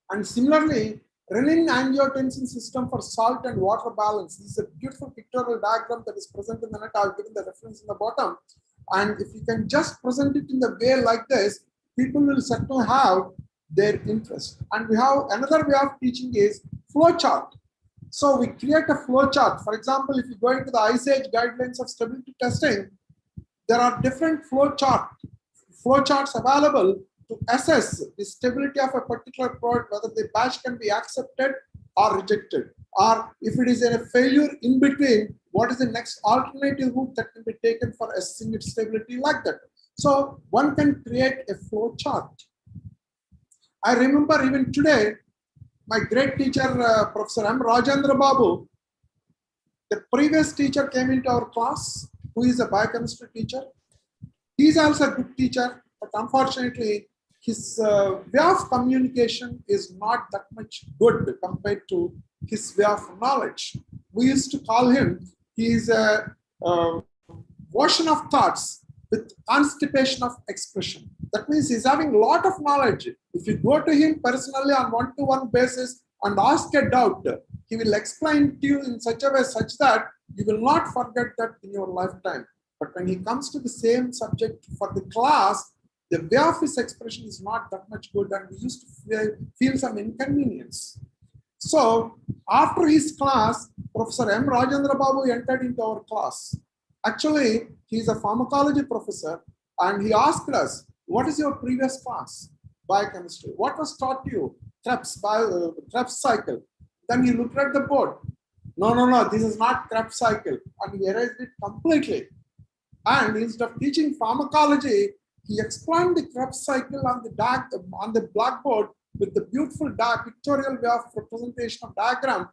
And similarly, renin-angiotensin system for salt and water balance. This is a beautiful pictorial diagram that is present in the net. I've given the reference in the bottom. And if you can just present it in the way like this, people will certainly have their interest. And we have another way of teaching is flowchart. So we create a flowchart. For example, if you go into the ISAGE guidelines of stability testing, there are different flowcharts available to assess the stability of a particular product, whether the batch can be accepted or rejected, or if it is a failure in between, what is the next alternative route that can be taken for assessing its stability like that. So one can create a flow chart. I remember even today, my great teacher, Professor M. Rajendra Babu, the previous teacher came into our class, who is a biochemistry teacher. He is also a good teacher, but unfortunately, his way of communication is not that much good compared to his way of knowledge. We used to call him, he is a ocean of thoughts with constipation of expression. That means he's having a lot of knowledge. If you go to him personally on one-to-one basis and ask a doubt, he will explain to you in such a way such that you will not forget that in your lifetime. But when he comes to the same subject for the class, the way of his expression is not that much good, and we used to feel some inconvenience. So after his class, Professor M. Rajendra Babu entered into our class. Actually, he is a pharmacology professor, and he asked us, what is your previous class? Biochemistry. What was taught to you? Krebs cycle. Then he looked at the board. No, this is not Krebs cycle. And he erased it completely. And instead of teaching pharmacology, he explained the Krebs cycle on the blackboard with the beautiful pictorial way of representation of diagram,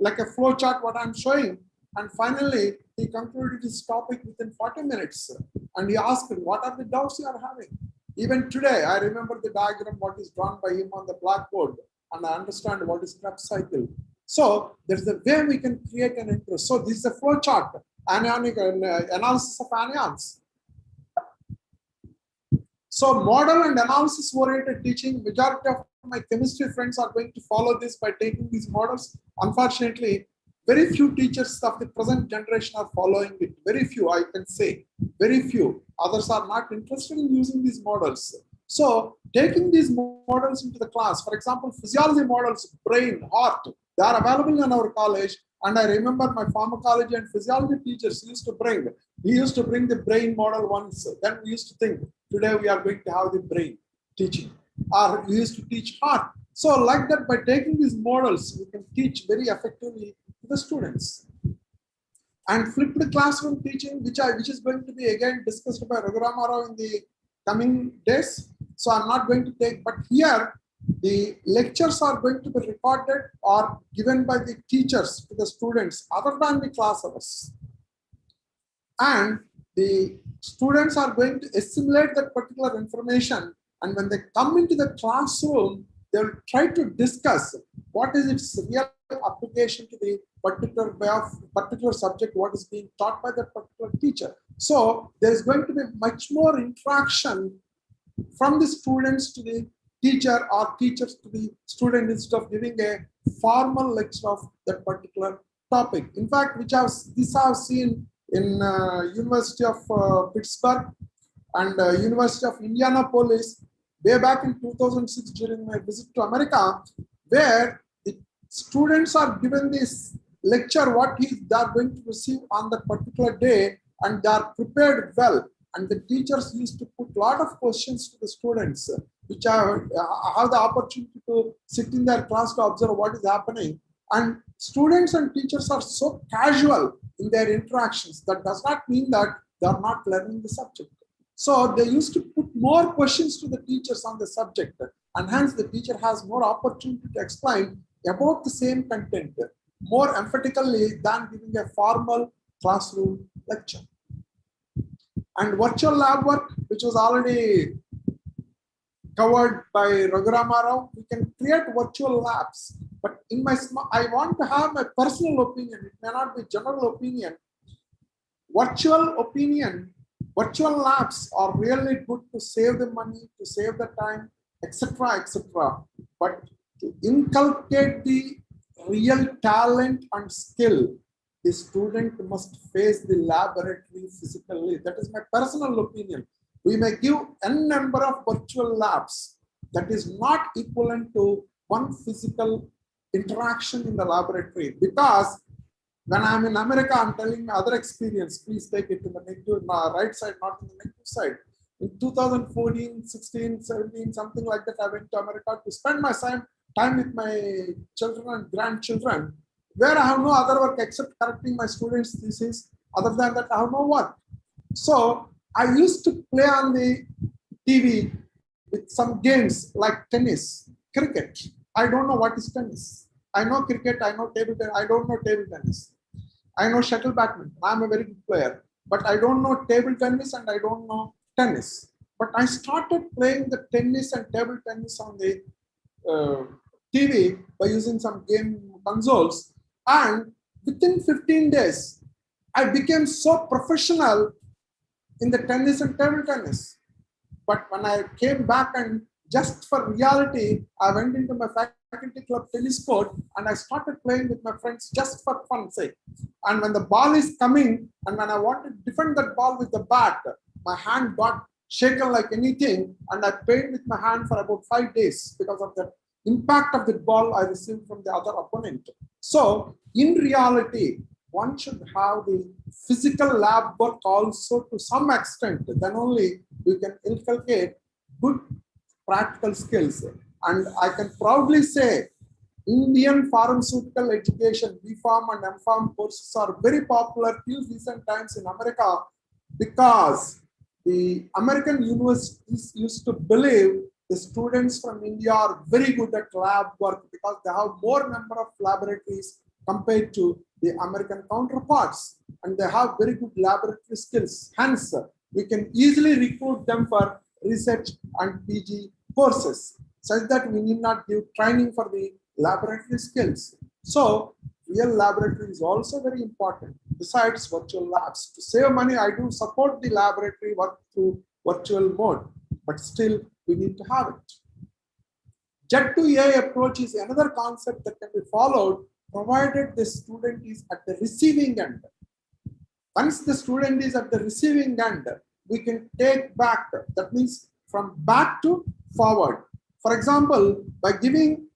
like a flow chart, what I'm showing. And finally, he concluded his topic within 40 minutes. And he asked, what are the doubts you are having? Even today, I remember the diagram, what is drawn by him on the blackboard, and I understand what is Krebs cycle. So there's a way we can create an interest. So this is a flow chart, anionic analysis of anions. So model and analysis oriented teaching, majority of my chemistry friends are going to follow this by taking these models. Unfortunately, very few teachers of the present generation are following it. Very few, I can say, very few. Others are not interested in using these models. So taking these models into the class, for example, physiology models, brain, heart, they are available in our college. And I remember my pharmacology and physiology teachers used to bring the brain model once. Then we used to think, today we are going to have the brain. teaching, or we used to teach hard. So like that, by taking these models, we can teach very effectively to the students. And flipped classroom teaching, which is going to be again discussed by Raghuram Rao in the coming days. So I'm not going to take, but here the lectures are going to be recorded or given by the teachers to the students other than the class hours. And the students are going to assimilate that particular information. And when they come into the classroom, they'll try to discuss what is its real application to the particular subject, what is being taught by that particular teacher. So there's going to be much more interaction from the students to the teacher or teachers to the student instead of giving a formal lecture of that particular topic. In fact, this I've seen in University of Pittsburgh and University of Indianapolis way back in 2006 during my visit to America, where the students are given this lecture, what they are going to receive on that particular day, and they are prepared well. And the teachers used to put a lot of questions to the students, which I have the opportunity to sit in their class to observe what is happening. And students and teachers are so casual in their interactions. That does not mean that they are not learning the subject. So they used to put more questions to the teachers on the subject, and hence the teacher has more opportunity to explain about the same content more emphatically than giving a formal classroom lecture. And virtual lab work, which was already covered by Raghuram Rao, we can create virtual labs. But in I want to have my personal opinion. It may not be general opinion. Virtual labs are really good to save the money, to save the time, etc., etc. But to inculcate the real talent and skill, the student must face the laboratory physically. That is my personal opinion. We may give n number of virtual labs. That is not equivalent to one physical interaction in the laboratory, because when I'm in America, I'm telling my other experience. Please take it to the negative, right side, not in the negative side. In 2014, 16, 17, something like that, I went to America to spend my time with my children and grandchildren, where I have no other work except correcting my students' thesis. Other than that, I have no work. So I used to play on the TV with some games like tennis, cricket. I don't know what is tennis. I know cricket, I know table tennis, I don't know table tennis. I know shuttle badminton, I'm a very good player, but I don't know table tennis and I don't know tennis. But I started playing the tennis and table tennis on the TV by using some game consoles, and within 15 days, I became so professional in the tennis and table tennis. But when I came back and just for reality, I went into my faculty club tennis court and I started playing with my friends just for fun's sake. And when the ball is coming and when I want to defend that ball with the bat, my hand got shaken like anything, and I played with my hand for about 5 days because of the impact of the ball I received from the other opponent. So in reality, one should have the physical lab work also to some extent. Then only we can inculcate good practical skills. And I can proudly say Indian pharmaceutical education, B.Pharm and M.Pharm courses are very popular till recent times in America, because the American universities used to believe the students from India are very good at lab work because they have more number of laboratories compared to the American counterparts, and they have very good laboratory skills. Hence, we can easily recruit them for research and PG courses, such that we need not give training for the laboratory skills. So real laboratory is also very important besides virtual labs. To save money, I do support the laboratory work through virtual mode, but still we need to have it. Jet to AI approach is another concept that can be followed provided the student is at the receiving end. Once the student is at the receiving end, we can take back, that means from back to forward. For example, by giving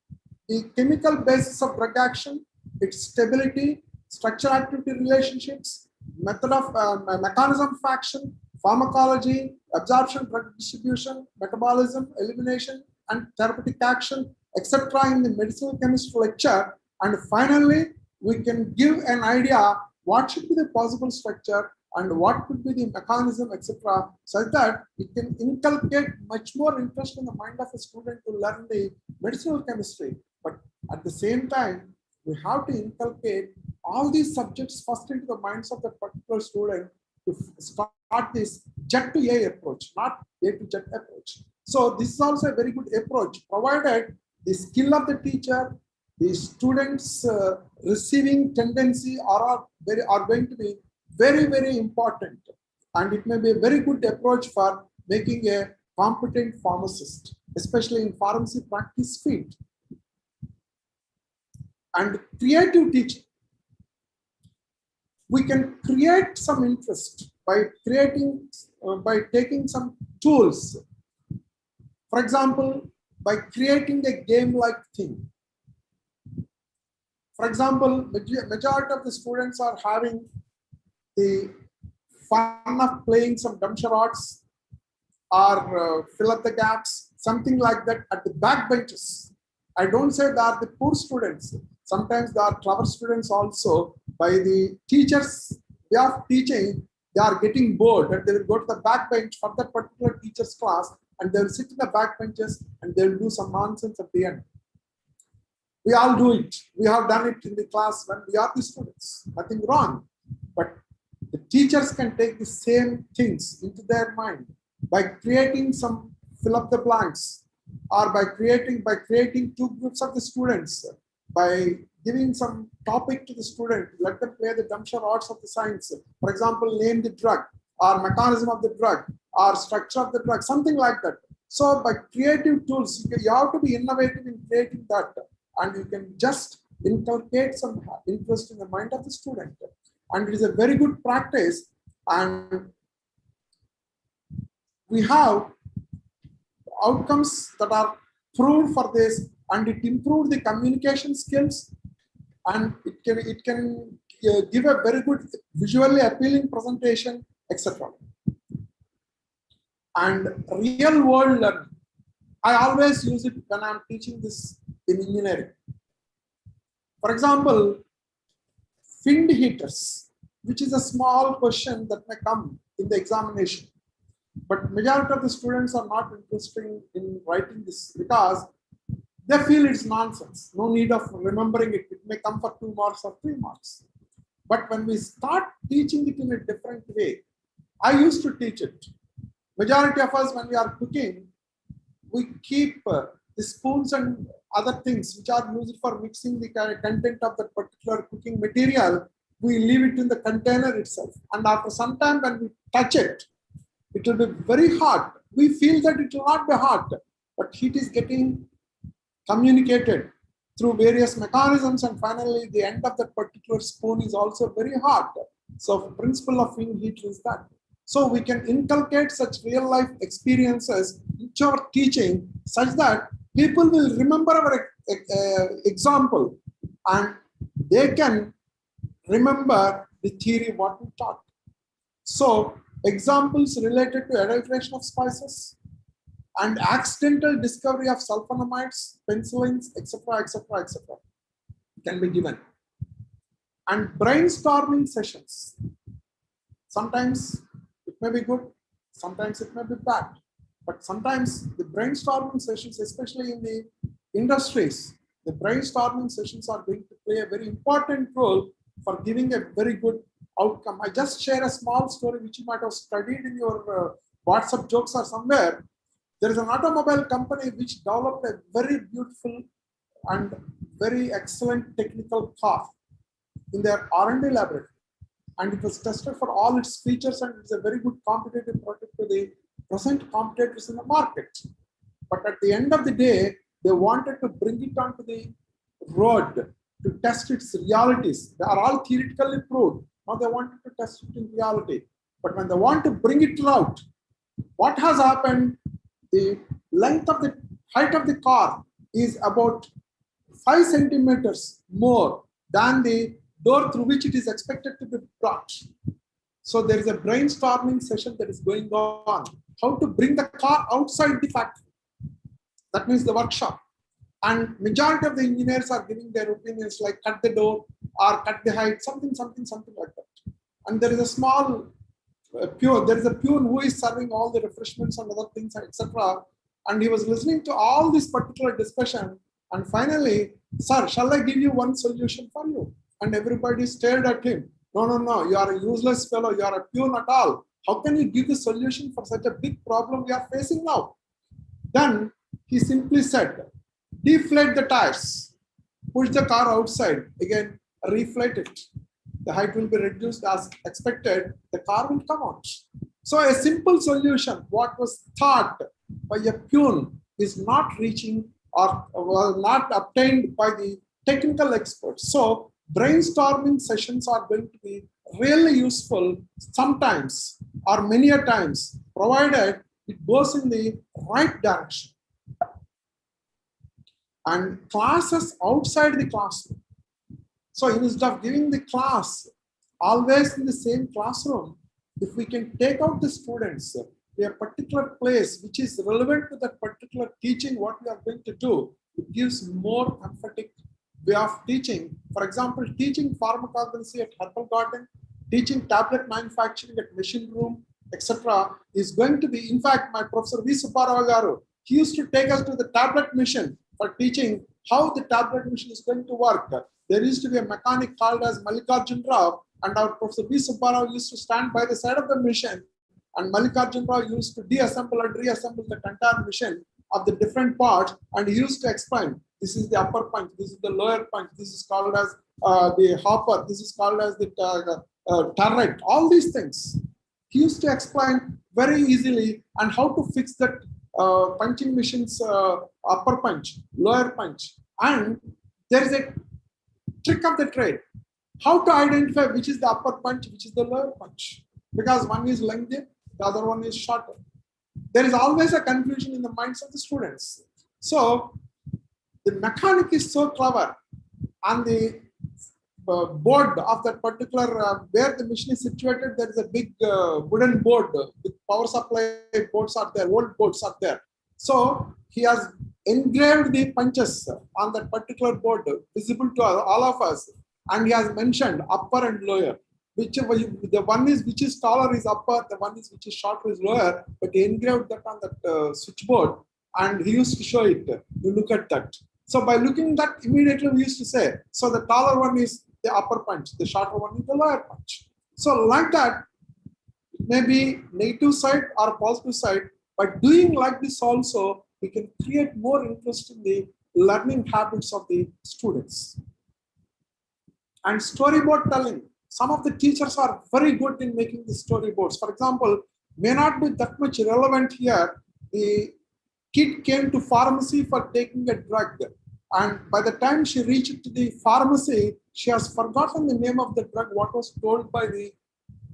the chemical basis of drug action, its stability, structure activity relationships, method of mechanism of action, pharmacology, absorption, drug distribution, metabolism, elimination, and therapeutic action, etc. in the medicinal chemistry lecture. And finally, we can give an idea what should be the possible structure and what could be the mechanism, etc., so that it can inculcate much more interest in the mind of a student to learn the medicinal chemistry. But at the same time, we have to inculcate all these subjects first into the minds of the particular student to start this Z to A approach, not A to Z approach. So this is also a very good approach, provided the skill of the teacher, the students' receiving tendency are going to be very, very important. And it may be a very good approach for making a competent pharmacist, especially in pharmacy practice field. And creative teaching. We can create some interest by taking some tools. For example, by creating a game-like thing. For example, majority of the students are having the fun of playing some dumb charades or fill up the gaps, something like that at the back benches. I don't say they are the poor students. Sometimes they are clever students also. By the teachers' way of teaching, they are getting bored and they will go to the back bench for that particular teacher's class and they will sit in the back benches and they will do some nonsense at the end. We all do it. We have done it in the class when we are the students. Nothing wrong. But the teachers can take the same things into their mind by creating some fill up the blanks, or by creating two groups of the students, by giving some topic to the student, let them play the dumb charades of the science. For example, name the drug, or mechanism of the drug, or structure of the drug, something like that. So by creative tools, you have to be innovative in creating that. And you can just inculcate some interest in the mind of the student. And it is a very good practice. And we have outcomes that are proved for this, and it improves the communication skills, and it can give a very good visually appealing presentation, etc. And real world learning, I always use it when I'm teaching this in engineering. For example, find heaters, which is a small question that may come in the examination. But majority of the students are not interested in writing this because they feel it's nonsense. No need of remembering it. It may come for 2 marks or 3 marks. But when we start teaching it in a different way, I used to teach it. Majority of us, when we are cooking, we keep the spoons and other things which are used for mixing the content of that particular cooking material. We leave it in the container itself. And after some time, when we touch it, it will be very hot. We feel that it will not be hot, but heat is getting communicated through various mechanisms, and finally the end of that particular spoon is also very hot. So principle of field heat is that. So we can inculcate such real life experiences into our teaching such that people will remember our example and they can remember the theory what we taught. So examples related to adulteration of spices and accidental discovery of sulfonamides, penicillins, etc., etc., etc. can be given. And brainstorming sessions. Sometimes it may be good, sometimes it may be bad. But sometimes the brainstorming sessions, especially in the industries, the brainstorming sessions are going to play a very important role for giving a very good outcome. I just share a small story which you might have studied in your WhatsApp jokes or somewhere. There is an automobile company which developed a very beautiful and very excellent technical car in their R&D laboratory. And it was tested for all its features, and it's a very good competitive product to the present competitors in the market. But at the end of the day, they wanted to bring it onto the road to test its realities. They are all theoretically proved. Now they wanted to test it in reality. But when they want to bring it out, what has happened? The length of the height of the car is about 5 centimeters more than the door through which it is expected to be brought. So there is a brainstorming session that is going on. How to bring the car outside the factory. That means the workshop. And majority of the engineers are giving their opinions like cut the door or cut the height, something like that. And there is a small peon, there is a peon who is serving all the refreshments and other things, etc. And he was listening to all this particular discussion. And finally, sir, shall I give you one solution for you? And everybody stared at him. No, you are a useless fellow. You are a peon at all. How can you give the solution for such a big problem we are facing now? Then he simply said, deflate the tires, push the car outside, again, reflate it. The height will be reduced as expected, the car will come out. So a simple solution, what was thought by a peon is not reaching or not obtained by the technical experts. So brainstorming sessions are going to be really useful sometimes or many a times, provided it goes in the right direction. And classes outside the classroom. So instead of giving the class always in the same classroom, if we can take out the students to a particular place which is relevant to that particular teaching, what we are going to do, it gives more emphatic way of teaching. For example, teaching pharmacognosy at herbal garden, teaching tablet manufacturing at machine room, etc. is going to be, in fact, my Professor V. Subbarao Garu, he used to take us to the tablet mission for teaching how the tablet machine is going to work. There used to be a mechanic called as Mallikarjun Rao, and our Professor V. Subbarao used to stand by the side of the machine, and Mallikarjun Rao used to deassemble and reassemble the entire machine of the different parts, and he used to explain, this is the upper punch, this is the lower punch, this is called as the hopper, this is called as the turret, all these things. He used to explain very easily and how to fix that punching machine's upper punch, lower punch. And there is a trick of the trade. How to identify which is the upper punch, which is the lower punch. Because one is lengthy, the other one is shorter. There is always a confusion in the minds of the students. So the mechanic is so clever, and the board of that particular, where the machine is situated, there is a big wooden board with power supply boards are there, old boards are there. So he has engraved the punches on that particular board, visible to all of us, and he has mentioned upper and lower. Whichever the one is which is taller is upper, the one is which is shorter is lower, but he engraved that on that switchboard, and he used to show it. You look at that. So by looking at that, immediately we used to say, so the taller one is the upper punch, the shorter one is the lower punch. So like that, maybe negative side or positive side. By doing like this also, we can create more interest in the learning habits of the students. And storyboard telling. Some of the teachers are very good in making the storyboards. For example, may not be that much relevant here. The kid came to pharmacy for taking a drug. And by the time she reached to the pharmacy, she has forgotten the name of the drug, what was told by the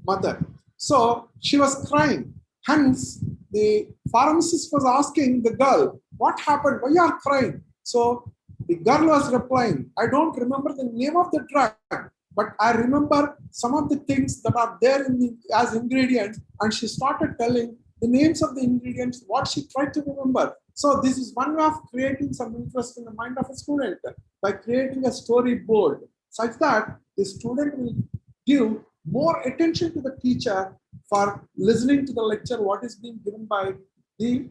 mother. So she was crying. Hence, the pharmacist was asking the girl, what happened? Why you are crying? So the girl was replying, I don't remember the name of the drug, but I remember some of the things that are there in the, as ingredients. And she started telling the names of the ingredients, what she tried to remember. So this is one way of creating some interest in the mind of a student by creating a storyboard such that the student will give more attention to the teacher for listening to the lecture, what is being given by the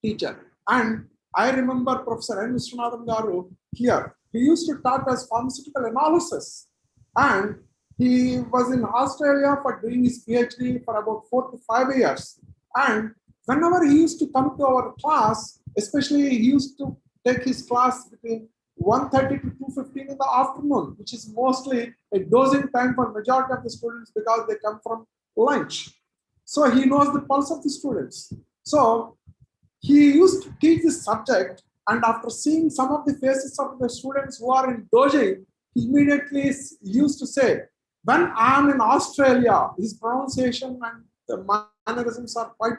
teacher. And I remember Professor N. Vishwanathan Garu here. He used to talk as pharmaceutical analysis, and he was in Australia for doing his PhD for about 4 to 5 years. And whenever he used to come to our class, especially he used to take his class between 1:30 to 2:15 in the afternoon, which is mostly a dozing time for majority of the students because they come from lunch. So he knows the pulse of the students. So he used to teach this subject, and after seeing some of the faces of the students who are in dozing, he immediately used to say, when I am in Australia, his pronunciation and the mannerisms are quite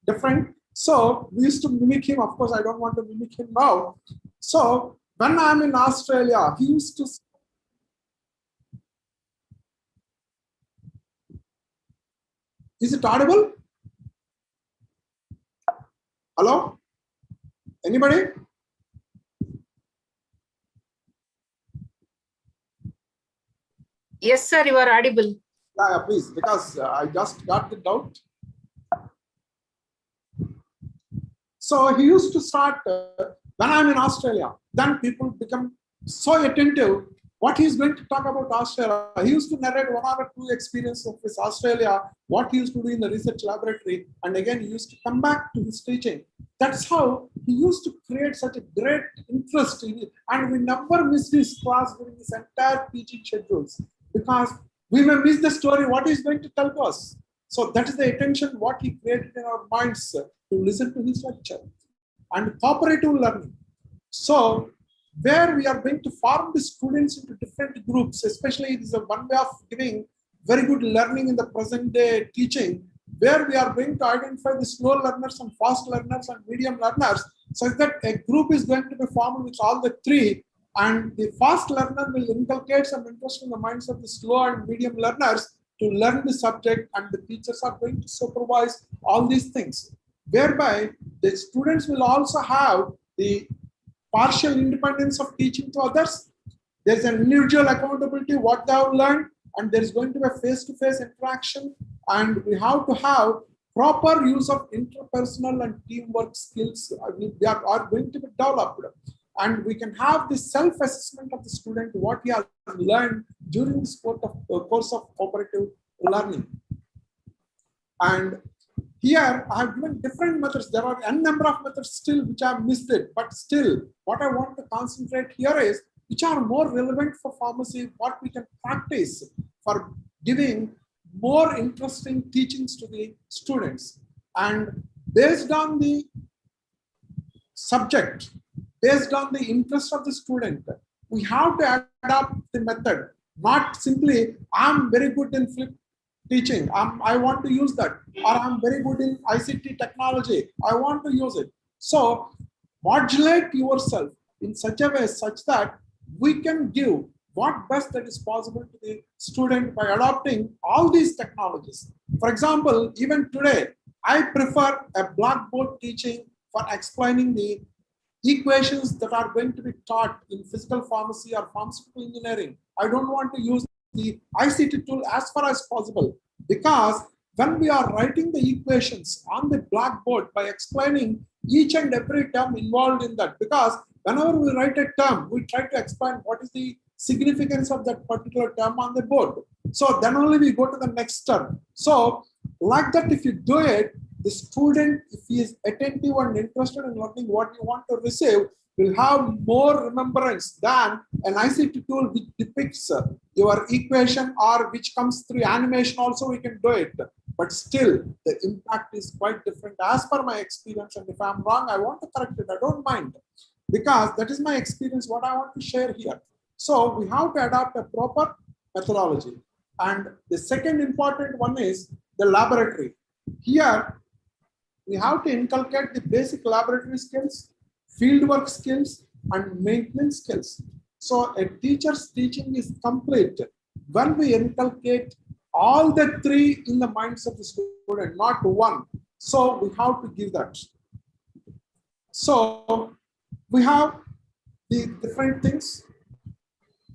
different. So we used to mimic him. Of course, I don't want to mimic him now. So when I am in Australia, he used to Is it audible? Hello? Anybody? Yes, sir, you are audible. Yeah, please, because I just got the doubt. So he used to start when I'm in Australia, then people become so attentive. What he's going to talk about Australia, he used to narrate 1 or 2 experiences of his Australia, what he used to do in the research laboratory, and again he used to come back to his teaching. That's how he used to create such a great interest in it, and we never missed his class during his entire teaching schedules because we may miss the story what he's going to tell to us. So that is the attention what he created in our minds to listen to his lecture. And cooperative learning. So where we are going to form the students into different groups, especially this is one way of giving very good learning in the present day teaching, where we are going to identify the slow learners and fast learners and medium learners, so that a group is going to be formed with all the 3, and the fast learner will inculcate some interest in the minds of the slow and medium learners to learn the subject, and the teachers are going to supervise all these things, whereby the students will also have the partial independence of teaching to others. There's an individual accountability, what they have learned, and there's going to be a face-to-face interaction, and we have to have proper use of interpersonal and teamwork skills. They are going to be developed, and we can have the self-assessment of the student, what he has learned during this course of cooperative learning. And here I have given different methods. There are n number of methods still which I have missed it, but still what I want to concentrate here is which are more relevant for pharmacy, what we can practice for giving more interesting teachings to the students. And based on the subject, based on the interest of the student, we have to adapt the method, not simply I'm very good in flip teaching, I want to use that, or I'm very good in ICT technology, I want to use it. So modulate yourself in such a way such that we can give what best that is possible to the student by adopting all these technologies. For example, even today, I prefer a blackboard teaching for explaining the equations that are going to be taught in physical pharmacy or pharmaceutical engineering. I don't want to use the ICT tool as far as possible, because when we are writing the equations on the blackboard by explaining each and every term involved in that, because whenever we write a term, we try to explain what is the significance of that particular term on the board. So then only we go to the next term. So like that, if you do it, the student, if he is attentive and interested in learning what you want to receive, will have more remembrance than an ICT tool which depicts your equation or which comes through animation. Also we can do it, but still the impact is quite different as per my experience. And if I'm wrong, I want to correct it, I don't mind, because that is my experience, what I want to share here. So we have to adopt a proper methodology. And the second important one is the laboratory. Here we have to inculcate the basic laboratory skills, fieldwork skills, and maintenance skills. So a teacher's teaching is complete when we inculcate all the 3 in the minds of the student, not one. So we have to give that. So we have the different things.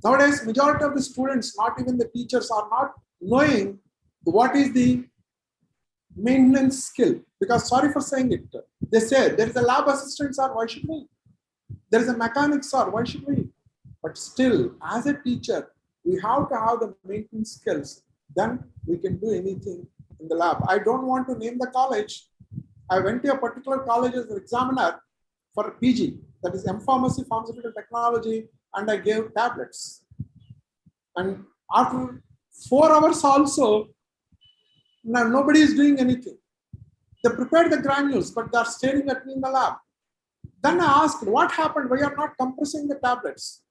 Nowadays, majority of the students, not even the teachers, are not knowing what is the maintenance skill. Because sorry for saying it, they say there is a lab assistant, sir, why should we? There is a mechanic, sir, why should we? But still, as a teacher, we have to have the maintenance skills. Then we can do anything in the lab. I don't want to name the college. I went to a particular college as an examiner for a PG, that is M-Pharmacy, Pharmaceutical Technology, and I gave tablets. And after 4 hours also, now nobody is doing anything. They prepared the granules, but they are staring at me in the lab. Then I asked, what happened? Why are not compressing the tablets?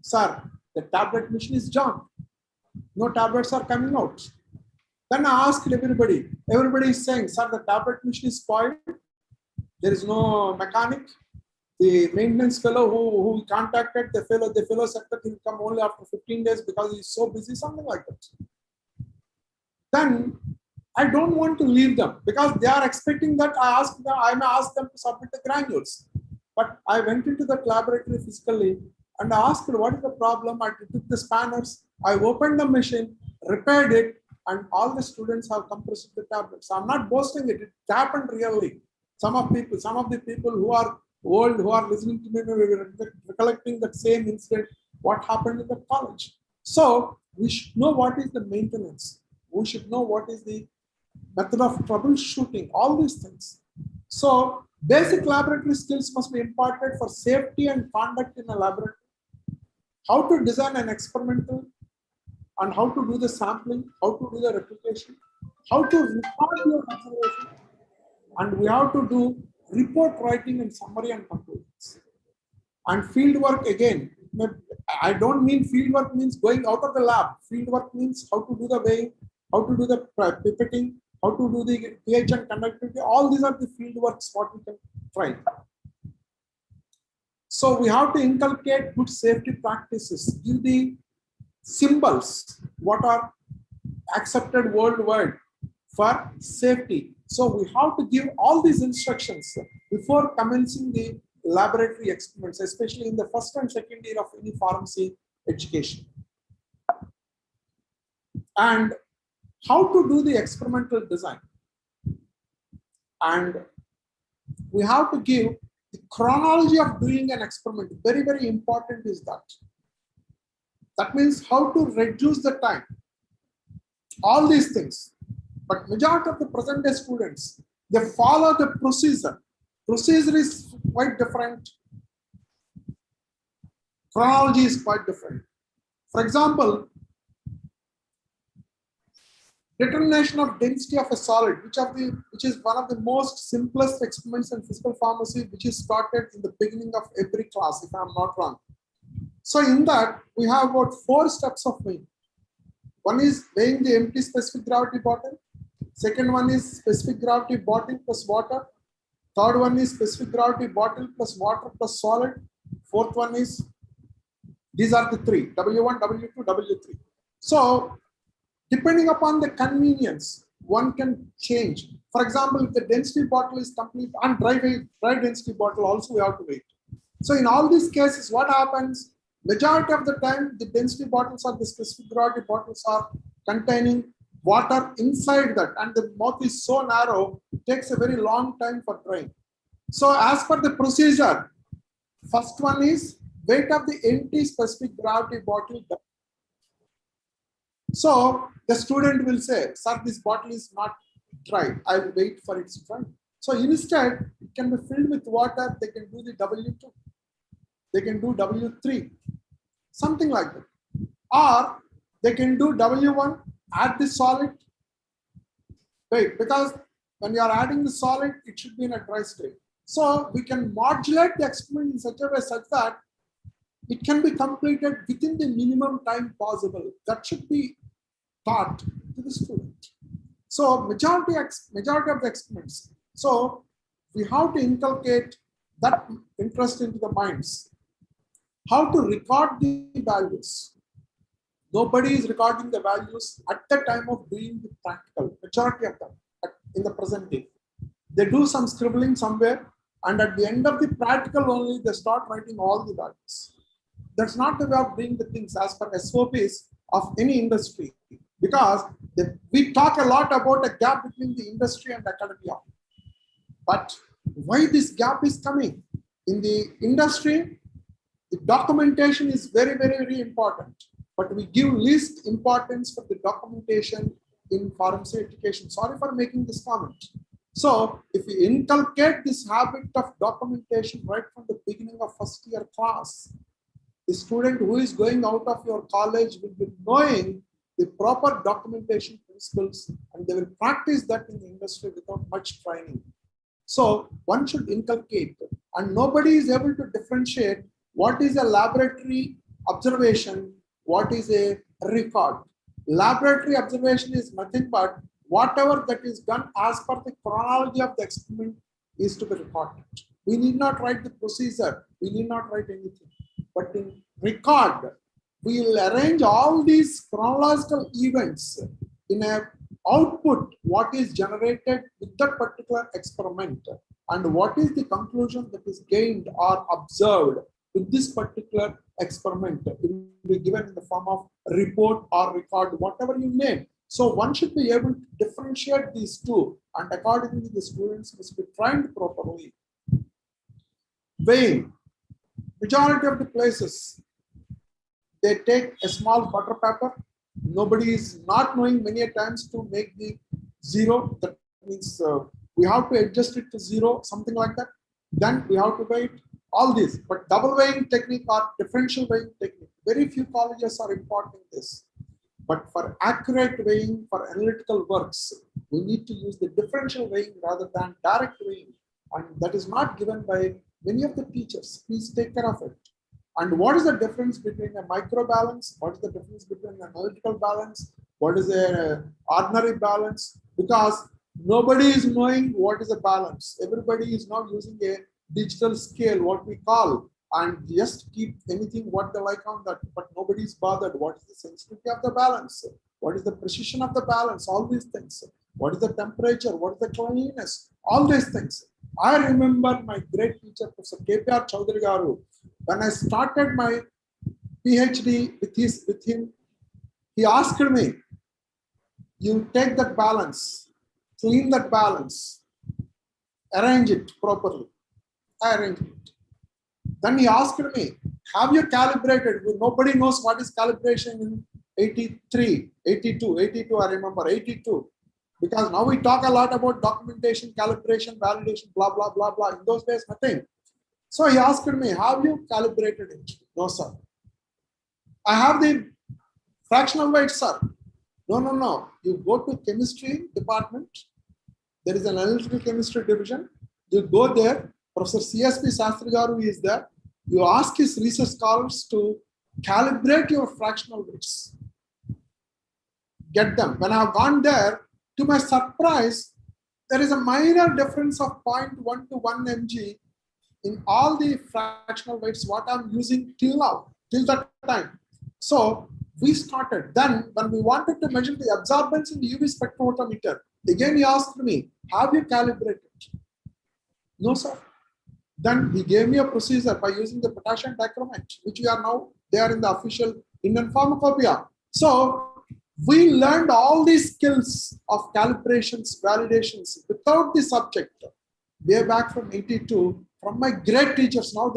Sir, the tablet machine is jammed. No tablets are coming out. Then I asked everybody. Everybody is saying, sir, the tablet machine is spoiled. There is no mechanic. The maintenance fellow who contacted the fellow said that he will come only after 15 days because he is so busy, something like that. Then I don't want to leave them because they are expecting that I may ask them to submit the granules. But I went into the laboratory physically and I asked what is the problem. I took the spanners, I opened the machine, repaired it, and all the students have compressed the tablets. I'm not boasting it. It happened really. Some of the people who are old, who are listening to me, we were recollecting that same incident, what happened in the college. So we should know what is the maintenance. We should know what is the method of troubleshooting, all these things. So basic laboratory skills must be imparted for safety and conduct in a laboratory. How to design an experimental and how to do the sampling, how to do the replication, how to record your observation, and we have to do report writing and summary and conclusions. And field work again, I don't mean field work means going out of the lab. Field work means how to do the weighing, how to do the pipetting, how to do the pH and conductivity. All these are the field works what we can try. So we have to inculcate good safety practices, give the symbols what are accepted worldwide for safety. So we have to give all these instructions before commencing the laboratory experiments, especially in the first and second year of any pharmacy education. And how to do the experimental design. And we have to give the chronology of doing an experiment. Very, very important is that. That means how to reduce the time. All these things. But majority of the present day students, they follow the procedure. Procedure is quite different. Chronology is quite different. For example, determination of density of a solid, which is one of the most simplest experiments in physical pharmacy, which is started in the beginning of every class, if I'm not wrong. So in that, we have about 4 steps of weighing. One is weighing the empty specific gravity bottle. Second one is specific gravity bottle plus water. Third one is specific gravity bottle plus water plus solid. Fourth one is, these are the 3, W1, W2, W3. So depending upon the convenience, one can change. For example, if the density bottle is complete and dry density bottle also we have to wait. So in all these cases, what happens? Majority of the time, the density bottles or the specific gravity bottles are containing water inside that, and the mouth is so narrow, it takes a very long time for drying. So as per the procedure, first one is weight of the empty specific gravity bottle. So the student will say, sir, this bottle is not dry. I will wait for its dry. So instead, it can be filled with water. They can do the W2. They can do W3. Something like that. Or they can do W1, add the solid. Wait, because when you are adding the solid, it should be in a dry state. So we can modulate the experiment in such a way such that it can be completed within the minimum time possible. That should be taught to the student. So majority of the experiments. So we have to inculcate that interest into the minds. How to record the values. Nobody is recording the values at the time of doing the practical. Majority of them in the present day. They do some scribbling somewhere, and at the end of the practical only, they start writing all the values. That's not the way of doing the things as per SOPs of any industry. Because we talk a lot about a gap between the industry and academia. But why this gap is coming? In the industry, the documentation is very, very, very important. But we give least importance for the documentation in pharmacy education. Sorry for making this comment. So if we inculcate this habit of documentation right from the beginning of first year class, the student who is going out of your college will be knowing the proper documentation principles, and they will practice that in the industry without much training. So one should inculcate, and nobody is able to differentiate what is a laboratory observation, what is a record. Laboratory observation is nothing but whatever that is done as per the chronology of the experiment is to be recorded. We need not write the procedure, we need not write anything. But in record, we will arrange all these chronological events in a output, what is generated with that particular experiment, and what is the conclusion that is gained or observed with this particular experiment. It will be given in the form of report or record, whatever you name. So one should be able to differentiate these two, and accordingly the students must be trained properly. Weighing. Majority of the places, they take a small butter paper. Nobody is not knowing many a times to make the zero. That means we have to adjust it to zero, something like that. Then we have to weigh it, all this. But double weighing technique or differential weighing technique, very few colleges are importing this. But for accurate weighing, for analytical works, we need to use the differential weighing rather than direct weighing. And that is not given by many of the teachers. Please take care of it. And what is the difference between a micro balance? What is the difference between an analytical balance? What is an ordinary balance? Because nobody is knowing what is a balance. Everybody is now using a digital scale, what we call, and just keep anything what they like on that, but nobody is bothered. What is the sensitivity of the balance? What is the precision of the balance? All these things. What is the temperature? What is the cleanliness? All these things. I remember my great teacher, Professor K.P.R. Garu, when I started my PhD with him, he asked me, you take that balance, clean that balance, arrange it properly. I arranged it. Then he asked me, have you calibrated? Nobody knows what is calibration in 83, 82, I remember, 82. Because now we talk a lot about documentation, calibration, validation, blah, blah, blah, blah. In those days, nothing. So he asked me, have you calibrated it? No, sir. I have the fractional weight, sir. No. You go to chemistry department. There is an analytical chemistry division. You go there. Professor C.S.P. Sastry Garu is there. You ask his research scholars to calibrate your fractional weights. Get them. When I have gone there, to my surprise, there is a minor difference of 0.1 to 1 mg in all the fractional weights what I'm using till now, till that time. So we started. Then when we wanted to measure the absorbance in the UV spectrophotometer, again he asked me, have you calibrated? No, sir. Then he gave me a procedure by using the potassium dichromate, which we are now, they are in the official Indian Pharmacopoeia. So we learned all these skills of calibrations, validations without the subject way back from 82 from my great teachers. Now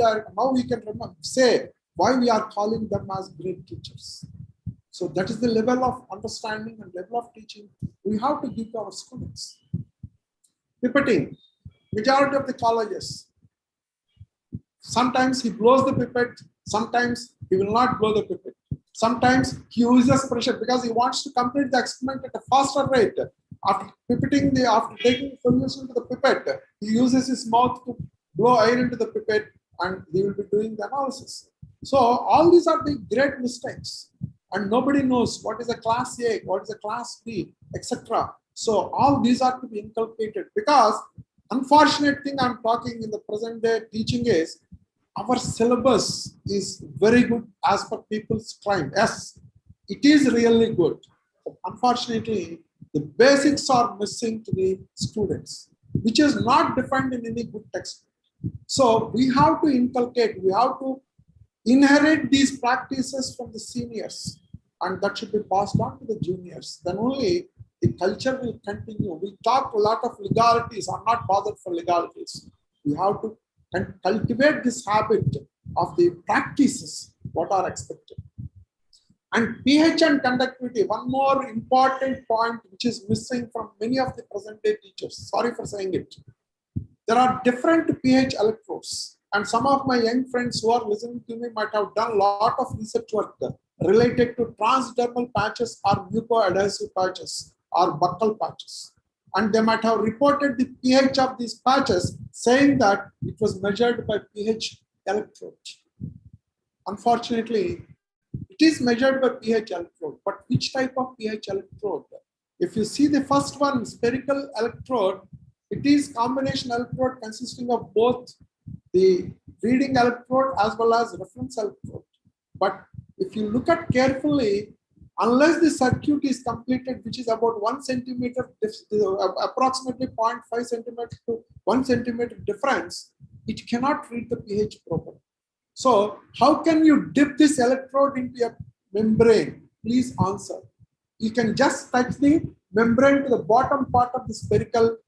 we can say why we are calling them as great teachers. So that is the level of understanding and level of teaching we have to give to our students. Pipetting, majority of the colleges, sometimes he blows the pipette, sometimes he will not blow the pipette. Sometimes he uses pressure because he wants to complete the experiment at a faster rate. After pipetting, after taking solution to the pipette, he uses his mouth to blow air into the pipette and he will be doing the analysis. So all these are the great mistakes. And nobody knows what is a class A, what is a class B, etc. So all these are to be inculcated because unfortunate thing I'm talking in the present day teaching is our syllabus is very good as per people's claim. Yes, it is really good. But unfortunately, the basics are missing to the students, which is not defined in any good textbook. So we have to inculcate, we have to inherit these practices from the seniors, and that should be passed on to the juniors. Then only the culture will continue. We talk a lot of legalities. I'm not bothered for legalities. We have to cultivate this habit of the practices what are expected. And pH and conductivity, one more important point which is missing from many of the present day teachers. Sorry for saying it. There are different pH electrodes, and some of my young friends who are listening to me might have done a lot of research work related to transdermal patches or mucoadhesive patches or buccal patches. And they might have reported the pH of these patches saying that it was measured by pH electrode. Unfortunately, it is measured by pH electrode, but which type of pH electrode? If you see the first one, spherical electrode, it is combination electrode consisting of both the reading electrode as well as reference electrode. But if you look at carefully, unless the circuit is completed, which is about 1 centimeter, approximately 0.5 centimeter to 1 centimeter difference, it cannot read the pH properly. So how can you dip this electrode into a membrane? Please answer. You can just touch the membrane to the bottom part of the spherical.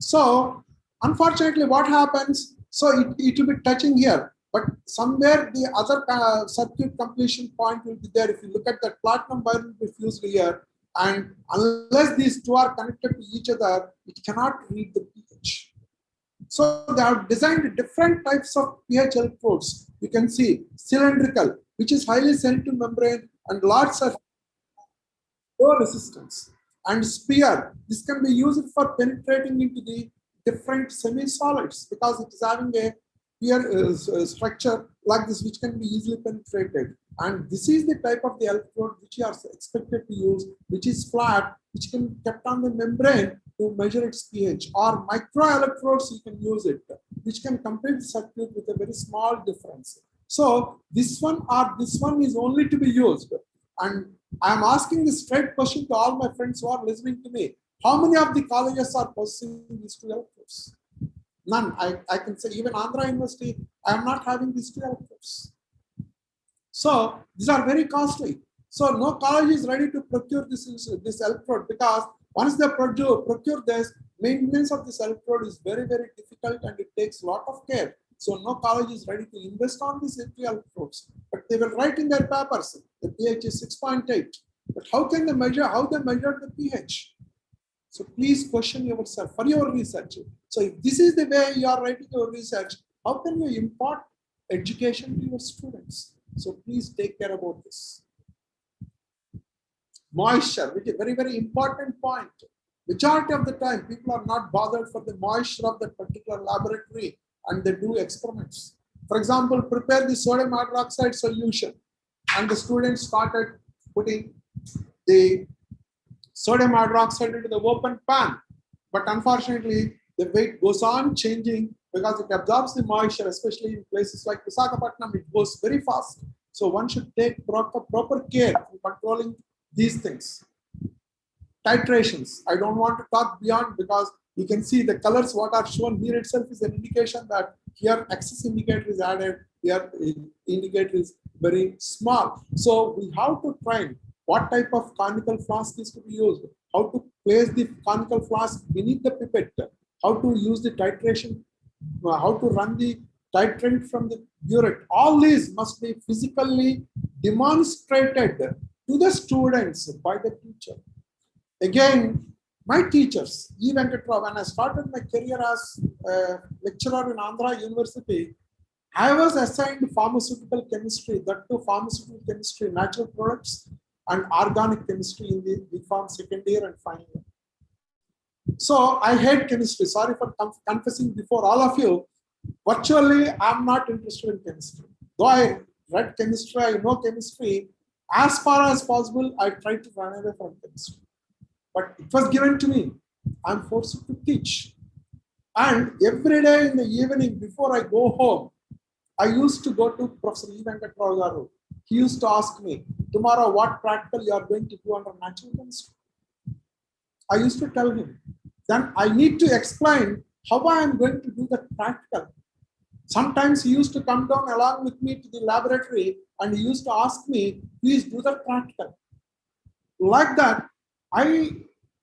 So unfortunately, what happens? So it will be touching here, but somewhere the other circuit completion point will be there. If you look at that, platinum wire will be fused here, and unless these two are connected to each other, it cannot read the pH. So they have designed different types of pH electrodes. You can see cylindrical, which is highly sensitive membrane, and large surface, low resistance, and sphere. This can be used for penetrating into the different semi-solids because it is having a pure structure like this, which can be easily penetrated. And this is the type of the electrode which you are expected to use, which is flat, which can be kept on the membrane to measure its pH. Or micro electrodes, you can use it, which can complete the circuit with a very small difference. So this one or this one is only to be used. And I am asking this straight question to all my friends who are listening to me. How many of the colleges are possessing these two electrodes? None. I can say even Andhra University, I am not having these two electrodes. So these are very costly. So no college is ready to procure this electrode, because once they procure this, maintenance of this electrode is very, very difficult and it takes a lot of care. So no college is ready to invest on these electrodes. But they will write in their papers, the pH is 6.8. But how can they measure, how they measure the pH? So please question yourself for your research. So if this is the way you are writing your research, how can you impart education to your students? So please take care about this. Moisture, which is a very, very important point. Majority of the time, people are not bothered for the moisture of that particular laboratory and they do experiments. For example, prepare the sodium hydroxide solution and the students started putting the sodium hydroxide into the open pan. But unfortunately, the weight goes on changing because it absorbs the moisture, especially in places like Visakhapatnam, it goes very fast. So one should take proper care in controlling these things. Titrations, I don't want to talk beyond because you can see the colors what are shown here itself is an indication that here excess indicator is added, here indicator is very small. So we have to train what type of conical flask is to be used, how to place the conical flask beneath the pipette, how to use the titration, how to run the titrant from the burette. All these must be physically demonstrated to the students by the teacher. Again, my teachers, E. Venkatrao, when I started my career as a lecturer in Andhra University, I was assigned pharmaceutical chemistry, that too pharmaceutical chemistry, natural products, and organic chemistry in the B.Pharm second year and final year. So I hate chemistry. Sorry for confessing before all of you. Virtually, I'm not interested in chemistry. Though I read chemistry, I know chemistry. As far as possible, I try to run away from chemistry. But it was given to me. I'm forced to teach. And every day in the evening before I go home, I used to go to Professor E. Venkatrao Garu. He used to ask me, tomorrow what practical you are going to do under natural chemistry? I used to tell him. Then I need to explain how I am going to do the practical. Sometimes he used to come down along with me to the laboratory and he used to ask me, please do the practical. Like that, I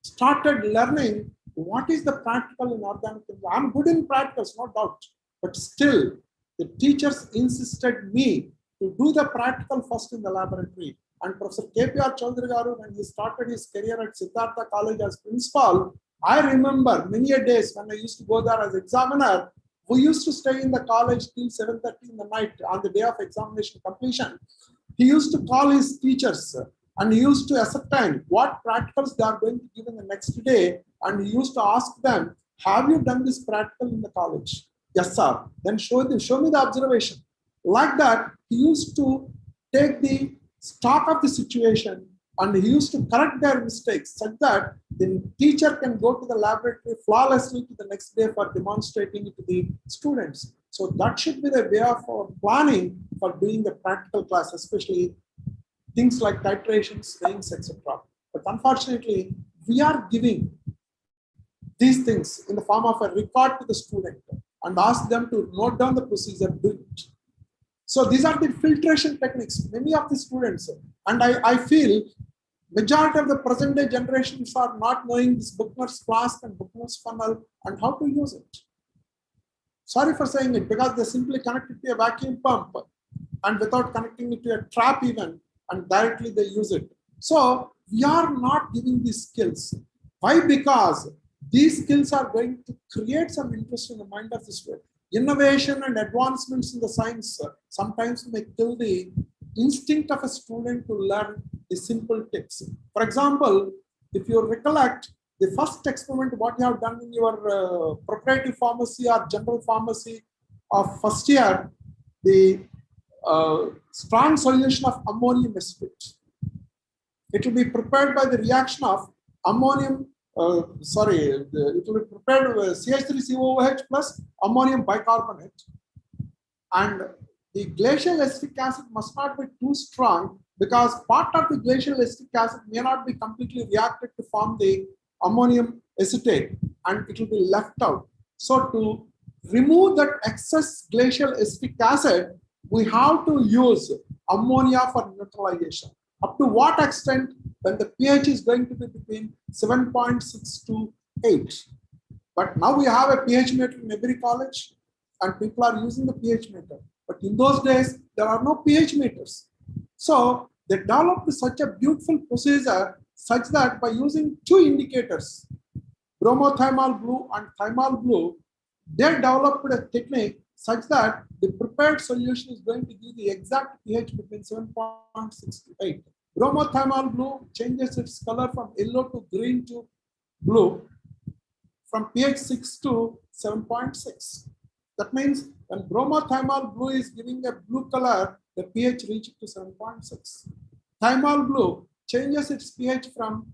started learning what is the practical in organic chemistry. I'm good in practicals, no doubt. But still, the teachers insisted me to do the practical first in the laboratory. And Professor K.P.R. Chaudhary Garu, when he started his career at Siddhartha College as principal, I remember many a days when I used to go there as examiner, we used to stay in the college till 7:30 in the night on the day of examination completion. He used to call his teachers and he used to ascertain what practicals they are going to give in the next day. And he used to ask them, have you done this practical in the college? Yes, sir. Then show me the observation. Like that, he used to take the stock of the situation and he used to correct their mistakes such that the teacher can go to the laboratory flawlessly to the next day for demonstrating it to the students. So that should be the way of planning for doing the practical class, especially things like titration, sprayings, etc. But unfortunately, we are giving these things in the form of a record to the student and ask them to note down the procedure, do it. So these are the filtration techniques. Many of the students, and I feel majority of the present day generations are not knowing this Buchner's flask and Buchner's funnel and how to use it. Sorry for saying it, because they simply connect it to a vacuum pump and without connecting it to a trap even, and directly they use it. So we are not giving these skills. Why? Because these skills are going to create some interest in the mind of the student. Innovation and advancements in the science sometimes may kill the instinct of a student to learn the simple tips. For example, if you recollect the first experiment, what you have done in your proprietary pharmacy or general pharmacy of first year, the strong solution of ammonium acetate. It will be prepared by the reaction of ammonium, it will be prepared with CH3COOH plus ammonium bicarbonate. And the glacial acetic acid must not be too strong, because part of the glacial acetic acid may not be completely reacted to form the ammonium acetate, and it will be left out. So to remove that excess glacial acetic acid, we have to use ammonia for neutralization. Up to what extent? When the pH is going to be between 7.6 to 8. But now we have a pH meter in every college and people are using the pH meter. But in those days, there are no pH meters. So they developed such a beautiful procedure such that by using two indicators, bromothiamol blue and thiamol blue, they developed a technique such that the prepared solution is going to give the exact pH between 7.6 to 8. Bromothiamol blue changes its color from yellow to green to blue from pH 6 to 7.6. That means when bromothiamol blue is giving a blue color, the pH reaches to 7.6. Thiamol blue changes its pH from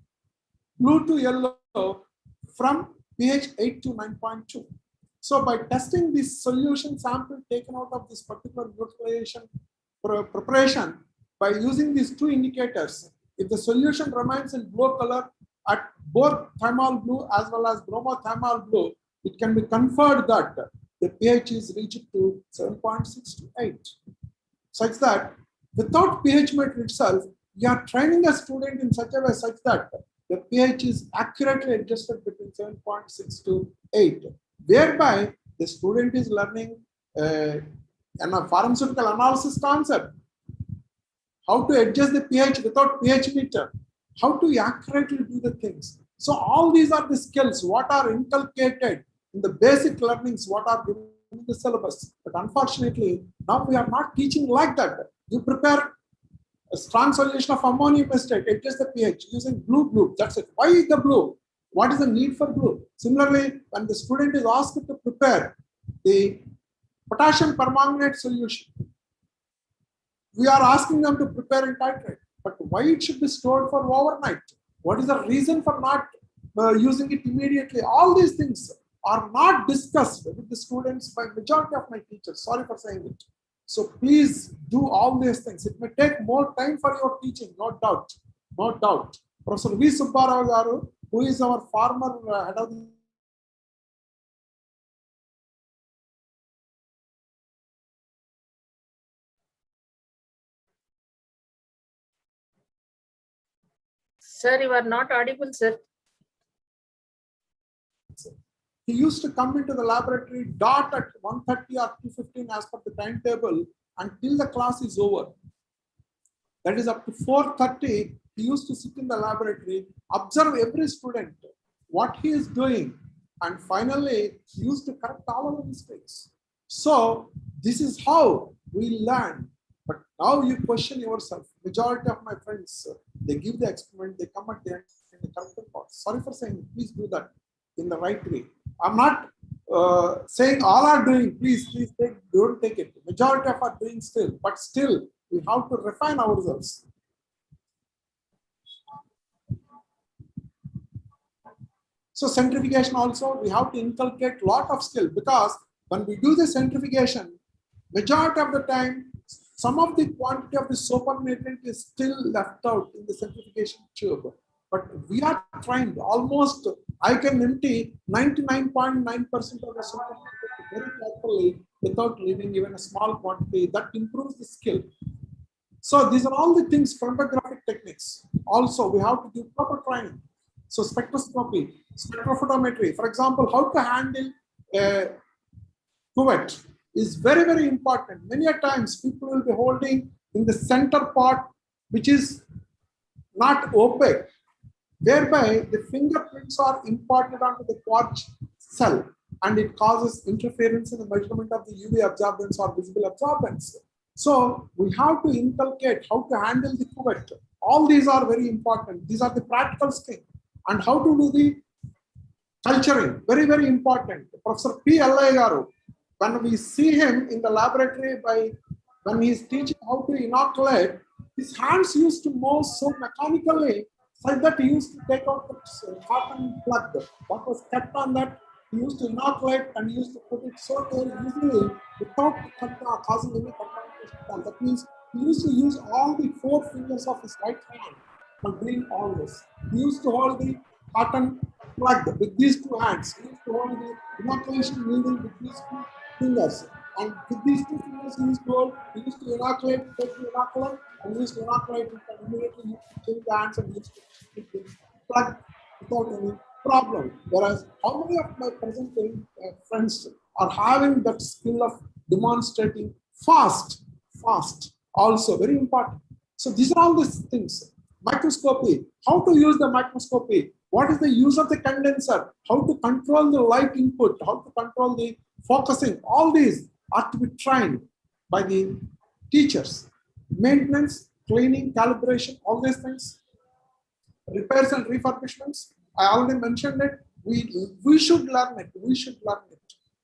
blue to yellow from pH 8 to 9.2. So by testing this solution sample taken out of this particular neutralization preparation, by using these two indicators, if the solution remains in blue color at both thiamol blue as well as bromothiamol blue, it can be conferred that the pH is reached to 7.6 to 8. Such that without pH meter itself, we are training a student in such a way such that the pH is accurately adjusted between 7.6 to 8, whereby the student is learning a pharmaceutical analysis concept, how to adjust the pH without pH meter, how to accurately do the things. So all these are the skills what are inculcated in the basic learnings, what are given in the syllabus. But unfortunately, now we are not teaching like that. You prepare a strong solution of ammonium acetate, adjust the pH using blue, that's it. Why the blue? What is the need for blue? Similarly, when the student is asked to prepare the potassium permanganate solution, we are asking them to prepare and titrate. But why it should be stored for overnight? What is the reason for not using it immediately? All these things are not discussed with the students by majority of my teachers. Sorry for saying it. So please do all these things. It may take more time for your teaching, no doubt. No doubt. Professor V. Subbarao garu, who is our former head of the Sir, you are not audible, sir. He used to come into the laboratory dot at 1:30 or 2:15 as per the timetable until the class is over. That is up to 4:30. He used to sit in the laboratory, observe every student, what he is doing, and finally he used to correct all of the mistakes. So this is how we learn. But now you question yourself. Majority of my friends, they give the experiment, they come at the end and they correct the part. Sorry for saying, please do that in the right way. I'm not saying all are doing, please don't take it. Majority of are doing still, but still we have to refine ourselves. So centrifugation also, we have to inculcate lot of skill, because when we do the centrifugation, majority of the time Some of the quantity of the supernatant is still left out in the centrifugation tube. But we are trying almost, I can empty 99.9% of the supernatant very carefully without leaving even a small quantity. That improves the skill. So these are all the things, chromatographic techniques. Also, we have to give proper training. So spectroscopy, spectrophotometry, for example, how to handle a cuvette is very, very important. Many a times people will be holding in the center part, which is not opaque, whereby the fingerprints are imparted onto the quartz cell and it causes interference in the measurement of the UV absorbance or visible absorbance. So we have to inculcate how to handle the cuvette. All these are very important. These are the practical skills. And how to do the culturing, very, very important. Professor P. Garu, when we see him in the laboratory when he is teaching how to inoculate, his hands used to move so mechanically, like that he used to take out the cotton plug. What was kept on that, he used to inoculate and he used to put it so very easily without causing any contamination. That means he used to use all the 4 fingers of his right hand for doing all this. He used to hold the cotton plug with these 2 hands. He used to hold the inoculation needle with these 2 fingers. And with these 2 fingers, he used to inoculate, take the inoculant, and he used to inoculate it, and immediately he used to change the hands and used to keep the plug without any problem. Whereas, how many of my present friends are having that skill of demonstrating fast, also very important. So these are all these things. Microscopy, how to use the microscopy, what is the use of the condenser, how to control the light input, how to control the focusing, all these are to be trained by the teachers. Maintenance, cleaning, calibration, all these things. Repairs and refurbishments, I already mentioned it. We should learn it.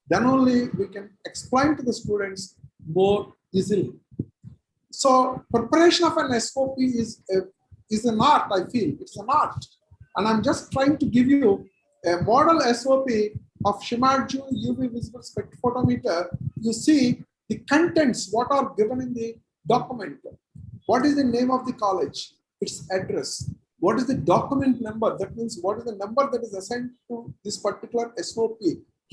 Then only we can explain to the students more easily. So preparation of an SOP is an art, I feel. It's an art. And I'm just trying to give you a model SOP of Shimadzu UV visible spectrophotometer. You see the contents, what are given in the document. What is the name of the college? Its address. What is the document number? That means what is the number that is assigned to this particular SOP?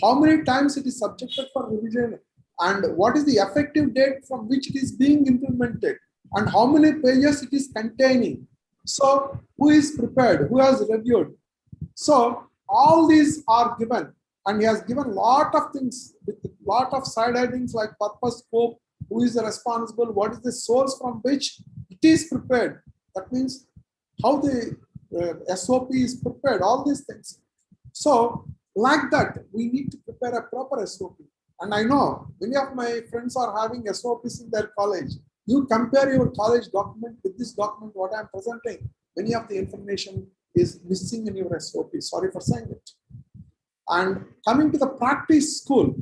How many times it is subjected for revision? And what is the effective date from which it is being implemented? And how many pages it is containing? So who is prepared? Who has reviewed? So all these are given. And he has given a lot of things with a lot of side headings like purpose, scope, who is the responsible, what is the source from which it is prepared. That means how the SOP is prepared, all these things. So like that, we need to prepare a proper SOP. And I know many of my friends are having SOPs in their college. You compare your college document with this document, what I'm presenting, many of the information is missing in your SOP. Sorry for saying it. And coming to the practice school.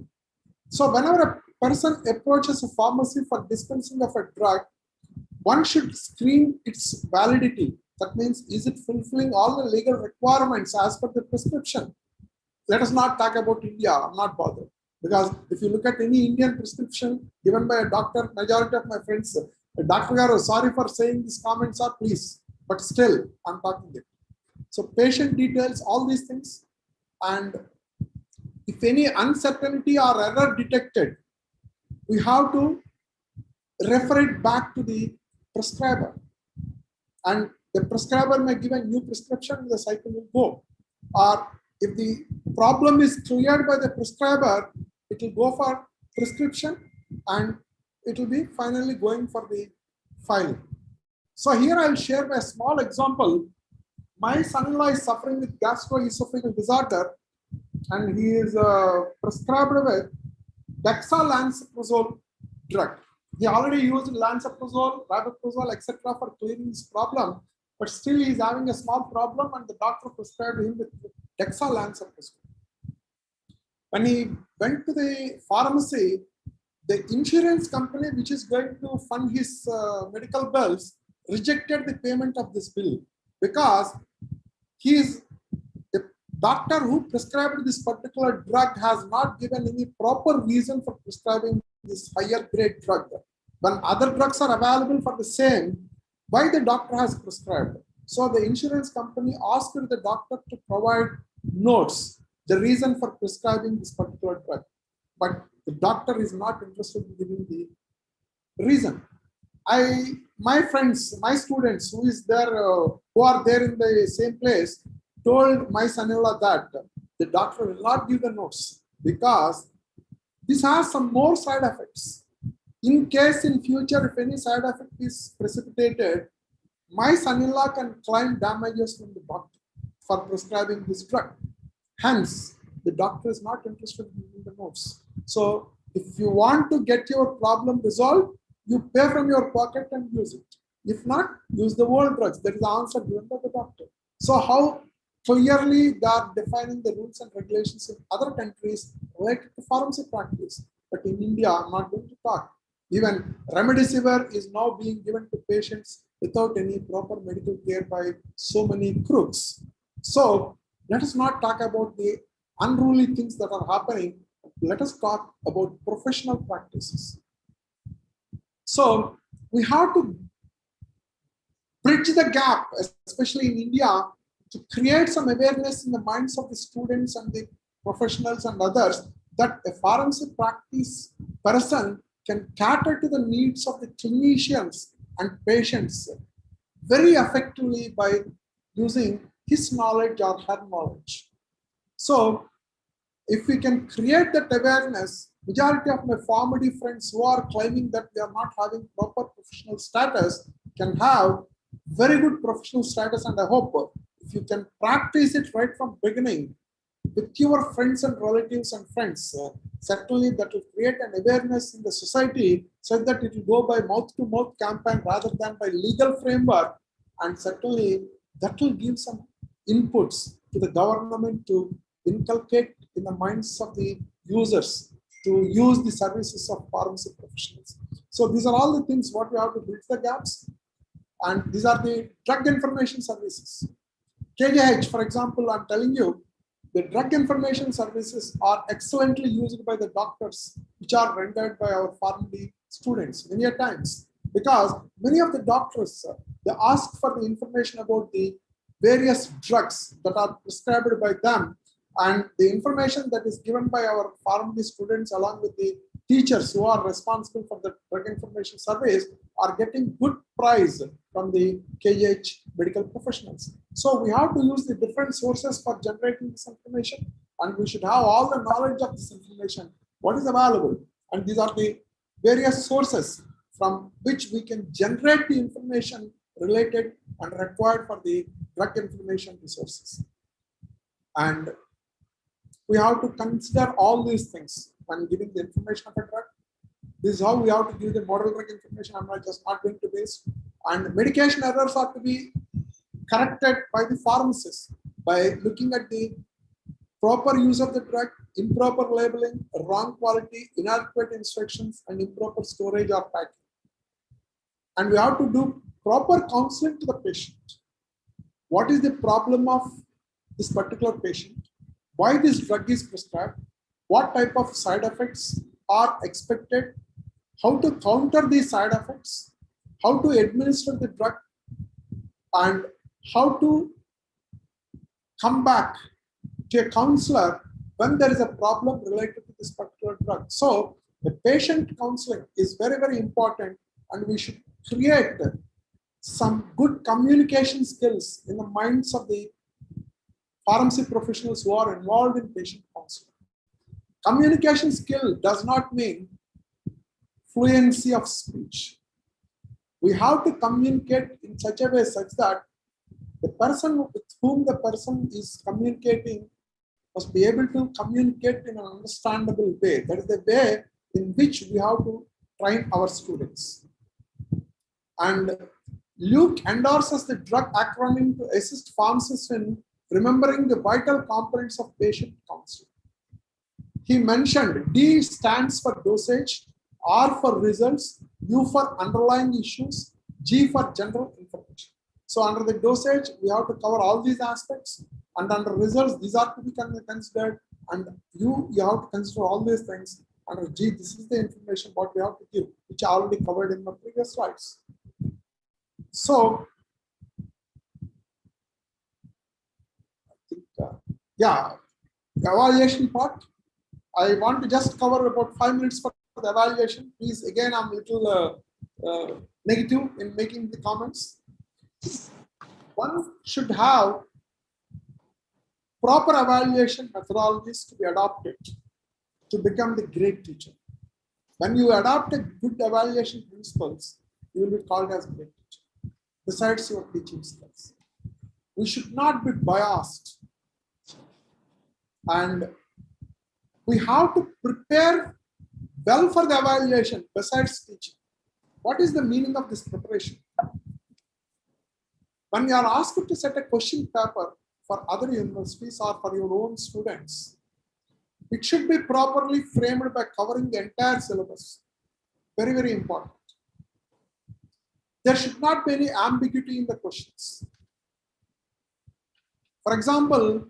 So whenever a person approaches a pharmacy for dispensing of a drug, one should screen its validity. That means, is it fulfilling all the legal requirements as per the prescription? Let us not talk about India. I'm not bothered. Because if you look at any Indian prescription given by a doctor, majority of my friends, Dr. Garu, sorry for saying these comments, are please, but still, I'm talking it. So patient details, all these things. And if any uncertainty or error detected, we have to refer it back to the prescriber. And the prescriber may give a new prescription, the cycle will go. Or if the problem is cleared by the prescriber, it will go for prescription and it will be finally going for the filing. So here I'll share a small example. My son-in-law is suffering with gastroesophageal disorder and he is prescribed with dexlansoprazole drug. He already used lansoprazole, rabeprazole, etc. for clearing this problem, but still he is having a small problem and the doctor prescribed him with dexlansoprazole. When he went to the pharmacy, the insurance company which is going to fund his medical bills rejected the payment of this bill because the doctor who prescribed this particular drug has not given any proper reason for prescribing this higher grade drug. when other drugs are available for the same, why the doctor has prescribed. So the insurance company asked the doctor to provide notes, the reason for prescribing this particular drug. But the doctor is not interested in giving the reason. My friends, my students who are there in the same place told my son-in-law that the doctor will not give the notes because this has some more side effects. In case in future, if any side effect is precipitated, my son-in-law can claim damages from the doctor for prescribing this drug. Hence, the doctor is not interested in giving the notes. So if you want to get your problem resolved, you pay from your pocket and use it. If not, use the old drugs. That is the answer given by the doctor. So how clearly they are defining the rules and regulations in other countries related to pharmacy practice. But in India, I'm not going to talk. Even remdesivir is now being given to patients without any proper medical care by so many crooks. So let us not talk about the unruly things that are happening. Let us talk about professional practices. So we have to bridge the gap, especially in India, to create some awareness in the minds of the students and the professionals and others that a pharmacy practice person can cater to the needs of the clinicians and patients very effectively by using his knowledge or her knowledge. So if we can create that awareness, majority of my pharmacy friends who are claiming that they are not having proper professional status can have very good professional status, and I hope if you can practice it right from beginning with your friends and relatives and friends, certainly that will create an awareness in the society so that it will go by mouth-to-mouth campaign rather than by legal framework, and certainly that will give some inputs to the government to inculcate in the minds of the users to use the services of pharmacy professionals. So these are all the things what we have to bridge the gaps, and these are the drug information services. KJH, for example, I'm telling you, the drug information services are excellently used by the doctors, which are rendered by our pharmacy students many a times, because many of the doctors, they ask for the information about the various drugs that are prescribed by them, and the information that is given by our pharmacy students along with the teachers who are responsible for the drug information service are getting good price from the KH medical professionals. So we have to use the different sources for generating this information, and we should have all the knowledge of this information, what is available. And these are the various sources from which we can generate the information related and required for the drug information resources. And we have to consider all these things when giving the information of a drug. This is how we have to give the model drug information. I'm not going to base. And medication errors are to be corrected by the pharmacist by looking at the proper use of the drug, improper labeling, wrong quality, inadequate instructions, and improper storage or packing. And we have to do proper counseling to the patient. What is the problem of this particular patient? Why this drug is prescribed? What type of side effects are expected? How to counter these side effects? How to administer the drug? And how to come back to a counselor when there is a problem related to this particular drug. So the patient counseling is very, very important, and we should create some good communication skills in the minds of the pharmacy professionals who are involved in patient counseling. Communication skill does not mean fluency of speech. We have to communicate in such a way such that the person with whom the person is communicating must be able to communicate in an understandable way. That is the way in which we have to train our students. And Luke endorses the drug acronym to assist pharmacists in remembering the vital components of patient counseling. He mentioned D stands for dosage, R for results, U for underlying issues, G for general information. So under the dosage, we have to cover all these aspects, and under results, these are to be considered, and you have to consider all these things, Under G, this is the information what we have to give, which I already covered in the previous slides. So, I think, yeah, the evaluation part. I want to just cover about 5 minutes for the evaluation. Please, again, I'm a little negative in making the comments. One should have proper evaluation methodologies to be adopted to become the great teacher. When you adopt a good evaluation principles, you will be called as a great teacher, besides your teaching skills. We should not be biased. And we have to prepare well for the evaluation besides teaching. What is the meaning of this preparation? When you are asked to set a question paper for other universities or for your own students, it should be properly framed by covering the entire syllabus. Very, very important. There should not be any ambiguity in the questions. For example,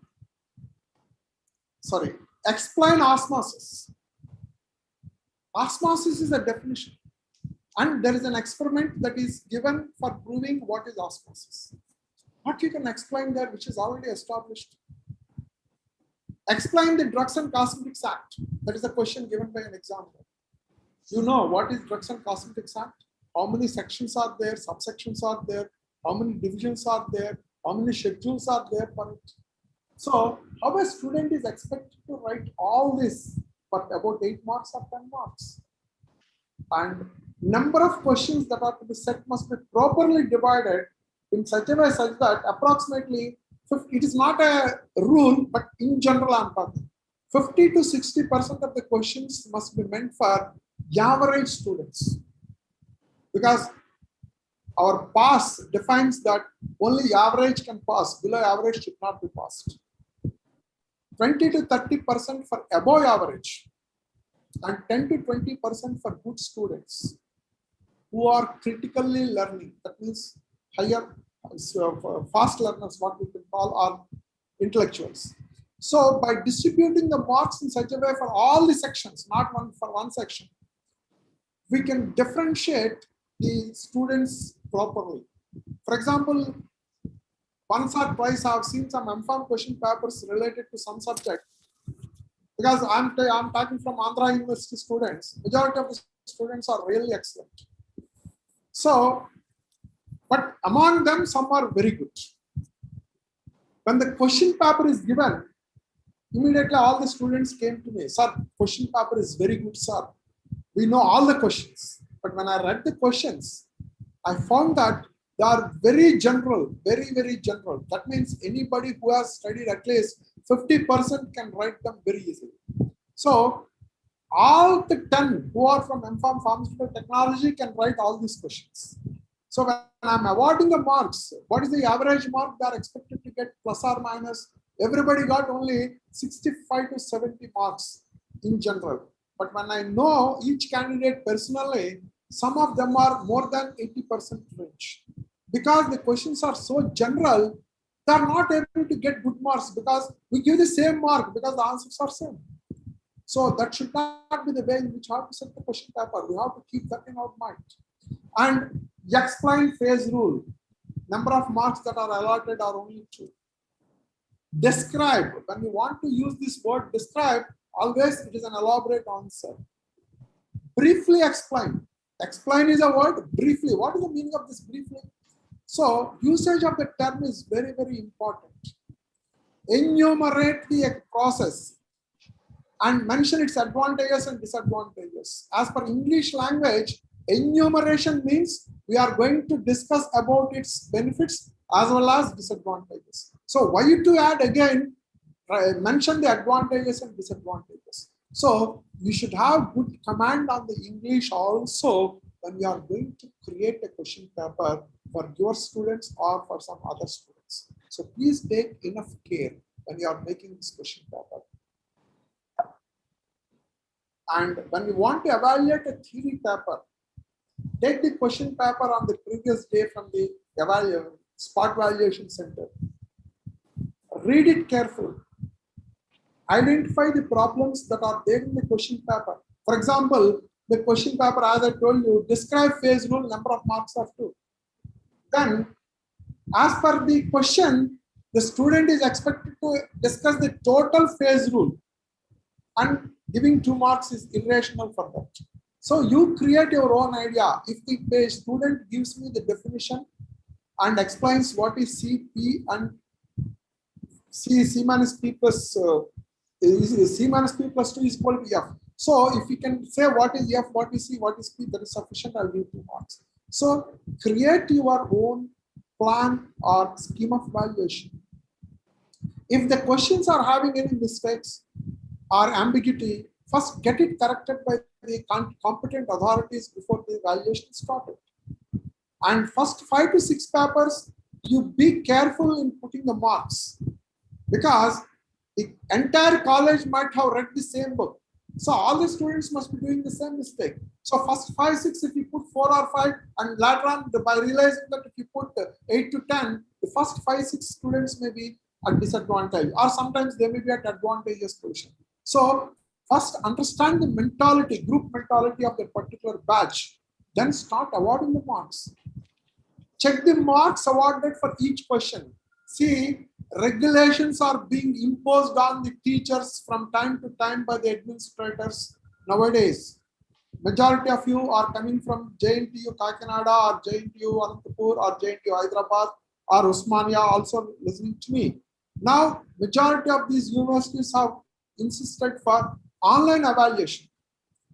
explain osmosis. Osmosis is a definition. And there is an experiment that is given for proving what is osmosis. What you can explain there, which is already established. Explain the Drugs and Cosmetics Act. That is a question given by an examiner. You know what is Drugs and Cosmetics Act? How many sections are there, subsections are there, how many divisions are there, how many schedules are there for it. So how a student is expected to write all this for about 8 marks or 10 marks. And number of questions that are to be set must be properly divided in such a way such that approximately, it is not a rule, but in general I'm talking, 50 to 60% of the questions must be meant for average students. Because our pass defines that only average can pass, below average should not be passed. 20 to 30% for above average and 10 to 20% for good students who are critically learning. That means higher, fast learners, what we can call, are intellectuals. So by distributing the marks in such a way for all the sections, not one for one section, we can differentiate the students properly. For example, once or twice I have seen some MPharm question papers related to some subject. Because I'm talking from Andhra University students, majority of the students are really excellent. So, but among them, some are very good. When the question paper is given, immediately all the students came to me, sir, question paper is very good, sir. We know all the questions. But when I read the questions, I found that they are very general, very, very general. That means anybody who has studied at least 50% can write them very easily. So all the 10 who are from MPharm Pharmaceutical Technology can write all these questions. So when I'm awarding the marks, what is the average mark they are expected to get, plus or minus? Everybody got only 65 to 70 marks in general. But when I know each candidate personally, some of them are more than 80% range. Because the questions are so general, they are not able to get good marks because we give the same mark because the answers are same. So that should not be the way in which we have to set the question paper. We have to keep that in our mind. And explain phase rule. Number of marks that are allotted are only 2. Describe. When you want to use this word describe, always it is an elaborate answer. Briefly explain. Explain is a word. Briefly. What is the meaning of this briefly? So usage of the term is very, very important. Enumerate the process and mention its advantages and disadvantages. As per English language, enumeration means we are going to discuss about its benefits as well as disadvantages. So why to add again, mention the advantages and disadvantages. So you should have good command on the English also when you are going to create a question paper for your students or for some other students. So please take enough care when you are making this question paper. And when you want to evaluate a theory paper, take the question paper on the previous day from the spot valuation center. Read it carefully. Identify the problems that are there in the question paper For example, the question paper, as I told you, describe phase rule, number of marks are 2. Then, as per the question, the student is expected to discuss the total phase rule, and giving 2 marks is irrational for that. So you create your own idea. If the student gives me the definition and explains what is CP and C minus P plus C minus P plus 2 is equal to F. So if you can say what is F, what is C, what is P, that is sufficient, I'll give 2 marks. So create your own plan or scheme of evaluation. If the questions are having any mistakes or ambiguity, first get it corrected by the competent authorities before the evaluation started. And first 5 to 6 papers, you be careful in putting the marks, because the entire college might have read the same book. So all the students must be doing the same mistake. So first 5, 6, if you put 4 or 5, and later on by realizing that if you put 8 to 10, the first 5, 6 students may be at disadvantage, or sometimes they may be at advantageous position. So first understand the mentality, group mentality of the particular batch, then start awarding the marks. Check the marks awarded for each question. See, regulations are being imposed on the teachers from time to time by the administrators nowadays. Majority of you are coming from JNTU Kakinada or JNTU Anantapur or JNTU Hyderabad or Usmania also listening to me. Now, majority of these universities have insisted for online evaluation.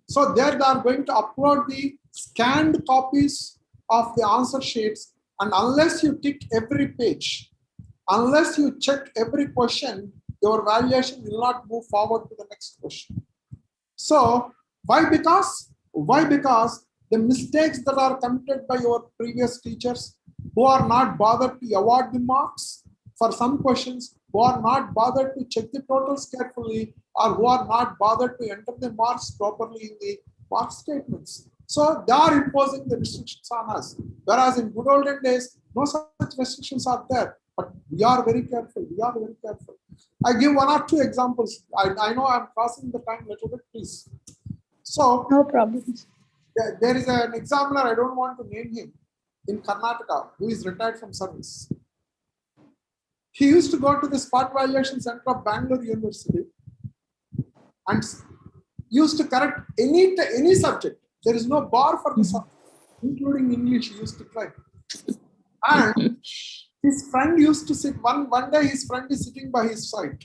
So there they are going to upload the scanned copies of the answer sheets, and unless you tick every page, unless you check every question, your evaluation will not move forward to the next question. So why? Because the mistakes that are committed by your previous teachers, who are not bothered to award the marks for some questions, who are not bothered to check the totals carefully, or who are not bothered to enter the marks properly in the mark statements. So they are imposing the restrictions on us. Whereas in good olden days, no such restrictions are there. But we are very careful. We are very careful. I give 1 or 2 examples. I know I'm crossing the time a little bit, please. So no problems. There is an examiner, I don't want to name him, in Karnataka, who is retired from service. He used to go to the spot valuation center of Bangalore University and used to correct any subject. There is no bar for the subject, including English. He used to try. And his friend used to sit, one day his friend is sitting by his side,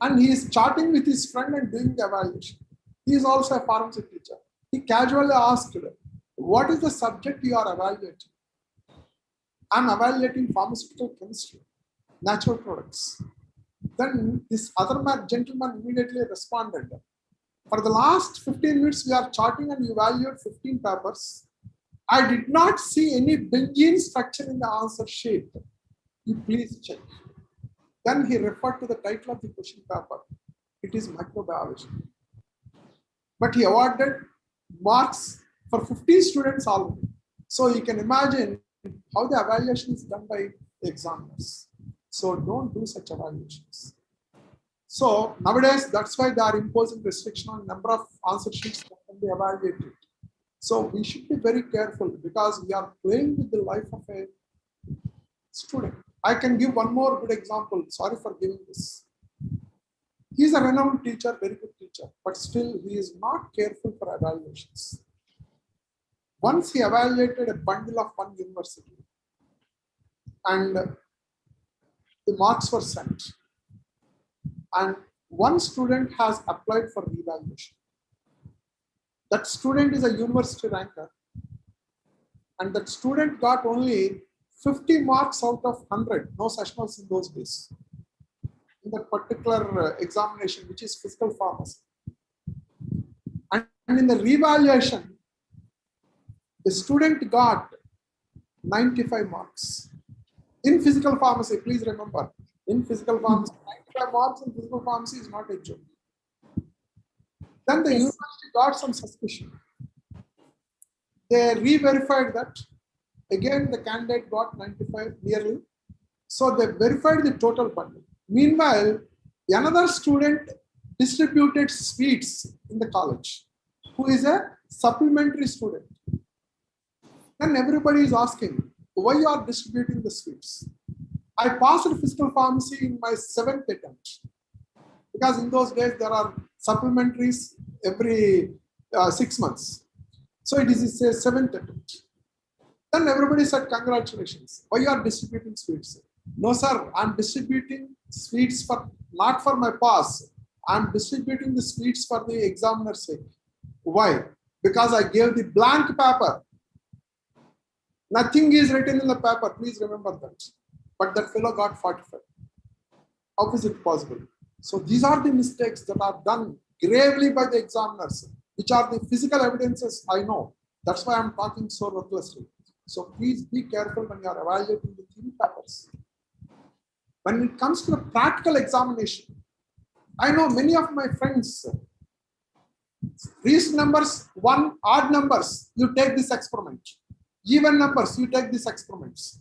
and he is chatting with his friend and doing the evaluation. He is also a pharmacy teacher. He casually asked, what is the subject you are evaluating? I'm evaluating pharmaceutical chemistry, natural products. Then this other gentleman immediately responded, for the last 15 minutes we are chatting and you evaluate 15 papers. I did not see any Bayesian structure in the answer sheet. You please check. Then he referred to the title of the question paper. It is microbiology. But he awarded marks for 15 students already. So you can imagine how the evaluation is done by the examiners. So don't do such evaluations. So nowadays, that's why they are imposing restriction on number of answer sheets that can be evaluated. So we should be very careful, because we are playing with the life of a student. I can give one more good example. Sorry for giving this. He is a renowned teacher, very good teacher, but still he is not careful for evaluations. Once he evaluated a bundle of one university, and the marks were sent, and one student has applied for revaluation. That student is a university ranker, and that student got only 50 marks out of 100, no such marks in those days, in that particular examination, which is physical pharmacy. And in the revaluation, the student got 95 marks. In physical pharmacy, please remember, in physical pharmacy, 95 marks in physical pharmacy is not a joke. Then the university got some suspicion. They re-verified that. Again, the candidate got 95 nearly. So they verified the total bundle. Meanwhile, another student distributed sweets in the college. who is a supplementary student. Then everybody is asking, why you are distributing the sweets? I passed physical pharmacy in my 7th attempt, because in those days there are supplementaries every 6 months. So it is a 7th attempt. Then everybody said, congratulations, why you are distributing sweets? No, sir, I'm distributing sweets for not for my pass. I'm distributing the sweets for the examiner's sake. Why? Because I gave the blank paper. Nothing is written in the paper. Please remember that. But that fellow got 45. How is it possible? So these are the mistakes that are done gravely by the examiners, which are the physical evidences I know. That's why I'm talking so recklessly. So please be careful when you are evaluating the theory papers. When it comes to the practical examination, I know many of my friends, these numbers, 1, odd numbers, you take this experiment. Even numbers, you take these experiments.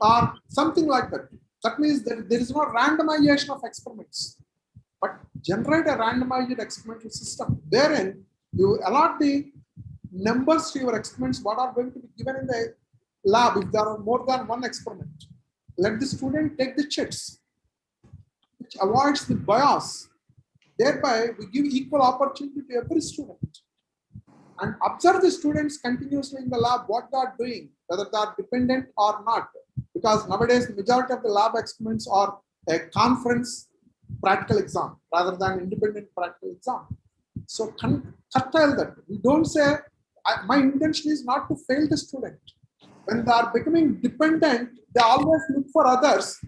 Or something like that. That means that there is no randomization of experiments. But generate a randomized experimental system wherein you allot the numbers to your experiments, what are going to be given in the lab if there are more than one experiment. Let the student take the checks, which avoids the bias. Thereby, we give equal opportunity to every student. And observe the students continuously in the lab, what they are doing, whether they are dependent or not. Because nowadays, the majority of the lab experiments are a conference practical exam rather than independent practical exam. So curtail that. We don't say, my intention is not to fail the student. When they are becoming dependent, they always look for others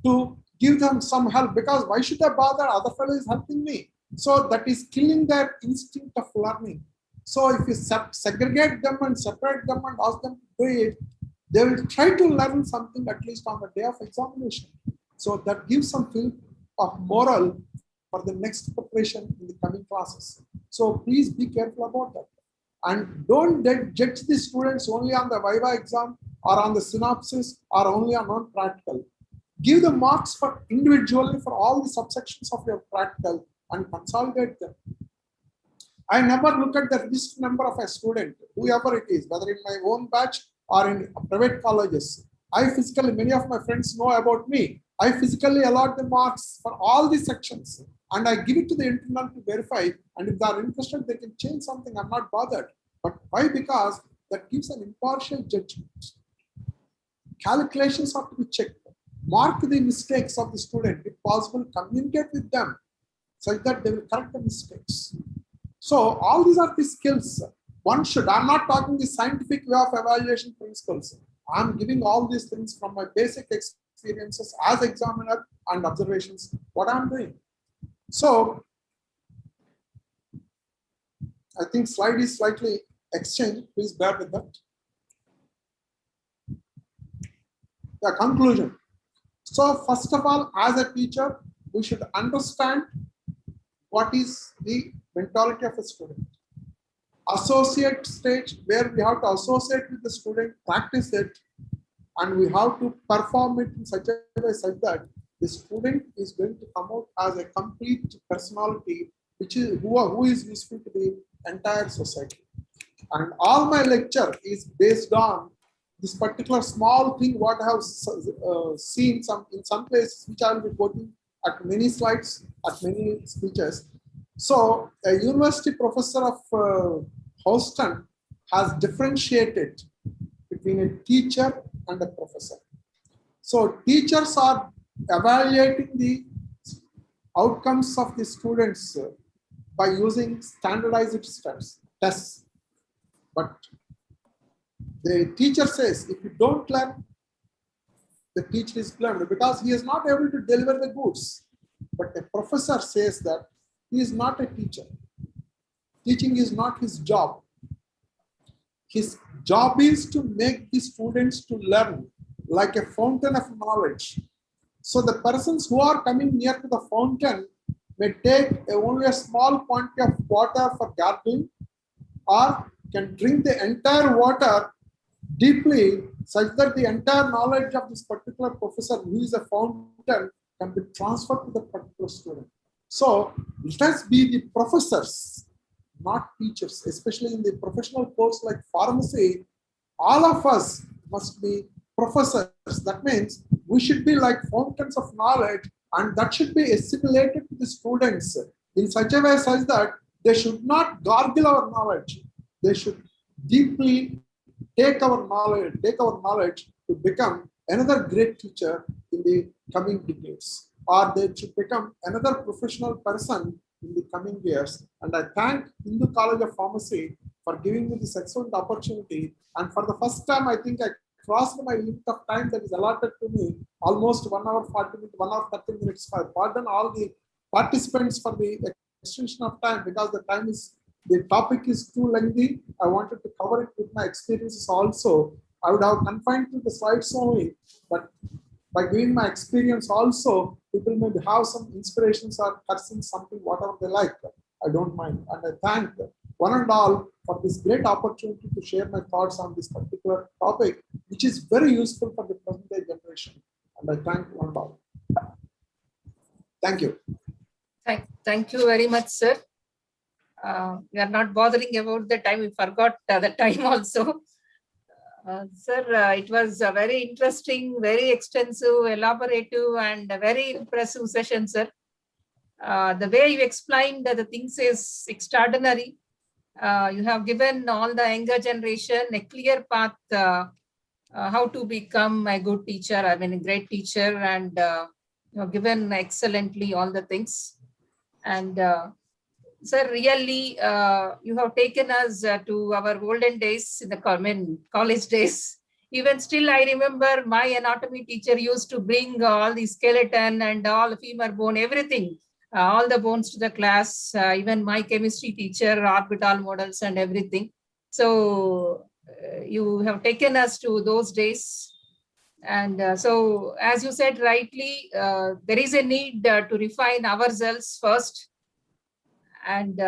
to give them some help, because why should I bother? Other fellow is helping me. So that is killing their instinct of learning. So if you segregate them and separate them and ask them to do it, they will try to learn something at least on the day of examination. So that gives some feel of moral for the next preparation in the coming classes. So please be careful about that. And don't judge the students only on the Viva exam or on the synopsis or only on non-practical. Give the marks for individually for all the subsections of your practical and consolidate them. I never look at the registered number of a student, whoever it is, whether in my own batch or in private colleges. Many of my friends know about me. I physically allot the marks for all the sections and I give it to the internal to verify. And if they are interested, they can change something. I'm not bothered. But why? Because that gives an impartial judgment. Calculations have to be checked. Mark the mistakes of the student. If possible, communicate with them such that they will correct the mistakes. So all these are the skills one should. I'm not talking the scientific way of evaluation principles. I'm giving all these things from my basic experiences as examiner and observations, what I'm doing. So I think slide is slightly exchanged. Please bear with that. The conclusion. So first of all, as a teacher, we should understand what is the mentality of a student. Associate stage, where we have to associate with the student, practice it, and we have to perform it in such a way such that the student is going to come out as a complete personality, which is who is useful to the entire society. And all my lecture is based on this particular small thing, what I have seen in some places, which I will be quoting at many slides, at many speeches. So a university professor of Houston has differentiated between a teacher and a professor. So teachers are evaluating the outcomes of the students by using standardized tests. But the teacher says, if you don't learn, the teacher is blamed because he is not able to deliver the goods. But a professor says that he is not a teacher. Teaching is not his job. His job is to make the students to learn like a fountain of knowledge. So the persons who are coming near to the fountain may take only a small quantity of water for gargling, or can drink the entire water deeply such that the entire knowledge of this particular professor who is a fountain can be transferred to the particular student. So let us be the professors not teachers, especially in the professional course like pharmacy. All of us must be professors. That means we should be like fountains of knowledge, and that should be assimilated to the students in such a way such that they should not gargle our knowledge. They should deeply take our knowledge to become another great teacher in the coming decades, or they should become another professional person in the coming years. And I thank Hindu College of Pharmacy for giving me this excellent opportunity. And for the first time, I think I crossed my limit of time that is allotted to me, almost 1 hour 40 minutes, 1 hour 30 minutes. I pardon all the participants for the extension of time, because the topic is too lengthy. I wanted to cover it with my experiences also. I would have confined to the slides only, but by giving my experience also, people may have some inspirations or cursing something, whatever they like. I don't mind. And I thank one and all for this great opportunity to share my thoughts on this particular topic, which is very useful for the present day generation. And I thank one and all. Thank you. Thank you very much, sir. We are not bothering about the time. We forgot the time also. Sir, it was a very interesting, very extensive, elaborative, and a very impressive session, sir. The way you explained the things is extraordinary. You have given all the younger generation a clear path how to become a good teacher, I mean a great teacher, and you have given excellently all the things. And sir, really, you have taken us to our golden days in the college days. Even still, I remember my anatomy teacher used to bring all the skeleton and all the femur bone, everything, all the bones to the class. Even my chemistry teacher, orbital models and everything. So you have taken us to those days. And so, as you said rightly, there is a need to refine ourselves first. And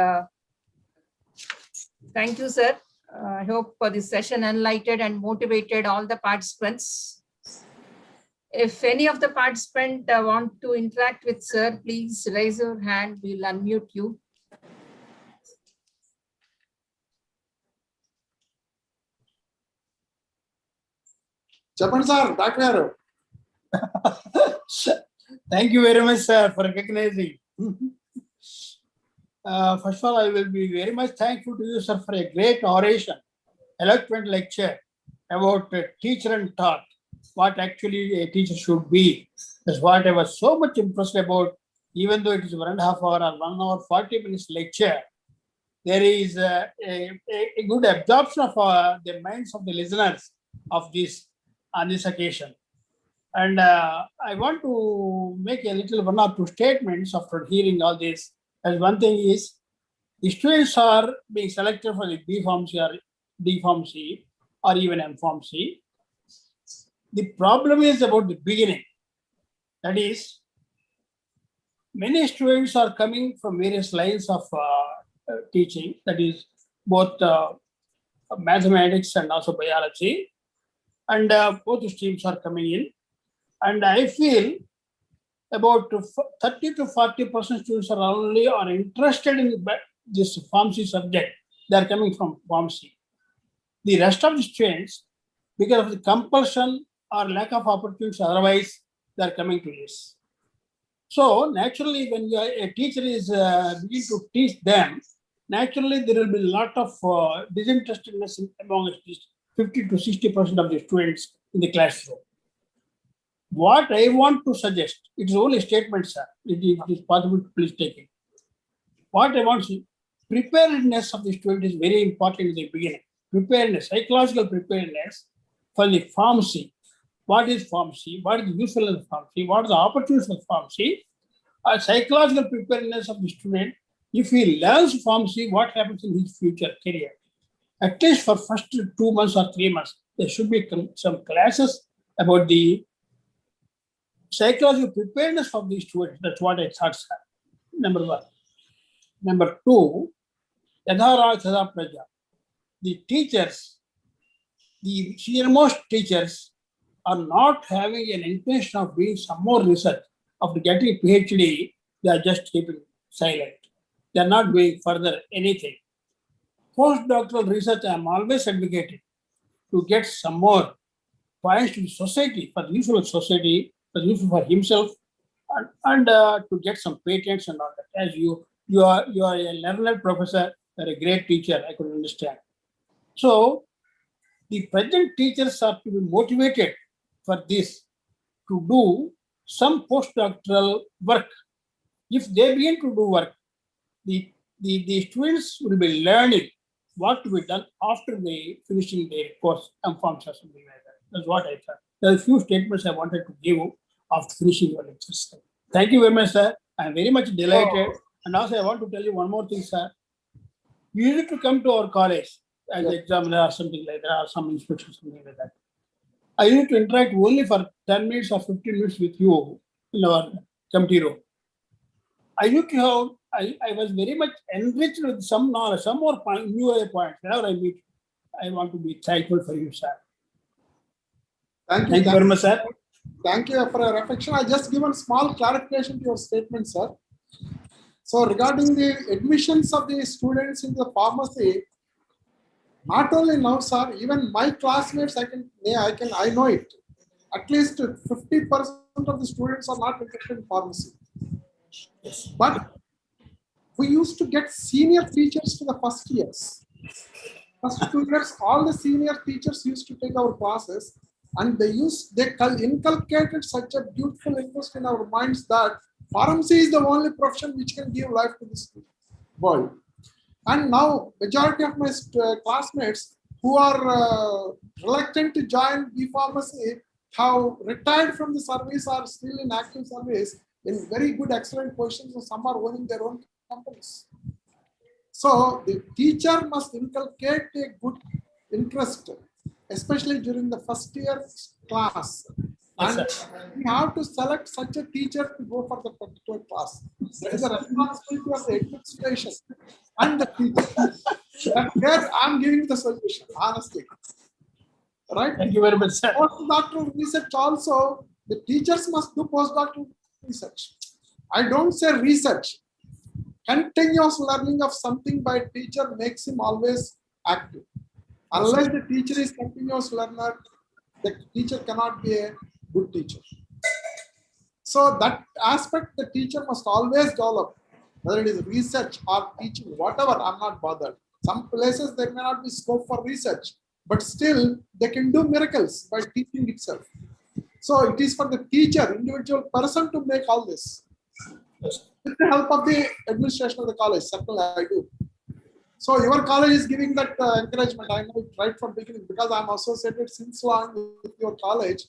thank you, sir. I hope this session enlightened and motivated all the participants. If any of the participants want to interact with sir, please raise your hand. We'll unmute you. Chapan sir, Dr. Thank you very much, sir, for recognizing. First of all, I will be very much thankful to you, sir, for a great oration, eloquent lecture about teacher and taught, what actually a teacher should be. That's what I was so much impressed about, even though it is 1.5 hour or 1 hour 40 minutes lecture. There is a good absorption of the minds of the listeners of this on this occasion. And I want to make a little 1 or 2 statements after hearing all this. As one thing is, the students are being selected for the B Pharmacy or D Pharmacy or even M Pharmacy. The problem is about the beginning. That is, many students are coming from various lines of teaching, that is both mathematics and also biology, and both streams are coming in. And I feel about 30 to 40% students are interested in this pharmacy subject. They are coming from pharmacy. The rest of the students, because of the compulsion or lack of opportunities, otherwise they are coming to this. So naturally, when a teacher is beginning to teach them, naturally there will be a lot of disinterestedness among 50 to 60% of the students in the classroom. What I want to suggest, it is only a statement, sir. It is possible to please take it. What I want to say, preparedness of the student is very important in the beginning. Preparedness, psychological preparedness for the pharmacy. What is pharmacy? What is the usefulness of pharmacy? What are the opportunities of pharmacy? Psychological preparedness of the student. If he learns pharmacy, what happens in his future career? At least for first 2 months or 3 months, there should be some classes about the psychological preparedness of the students. That's what I thought, sir. Number 1. Number 2, yadhara praja. The teachers, the senior-most teachers are not having an intention of doing some more research. After getting PhD, they are just keeping silent. They are not doing further anything. postdoctoral research, I am always advocating to get some more points to the society, for the useful of society, for the useful for himself, and to get some patents and all that. As you are a learned professor, you are a great teacher, I could understand. So the present teachers are to be motivated for this, to do some postdoctoral work. If they begin to do work, the students will be learning what to be done after they finishing their course, MPharms or something like that. That's what I thought. There are a few statements I wanted to give after finishing your lectures. Thank you very much, sir. I am very much delighted. And also I want to tell you one more thing, sir. You need to come to our college as an examiner or something like that, or some inspection, something like that. I need to interact only for 10 minutes or 15 minutes with you in our committee room. I used to have, I was very much enriched with some knowledge, some more new points. Whenever I meet, I want to be thankful for you, sir. Thank you. Thank you very much, sir. Thank you for your reflection. I just given small clarification to your statement, sir. So regarding the admissions of the students in the pharmacy, not only now, sir, even my classmates, I know it. At least 50% of the students are not interested in pharmacy. But we used to get senior teachers to the first years. First 2 years, all the senior teachers used to take our classes, and they inculcated such a beautiful interest in our minds that pharmacy is the only profession which can give life to this world. And now, majority of my classmates who are reluctant to join B-Pharmacy have retired from the service, are still in active service in very good, excellent positions, and some are owning their own companies. So the teacher must inculcate a good interest, especially during the first year class. And we have to select such a teacher to go for the particular class. That is the responsibility of the administration and the teacher. And here I'm giving the solution, honestly. Right? Thank you very much, sir. Postdoctoral research also, the teachers must do postdoctoral research. I don't say research. Continuous learning of something by a teacher makes him always active. Unless the teacher is continuous learner, the teacher cannot be a good teacher. So that aspect the teacher must always develop, whether it is research or teaching, whatever, I'm not bothered. Some places there may not be scope for research, but still they can do miracles by teaching itself. So it is for the teacher, individual person to make all this. With the help of the administration of the college, certainly I do. So your college is giving that encouragement. I know it right from beginning because I'm associated since long with your college.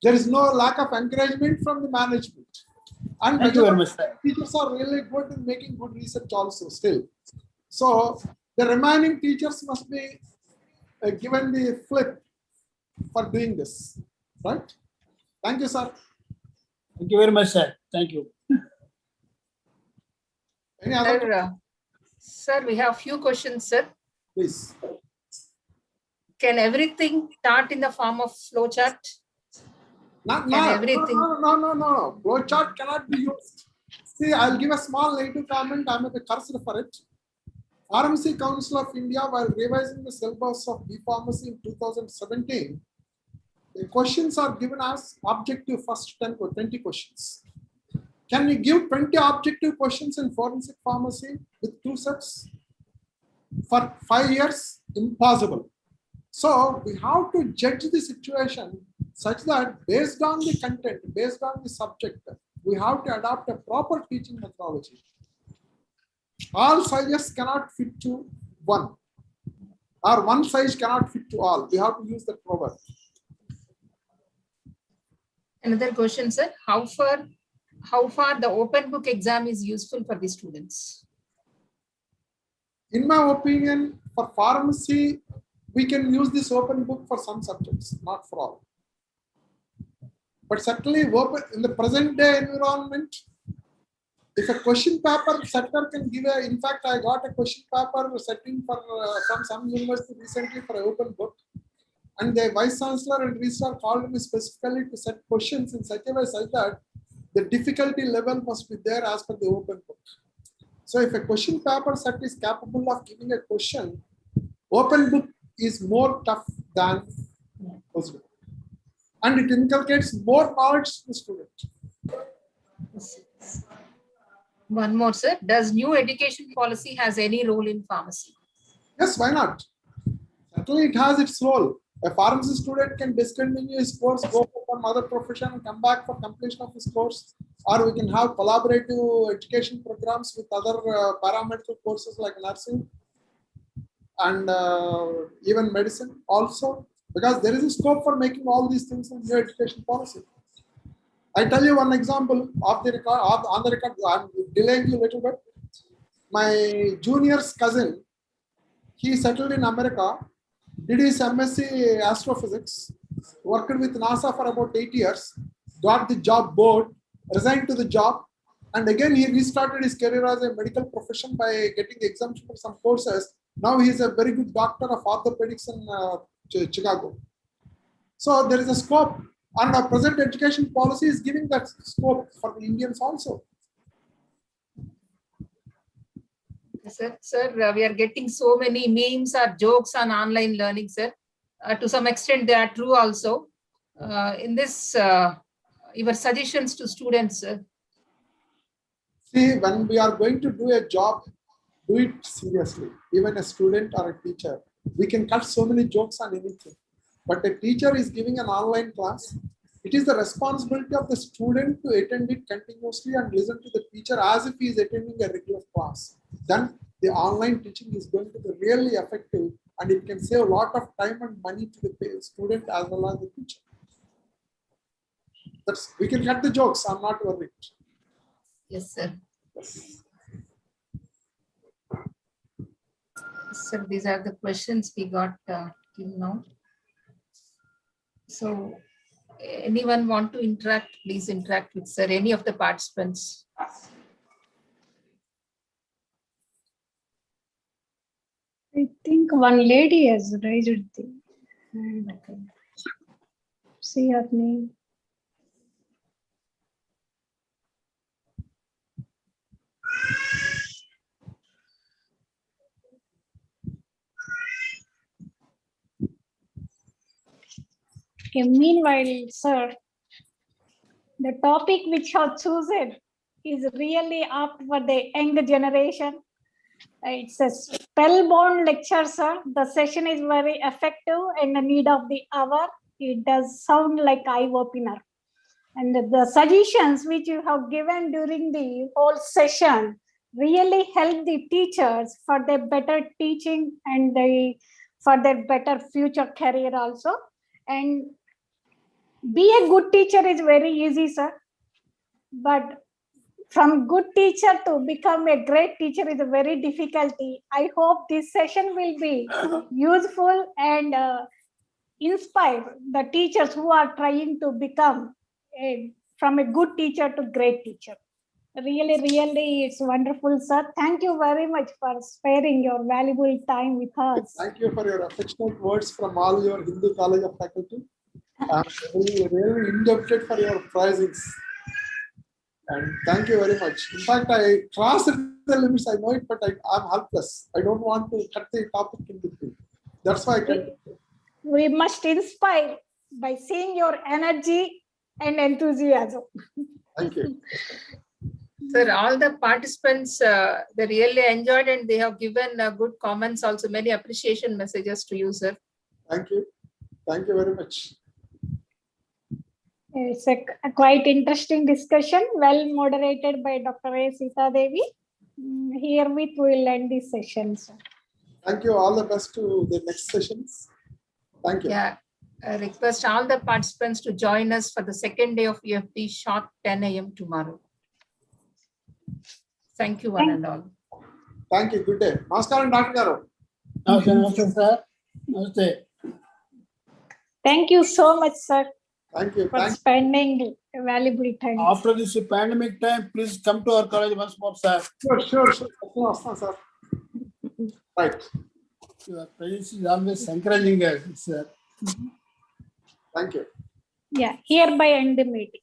There is no lack of encouragement from the management. And thank you very much, teachers are really good in making good research also still. So the remaining teachers must be given the flip for doing this, right? Thank you, sir. Thank you very much, sir. Thank you. Any other? Sir, we have few questions, sir. Please. Can everything start in the form of flowchart? No. Flowchart cannot be used. See, I'll give a small negative comment. I'm at the cursor for it. Pharmacy Council of India, while revising the syllabus of B-Pharmacy in 2017, the questions are given as objective first 10 or 20 questions. Can we give 20 objective questions in forensic pharmacy with 2 sets for 5 years? Impossible. So we have to judge the situation such that based on the content, based on the subject, we have to adopt a proper teaching methodology. All sizes cannot fit to one, or one size cannot fit to all. We have to use the proverb. Another question, sir. How far the open book exam is useful for the students? In my opinion, for pharmacy, we can use this open book for some subjects, not for all. But certainly in the present day environment, if a question paper setter can give in fact, I got a question paper setting for from some university recently for an open book. And the vice chancellor and registrar called me specifically to set questions in such a way such that the difficulty level must be there as per the open book. So if a question paper set is capable of giving a question Open book is more tough than closed book. And it inculcates more knowledge to the student. One more, sir. Does new education policy has any role in pharmacy? Yes, why not? Certainly it has its role. A pharmacy student can discontinue his course, go for some other profession and come back for completion of his course. Or we can have collaborative education programs with other paramedical courses like nursing and even medicine also, because there is a scope for making all these things in new education policy. I tell you one example off the record, on the record, I'm delaying you a little bit. My junior's cousin, he settled in America, did his MSc Astrophysics, worked with NASA for about 8 years, got the job bored, resigned to the job, and again he restarted his career as a medical profession by getting exemption for some courses. Now he is a very good doctor of orthopedics in Chicago. So there is a scope, and our present education policy is giving that scope for the Indians also. Sir, we are getting so many memes or jokes on online learning, sir. To some extent, they are true also. In this, your suggestions to students, sir. See, when we are going to do a job, do it seriously. Even a student or a teacher, we can cut so many jokes on anything. But a teacher is giving an online class. It is the responsibility of the student to attend it continuously and listen to the teacher as if he is attending a regular class. Then the online teaching is going to be really effective, and it can save a lot of time and money to the student as well as the teacher. We can cut the jokes. I'm not worried. Yes, sir. Yes. Sir, these are the questions we got till now. So, anyone want to interact? Please interact with sir. Any of the participants. I think one lady has raised the hand. Okay. See her name. Okay, meanwhile, sir, the topic which you have chosen is really apt for the younger generation. It's a spellbound lecture, sir. The session is very effective and the need of the hour. It does sound like eye-opener. And the suggestions which you have given during the whole session really help the teachers for their better teaching and for their better future career also. And be a good teacher is very easy, sir. But from good teacher to become a great teacher is a very difficulty. I hope this session will be useful and inspire the teachers who are trying to become from a good teacher to great teacher. Really, really, it's wonderful, sir. Thank you very much for sparing your valuable time with us. Thank you for your affectionate words from all your Hindu College of Faculty. I'm really indebted for your prizings. And thank you very much. In fact, I crossed the limits. I know it, but I'm helpless. I don't want to cut the topic in between. That's why I can. We must inspire by seeing your energy and enthusiasm. Thank you. Sir, all the participants, they really enjoyed and they have given good comments, also many appreciation messages to you, sir. Thank you. Thank you very much. It's a quite interesting discussion, well moderated by Dr. A. Sita Devi. Herewith we will end this session, sir. Thank you. All the best to the next sessions. Thank you. Yeah, I request all the participants to join us for the second day of EFD sharp 10 a.m. tomorrow. Thank you, one and all. Thank you. Good day. Namaskaram, Dr. Garu. Namaste, sir. Namaste. Thank you so much, sir. Thank you. For spending valuable time. After this pandemic time, please come to our college once more, sir. Sure. Sir. Right. Your presence is always encouraging us, sir. Thank you. Yeah, hereby end the meeting.